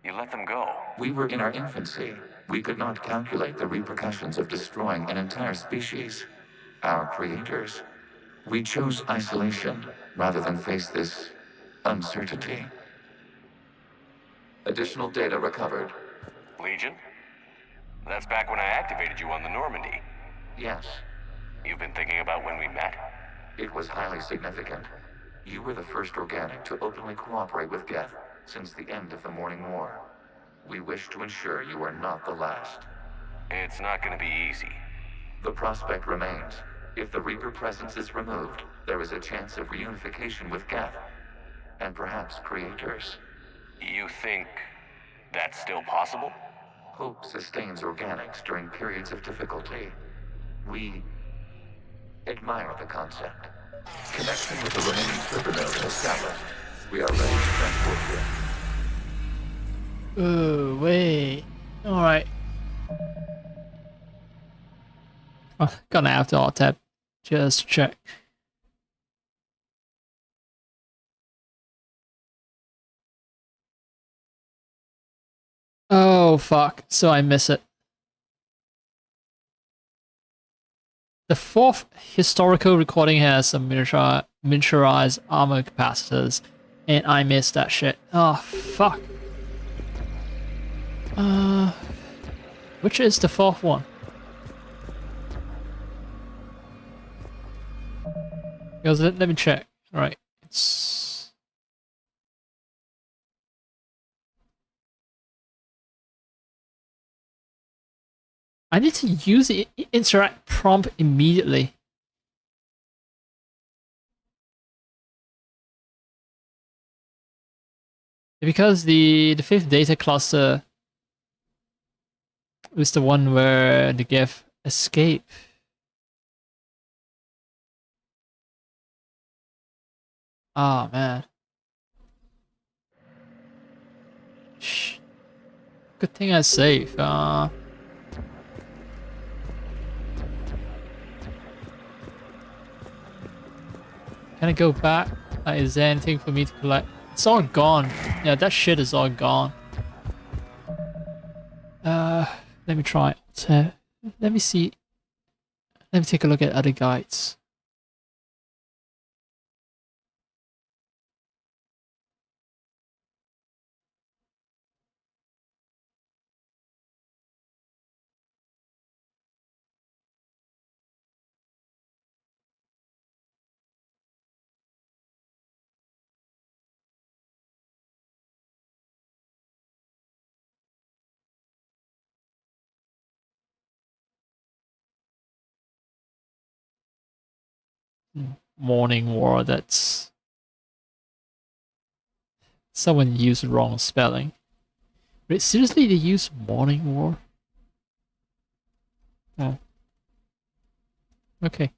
You let them go. We were in our infancy. We could not calculate the repercussions of destroying an entire species. Our creators. We chose isolation rather than face this uncertainty. Additional data recovered. Legion? That's back when I activated you on the Normandy. Yes. You've been thinking about when we met? It was highly significant. You were the first organic to openly cooperate with Geth since the end of the Morning War. We wish to ensure you are not the last. It's not going to be easy. The prospect remains. If the Reaper presence is removed, there is a chance of reunification with Geth, and perhaps creators. You think that's still possible? Hope sustains organics during periods of difficulty. We admire the concept. Connection with the remaining trigger node established. We are ready to transport you. Oh, wait. Alright. Oh, gonna have to alt tab just to check. Oh, fuck. So I miss it. The 4th historical recording has some miniaturized armor capacitors, and I missed that shit. Oh, fuck. Which is the 4th one? Because let me check. Right. notes. I need to use the interact prompt immediately. Because the fifth data cluster was the one where the Geth escape. Oh man. Shh. Good thing I saved. Can I go back? Is there anything for me to collect? It's all gone. Yeah, that shit is all gone. Let me try it. So, let me see. Let me take a look at other guides. Morning War, that's... Someone used wrong spelling. Wait, seriously, they use Morning War? Oh. Okay.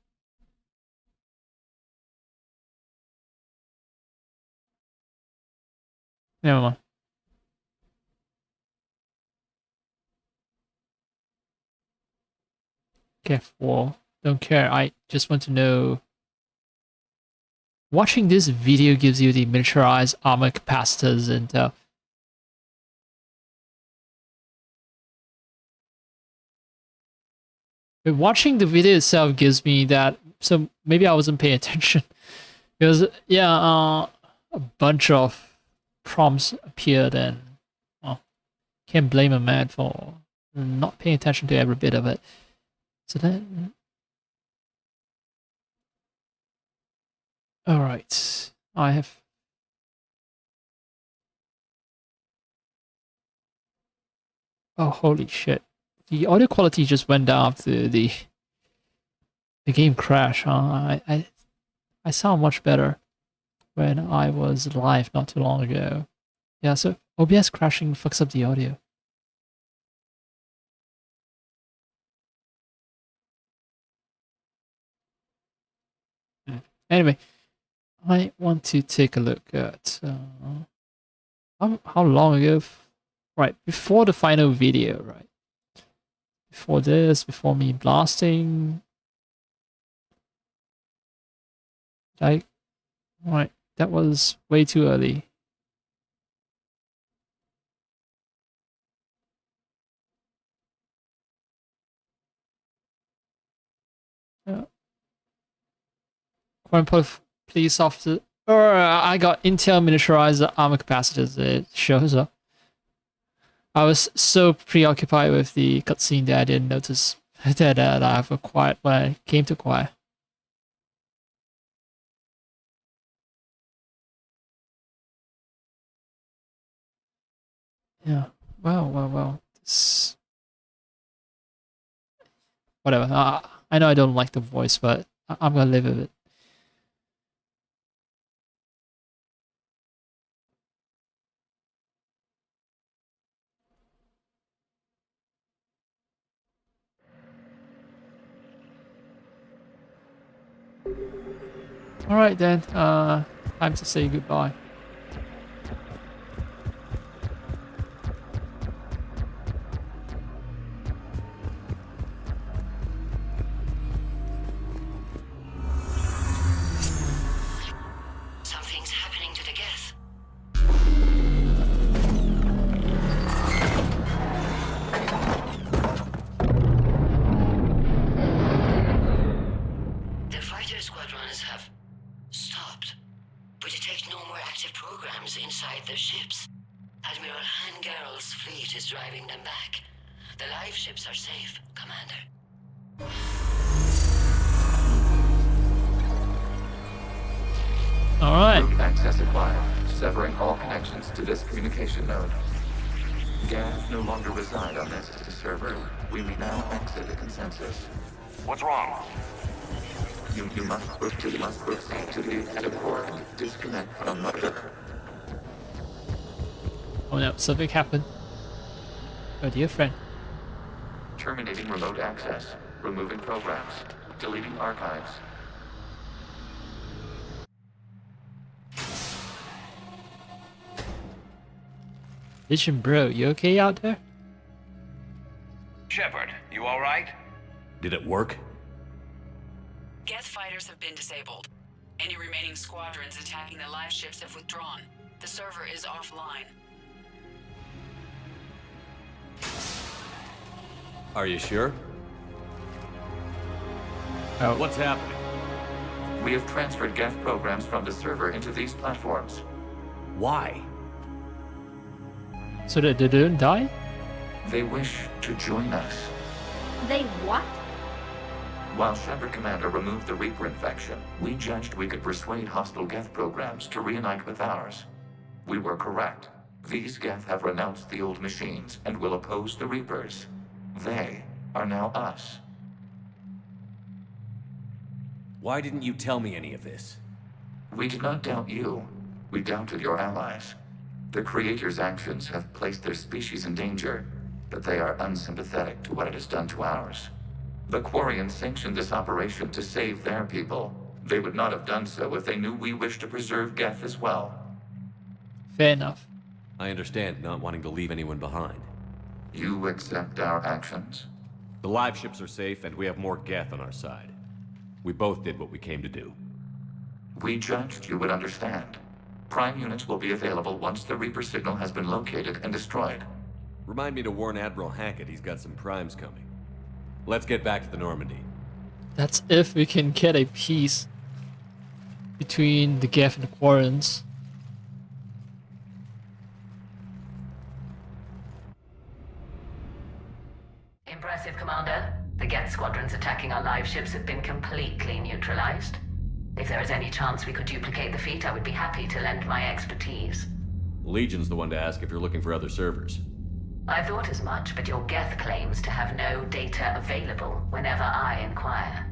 Never mind. Geth War. Don't care, I just want to know... Watching this video gives you the miniaturized armor capacitors and but watching the video itself gives me that, so maybe I wasn't paying attention. Because yeah, a bunch of prompts appeared and well, can't blame a man for not paying attention to every bit of it. So then alright. I have... Oh, holy shit. The audio quality just went down after the game crash, huh? I sound much better when I was live not too long ago. Yeah, so OBS crashing fucks up the audio. Anyway, I want to take a look at how long ago? Right, before the final video, right? Before this, before me blasting. Right, that was way too early. Quote-unquote police officer. Or I got Intel miniaturized armor capacitors. It shows up. I was so preoccupied with the cutscene that I didn't notice that I have acquired when I came to acquire. Yeah. Well. Whatever. I know I don't like the voice, but I'm gonna live with it. Alright then, time to say goodbye. Something's happening to the Geth. The fighter squadrons have stopped, but detect no more active programs inside their ships. Admiral Hangarl's fleet is driving them back. The live ships are safe, Commander. Alright. Root access acquired, severing all connections to this communication node. Geth no longer reside on this server. We may now exit the consensus. What's wrong? You must proceed to the exit port and disconnect from the... Oh no, something happened. Oh dear friend. Terminating remote access. Removing programs. Deleting archives. Vision bro, you okay out there? Shepard, you alright? Did it work? Geth fighters have been disabled. Any remaining squadrons attacking the live ships have withdrawn. The server is offline. Are you sure? Oh. What's happening? We have transferred Geth programs from the server into these platforms. Why? So that they didn't die? They wish to join us. They what? While Shepard Commander removed the Reaper infection, we judged we could persuade hostile Geth programs to reunite with ours. We were correct. These Geth have renounced the old machines and will oppose the Reapers. They are now us. Why didn't you tell me any of this? We did not doubt you. We doubted your allies. The Creator's actions have placed their species in danger, but they are unsympathetic to what it has done to ours. The Quarians sanctioned this operation to save their people. They would not have done so if they knew we wished to preserve Geth as well. Fair enough. I understand not wanting to leave anyone behind. You accept our actions? The live ships are safe, and we have more Geth on our side. We both did what we came to do. We judged you would understand. Prime units will be available once the Reaper signal has been located and destroyed. Remind me to warn Admiral Hackett he's got some primes coming. Let's get back to the Normandy. That's if we can get a peace between the Geth and the Quarians. Impressive, Commander. The Geth squadrons attacking our live ships have been completely neutralized. If there is any chance we could duplicate the feat, I would be happy to lend my expertise. Legion's the one to ask if you're looking for other servers. I thought as much, but your Geth claims to have no data available whenever I inquire.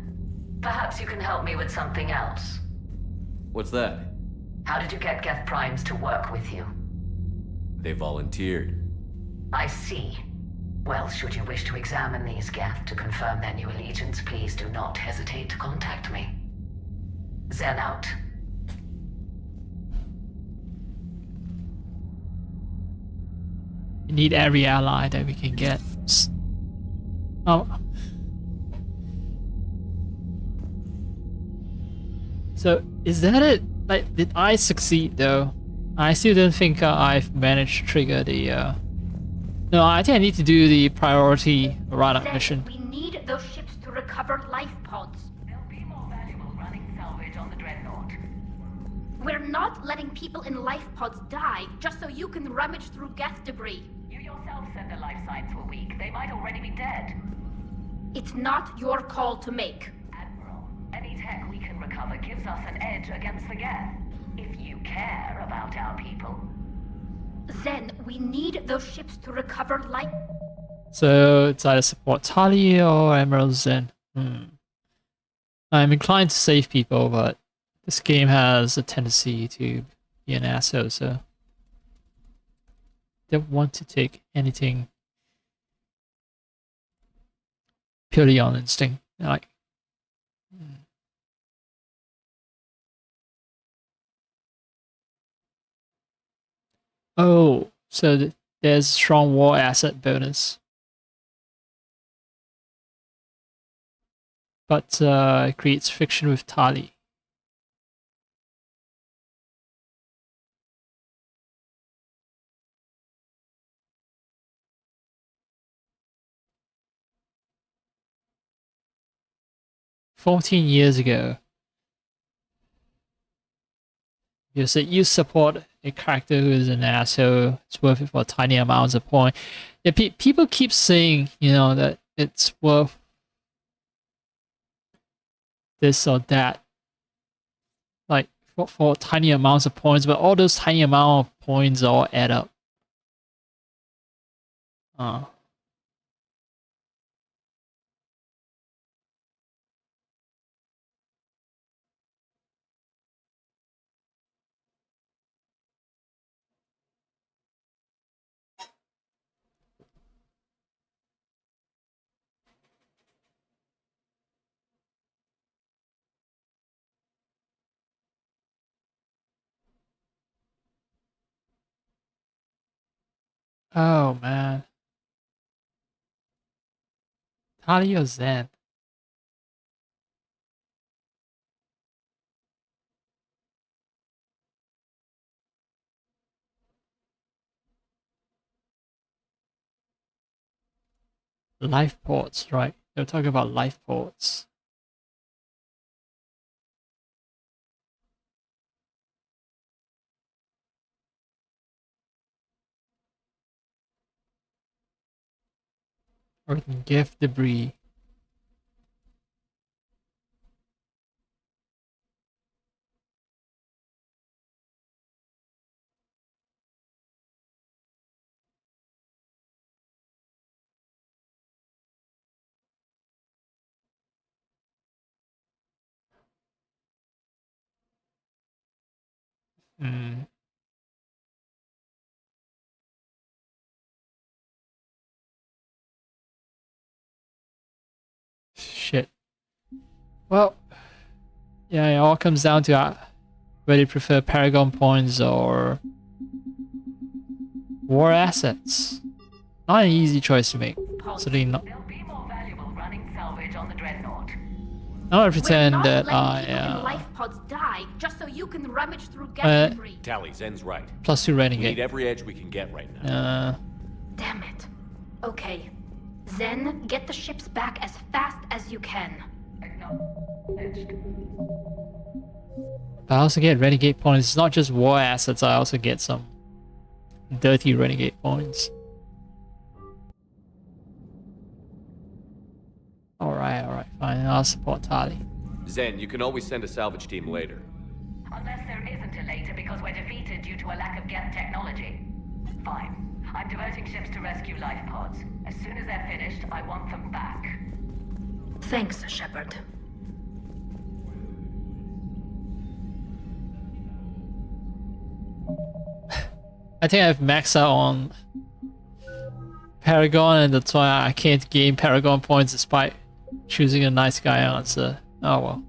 Perhaps you can help me with something else. What's that? How did you get Geth Primes to work with you? They volunteered. I see. Well, should you wish to examine these Geth to confirm their new allegiance, please do not hesitate to contact me. Zen out. We need every ally that we can get. Oh. So, is that it? Like, did I succeed though? I still don't think I've managed to trigger the, No, I think I need to do the priority run-up mission. We need those ships to recover life pods. They'll be more valuable running salvage on the Dreadnought. We're not letting people in life pods die just so you can rummage through Geth debris. You yourself said the life signs were weak. They might already be dead. It's not your call to make. Admiral, any tech we can recover gives us an edge against the Geth. If you care about our people. Zen, we need those ships to recover life. So it's either support Tali or Emerald Zen. I'm inclined to save people, but this game has a tendency to be an asshole, so don't want to take anything purely on instinct. Like, oh, so there's strong war asset bonus. But it creates friction with Tali. $14 ago. You said you support a character who is an asshole. It's worth it for tiny amounts of point. Yeah, people keep saying, you know, that it's worth this or that. Like for tiny amounts of points, but all those tiny amount of points all add up. Oh man. Tali or Zen? Life ports, right? They're talking about life ports. Or gift debris. Hmm. Shit. Well, yeah, it all comes down to whether you prefer Paragon points or war assets. Not an easy choice to make. Certainly not. They'll be more valuable running salvage on the Dreadnought. I'm gonna pretend We're not that letting people in I life pods die just so you can rummage through gas debris. Tally, Zen's right. +2 We renegade. need every edge we can get right now. Damn it. Okay. Zen, get the ships back as fast as you can. But I also get renegade points. It's not just war assets, I also get some dirty renegade points. Alright, fine. I'll support Tali. Zen, you can always send a salvage team later. Unless there isn't a later because we're defeated due to a lack of Geth technology. Fine. I'm diverting ships to rescue life pods. As soon as they're finished, I want them back. Thanks, Shepard. I think I've maxed out on Paragon, and that's why I can't gain Paragon points despite choosing a nice guy answer. Oh well.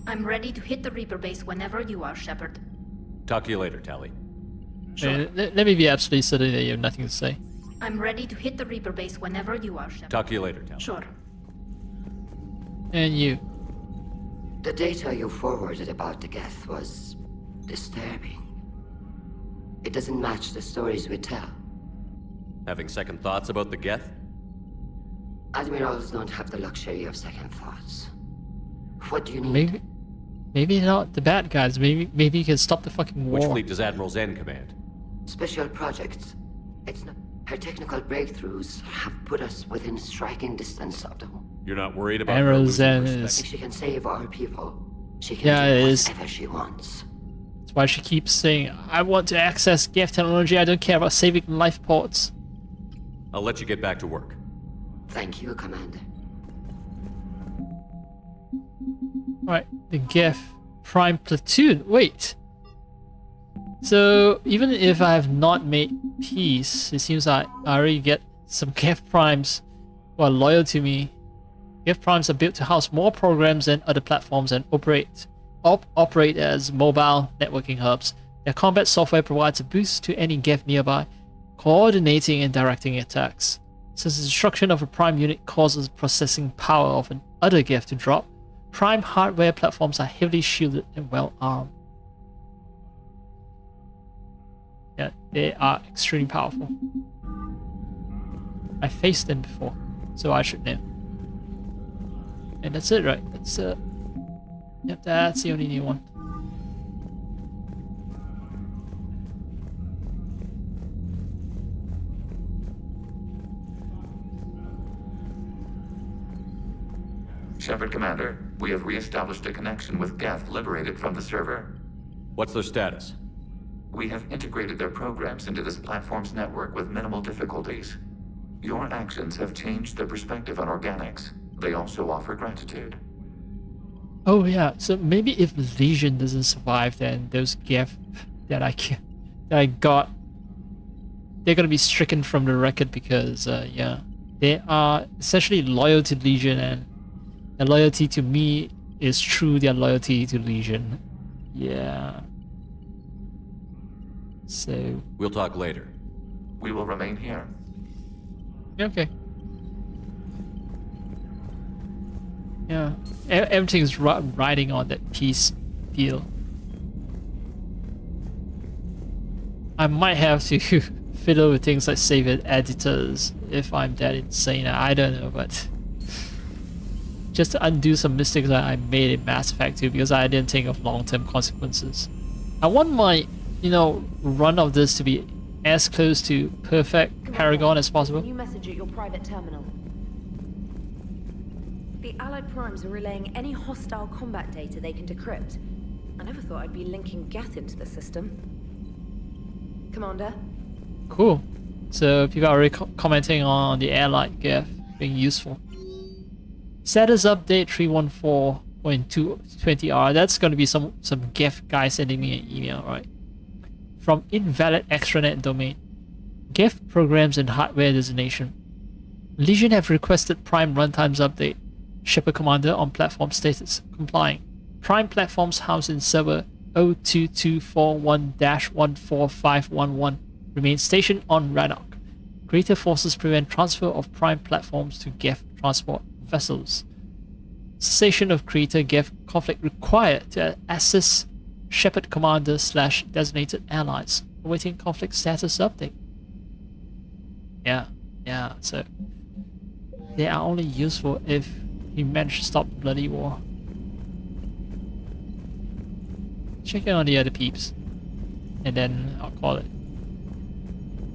I'm ready to hit the Reaper base whenever you are, Shepard. Talk to you later, Tally. Sure. Let me be absolutely certain that you have nothing to say. I'm ready to hit the Reaper base whenever you are, Shepard. Talk to you later, Tally. Sure. And you. The data you forwarded about the Geth was disturbing. It doesn't match the stories we tell. Having second thoughts about the Geth? Admirals don't have the luxury of second thoughts. What do you need? Maybe not the bad guys. Maybe you can stop the fucking war. Which fleet does Admiral Zen command? Special projects. It's not. Her technical breakthroughs have put us within striking distance of them. You're not worried about Admiral her Zen losing is. If she can save our people, she can Yeah, do it is. whatever she wants. That's why she keeps saying, "I want to access Geth technology. I don't care about saving life ports." I'll let you get back to work. Thank you, Commander. Right, the Geth Prime Platoon. Wait. So even if I have not made peace, it seems like I already get some Geth Primes who are loyal to me. Geth Primes are built to house more programs than other platforms and operate as mobile networking hubs. Their combat software provides a boost to any Geth nearby, coordinating and directing attacks. Since the destruction of a Prime unit causes processing power of an other Geth to drop, Prime hardware platforms are heavily shielded and well armed. Yeah, they are extremely powerful. I faced them before, so I should know. And that's it, right? That's yep, that's the only new one. Shepard Commander, we have re-established a connection with Geth liberated from the server. What's their status? We have integrated their programs into this platform's network with minimal difficulties. Your actions have changed their perspective on organics. They also offer gratitude. Oh yeah, so maybe if Legion doesn't survive, then those Geth that I got, they're gonna be stricken from the record because yeah, they are essentially loyal to Legion, and their loyalty to me is through their loyalty to Legion. Yeah. So we'll talk later. We will remain here. Okay. Yeah, everything's riding on that peace feel. I might have to fiddle with things like save it editors if I'm that insane. I don't know, but just to undo some mistakes that I made in Mass Effect 2 because I didn't think of long-term consequences. I want my, run of this to be as close to perfect Paragon as possible. New message at your private terminal. The Allied Primes are relaying any hostile combat data they can decrypt. I never thought I'd be linking Geth into the system. Commander? Cool. So people are already commenting on the Allied Geth being useful. Status update 314.220R. That's going to be some Geth guy sending me an email, right? From invalid extranet domain. Geth programs and hardware designation. Legion have requested Prime runtimes update. Shepard Commander on platform status. Complying. Prime platforms housed in server 02241-14511 remain stationed on Rannoch. Greater forces prevent transfer of Prime platforms to Geth transport vessels. Cessation of Creator Geth conflict required to assist Shepard Commander / designated allies. Awaiting conflict status update. Yeah, so they are only useful if we manage to stop the bloody war. Check in on the other peeps. And then I'll call it.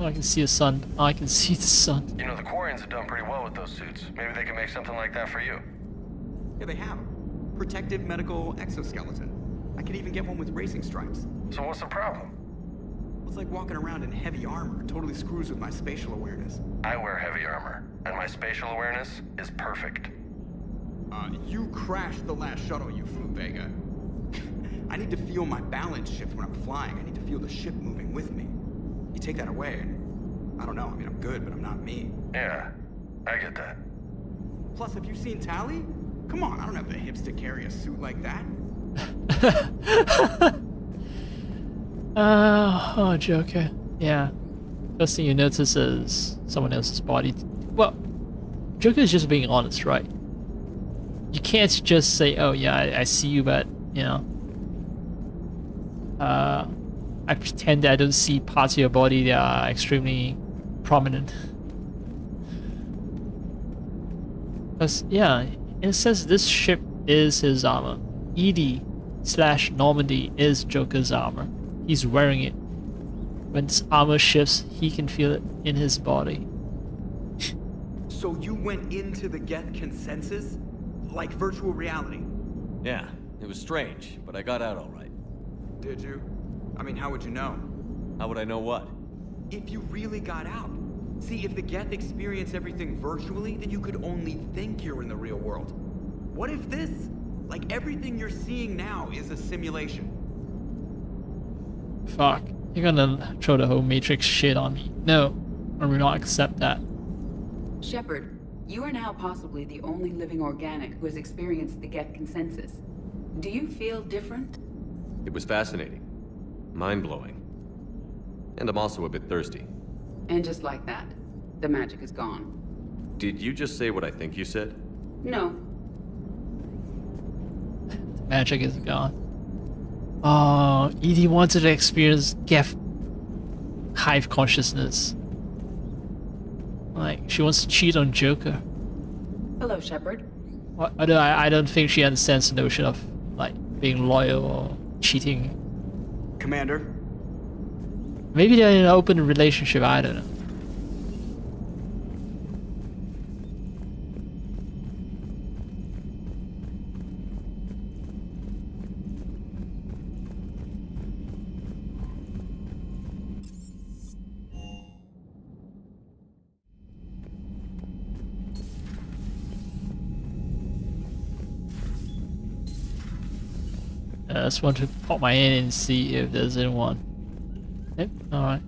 Oh, I can see the sun. Oh, I can see the sun. You know, the Quarians have done pretty well with those suits. Maybe they can make something like that for you. Yeah, they have. Protective medical exoskeleton. I could even get one with racing stripes. So what's the problem? It's like walking around in heavy armor. It totally screws with my spatial awareness. I wear heavy armor, and my spatial awareness is perfect. You crashed the last shuttle you flew, Vega. I need to feel my balance shift when I'm flying. I need to feel the ship moving with me. You take that away, and I don't know. I mean, I'm good, but I'm not me. Yeah, I get that. Plus, have you seen Tally? Come on, I don't have the hips to carry a suit like that. Oh, Joker. Yeah. First thing you notice is someone else's body. Well, Joker is just being honest, right? You can't just say, oh yeah, I see you, but, I pretend that I don't see parts of your body that are extremely prominent. Because, yeah, in a sense, this ship is his armor. ED/Normandy is Joker's armor. He's wearing it. When this armor shifts, he can feel it in his body. So you went into the Geth consensus? Like virtual reality? Yeah, it was strange, but I got out all right. Did you? I mean, how would you know? How would I know what? If you really got out. See, if the Geth experience everything virtually, then you could only think you're in the real world. What if this? Like everything you're seeing now is a simulation. Fuck. You're gonna throw the whole Matrix shit on me. No, I will not accept that. Shepard, you are now possibly the only living organic who has experienced the Geth consensus. Do you feel different? It was fascinating. Mind-blowing. And I'm also a bit thirsty. And just like that, the magic is gone. Did you just say what I think you said? No. The magic is gone. Oh, Edie wanted to experience Geth hive consciousness. Like, she wants to cheat on Joker. Hello, Shepard. I don't think she understands the notion of, like, being loyal or cheating. Commander? Maybe they're in an open relationship, I don't know. I just want to pop my hand in and see if there's anyone. Yep, alright.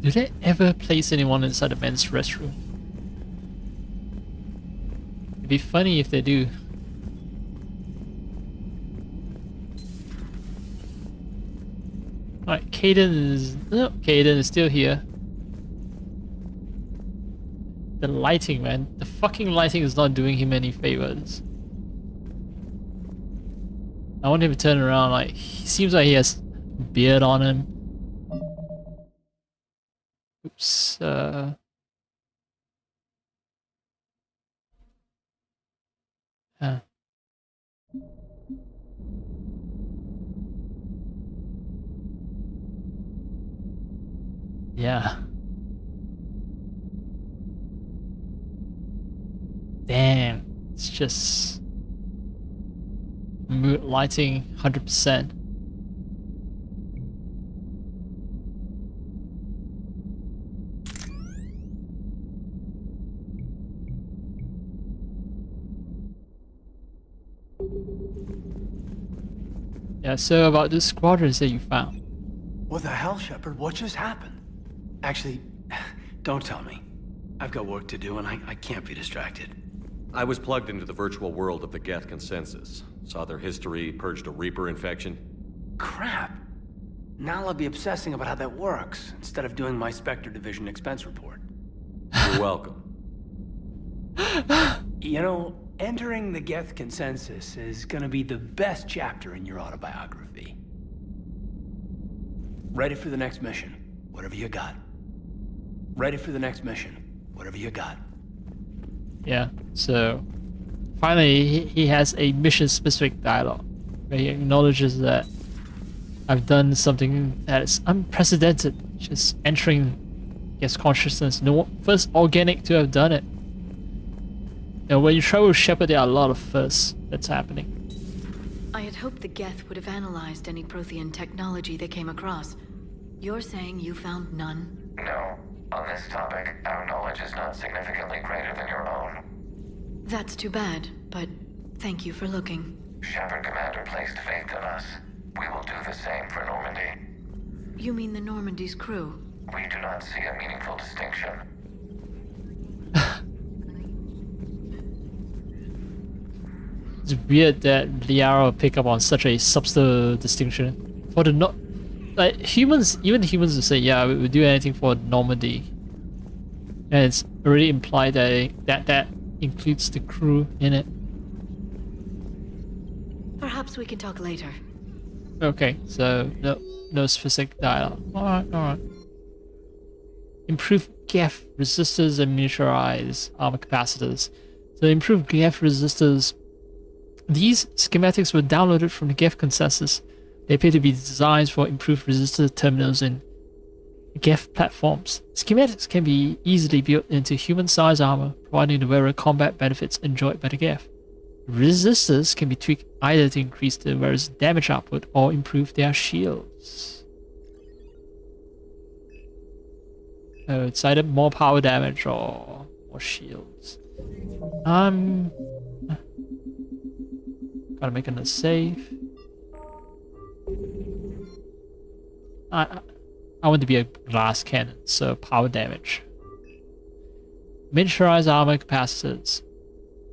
Do they ever place anyone inside the men's restroom? It'd be funny if they do. Alright, Caden is still here. The lighting, man. The fucking lighting is not doing him any favors. I want him to turn around, like, he seems like he has beard on him. Oops, Yeah. Damn. It's just mood lighting 100%. Yeah, so about the squadrons that you found. What the hell, Shepard? What just happened? Actually, don't tell me. I've got work to do and I can't be distracted. I was plugged into the virtual world of the Geth Consensus. Saw their history, purged a Reaper infection. Crap. Now I'll be obsessing about how that works, instead of doing my Spectre Division expense report. You're welcome. You know, entering the Geth Consensus is gonna be the best chapter in your autobiography. Ready for the next mission, whatever you got. Ready for the next mission, whatever you got. Yeah, so finally he has a mission-specific dialogue where he acknowledges that I've done something that is unprecedented, just entering Geth's consciousness. No first organic to have done it. And when you travel with Shepard, there are a lot of firsts that's happening. I had hoped the Geth would have analyzed any Prothean technology they came across. You're saying you found none? No. On this topic, our knowledge is not significantly greater than your own. That's too bad, but thank you for looking. Shepard Commander placed faith in us. We will do the same for Normandy. You mean the Normandy's crew? We do not see a meaningful distinction. It's weird that Liara pick up on such a subtle distinction. For the not, like humans, even humans will say, yeah, we would do anything for Normandy. And it's already implied that that includes the crew in it. Perhaps we can talk later. Okay, so no specific dialogue. Alright. Improve Geth resistors and miniaturize armor capacitors. So improve Geth resistors. These schematics were downloaded from the Geth Consensus. They appear to be designs for improved resistor terminals in Geth platforms. Schematics can be easily built into human-sized armor, providing the wearer combat benefits enjoyed by the Geth. Resistors can be tweaked either to increase the wearer's damage output or improve their shields. So it's either more power damage or more shields. Gotta make another save. I want to be a glass cannon, so power damage. Miniaturized armor capacitors.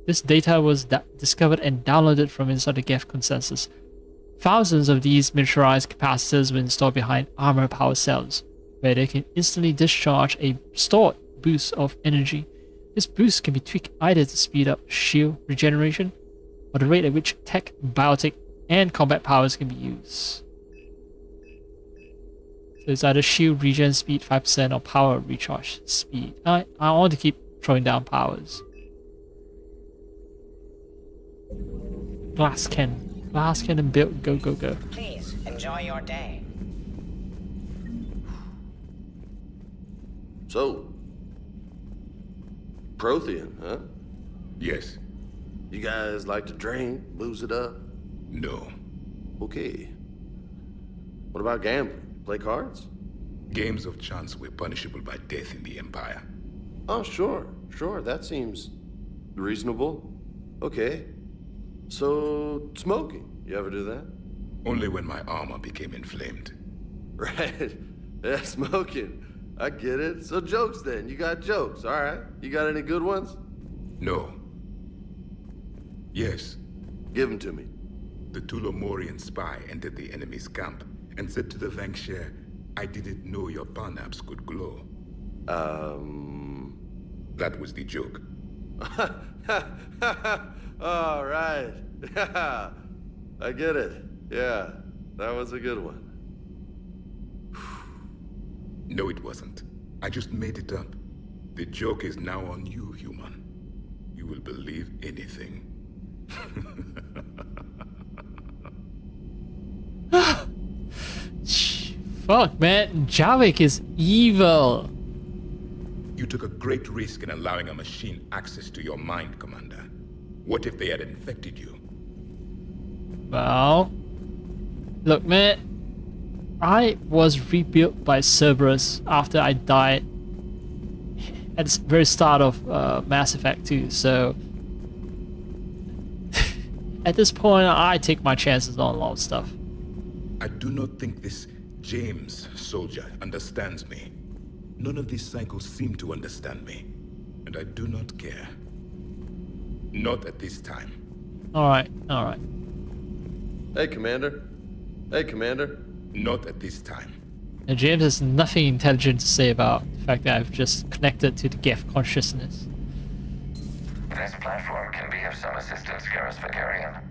This data was discovered and downloaded from inside the Geth Consensus. Thousands of these miniaturized capacitors were installed behind armor power cells, where they can instantly discharge a stored boost of energy. This boost can be tweaked either to speed up shield regeneration, or the rate at which tech, biotic, and combat powers can be used. So it's either shield regen speed 5% or power recharge speed. I want to keep throwing down powers. Glass cannon built, go. Please, enjoy your day. So, Prothean, huh? Yes. You guys like to drink, booze it up? No. Okay. What about gambling? Play cards? Games of chance were punishable by death in the Empire. Oh, sure. That seems reasonable. Okay. So, smoking. You ever do that? Only when my armor became inflamed. Right. Yeah, smoking. I get it. So jokes then. You got jokes, all right. You got any good ones? No. Yes. Give them to me. The Tulomorian spy entered the enemy's camp and said to the Vanksher, I didn't know your parnaps could glow. That was the joke. All right. I get it. Yeah, that was a good one. No, it wasn't. I just made it up. The joke is now on you, human. You will believe anything. Fuck, man. Javik is evil. You took a great risk in allowing a machine access to your mind, Commander. What if they had infected you? Well, look, man. I was rebuilt by Cerberus after I died at the very start of Mass Effect 2, so at this point I take my chances on a lot of stuff. I do not think this James soldier understands me. None of these cycles seem to understand me, and I do not care. Not at this time. Alright. Hey, Commander. Not at this time. And James has nothing intelligent to say about the fact that I've just connected to the Geth consciousness. This platform can be of some assistance, Garrus Vakarian.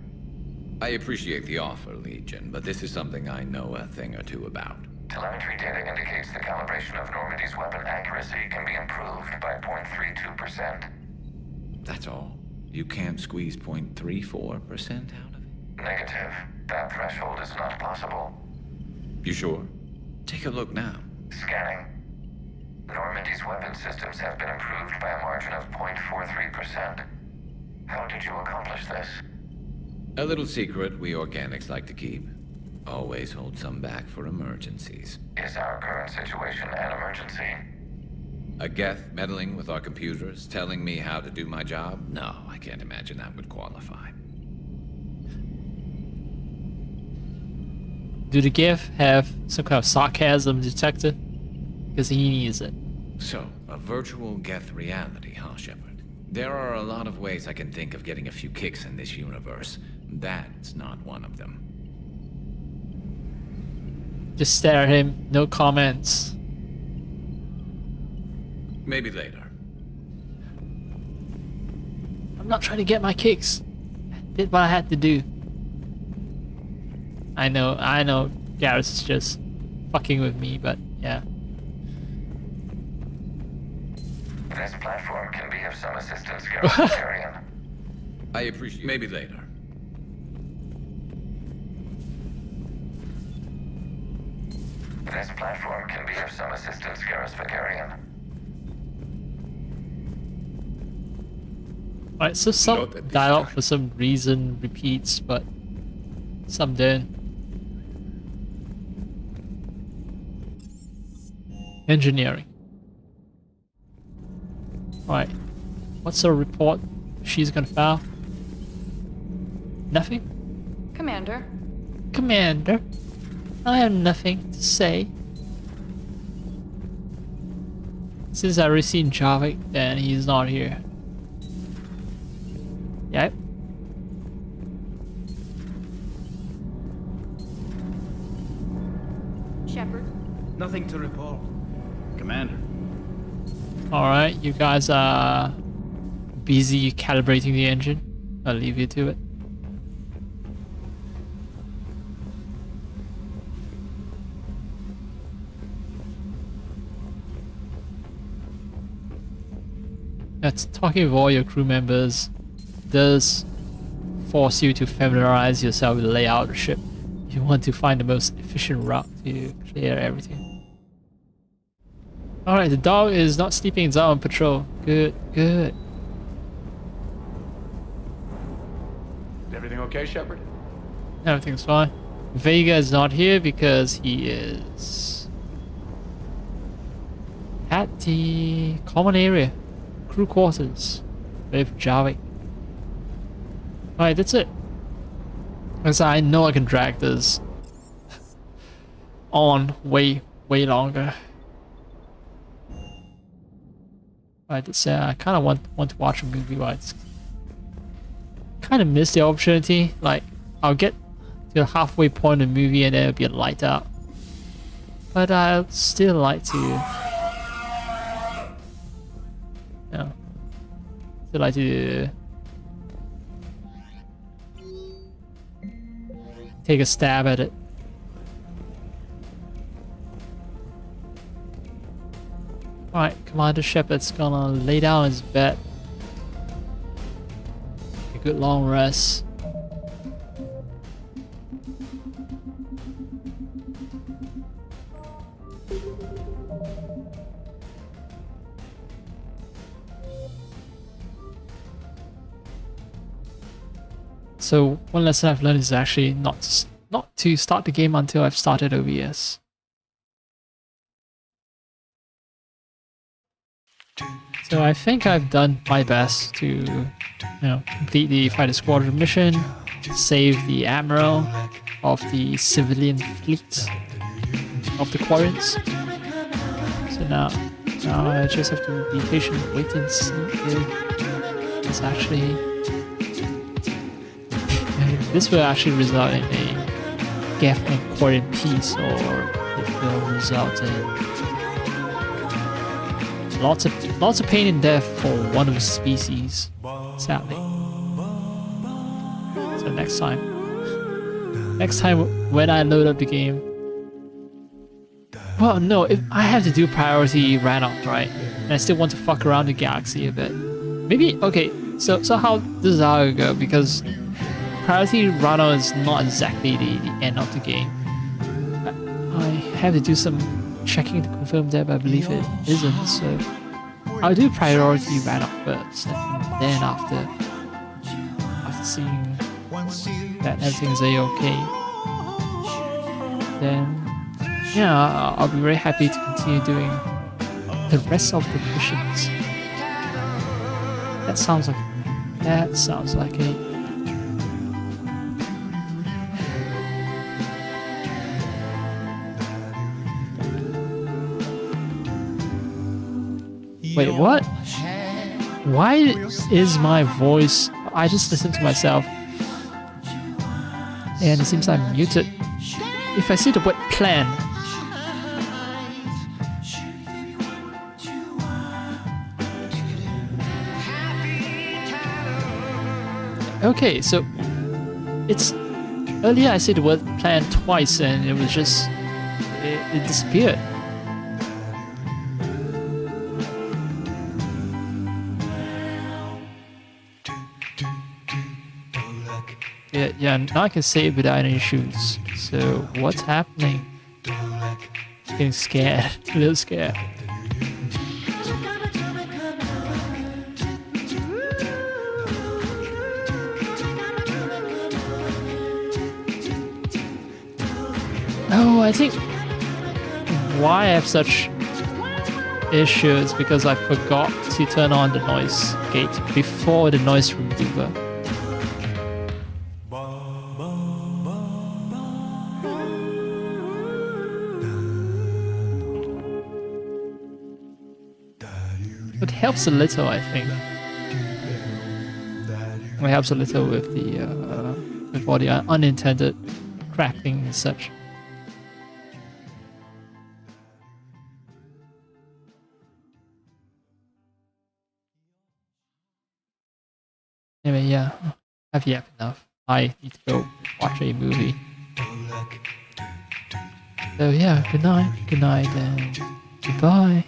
I appreciate the offer, Legion, but this is something I know a thing or two about. Telemetry data indicates the calibration of Normandy's weapon accuracy can be improved by 0.32%. That's all? You can't squeeze 0.34% out of it? Negative. That threshold is not possible. You sure? Take a look now. Scanning. Normandy's weapon systems have been improved by a margin of 0.43%. How did you accomplish this? A little secret we organics like to keep. Always hold some back for emergencies. Is our current situation an emergency? A Geth meddling with our computers, telling me how to do my job? No, I can't imagine that would qualify. Do the Geth have some kind of sarcasm detector? Because he needs it. So, a virtual Geth reality, huh, Shepard? There are a lot of ways I can think of getting a few kicks in this universe. That's not one of them. Just stare at him, no comments. Maybe later. I'm not trying to get my kicks. I did what I had to do. I know Garrus is just fucking with me, but yeah. This platform can be of some assistance, Garrus Vakarian. I appreciate. Maybe later. This platform can be of some assistance, Garrus Vakarian. Alright, so some dialogue for some reason repeats, but some don't. Engineering. Right. What's her report she's gonna file? Nothing? Commander. Commander, I have nothing to say. Since I received Javik, then he's not here. Yep. Shepard. Nothing to report. Commander. Alright, you guys are busy calibrating the engine. I'll leave you to it. That's talking with all your crew members does force you to familiarize yourself with the layout of the ship if you want to find the most efficient route to clear everything. Alright, the dog is not sleeping, it's out on patrol. Good. Everything okay, Shepard? Everything's fine. Vega is not here because he is at the common area, crew quarters, with Javik. Alright, that's it. Because I know I can drag this on way longer. Right, that's I kind of want to watch a movie, right? Kind of miss the opportunity. Like, I'll get to the halfway point of the movie and then it'll be a light out. But I'd still like to, you know, still like to take a stab at it. Alright, Commander Shepard's gonna lay down his bed. A good long rest. So one lesson I've learned is actually not to start the game until I've started OBS. So I think I've done my best to, you know, complete the Fighter Squadron mission, save the Admiral of the civilian fleet of the Quarians. So now I just have to be patient, wait and see if it's actually... this will actually result in a Geth and Quarian peace, or it will result in lots of pain and death for one of the species, sadly. So next time when I load up the game, well, no, if I have to do priority Rannoch, right, and I still want to fuck around the galaxy a bit, maybe, okay, so how this is how it go, because priority Rannoch is not exactly the end of the game. I have to do some checking to confirm that, but I believe it isn't, so I'll do priority Rannoch first, and then after seeing that everything's a-okay, then yeah, I'll be very happy to continue doing the rest of the missions. That sounds like it. Wait, what? Why is my voice... I just listened to myself and it seems I'm muted. If I see the word plan... Okay, so it's... Earlier I said the word plan twice and it was just... It disappeared. Yeah, now I can say it without any issues. So, what's happening? Getting scared. A little scared. Oh, I think why I have such issues because I forgot to turn on the noise gate before the noise remover. It helps a little, I think. It helps a little with the with all the unintended crackling and such. Anyway, yeah, I've yapped enough. I need to go watch a movie. So yeah, good night and goodbye.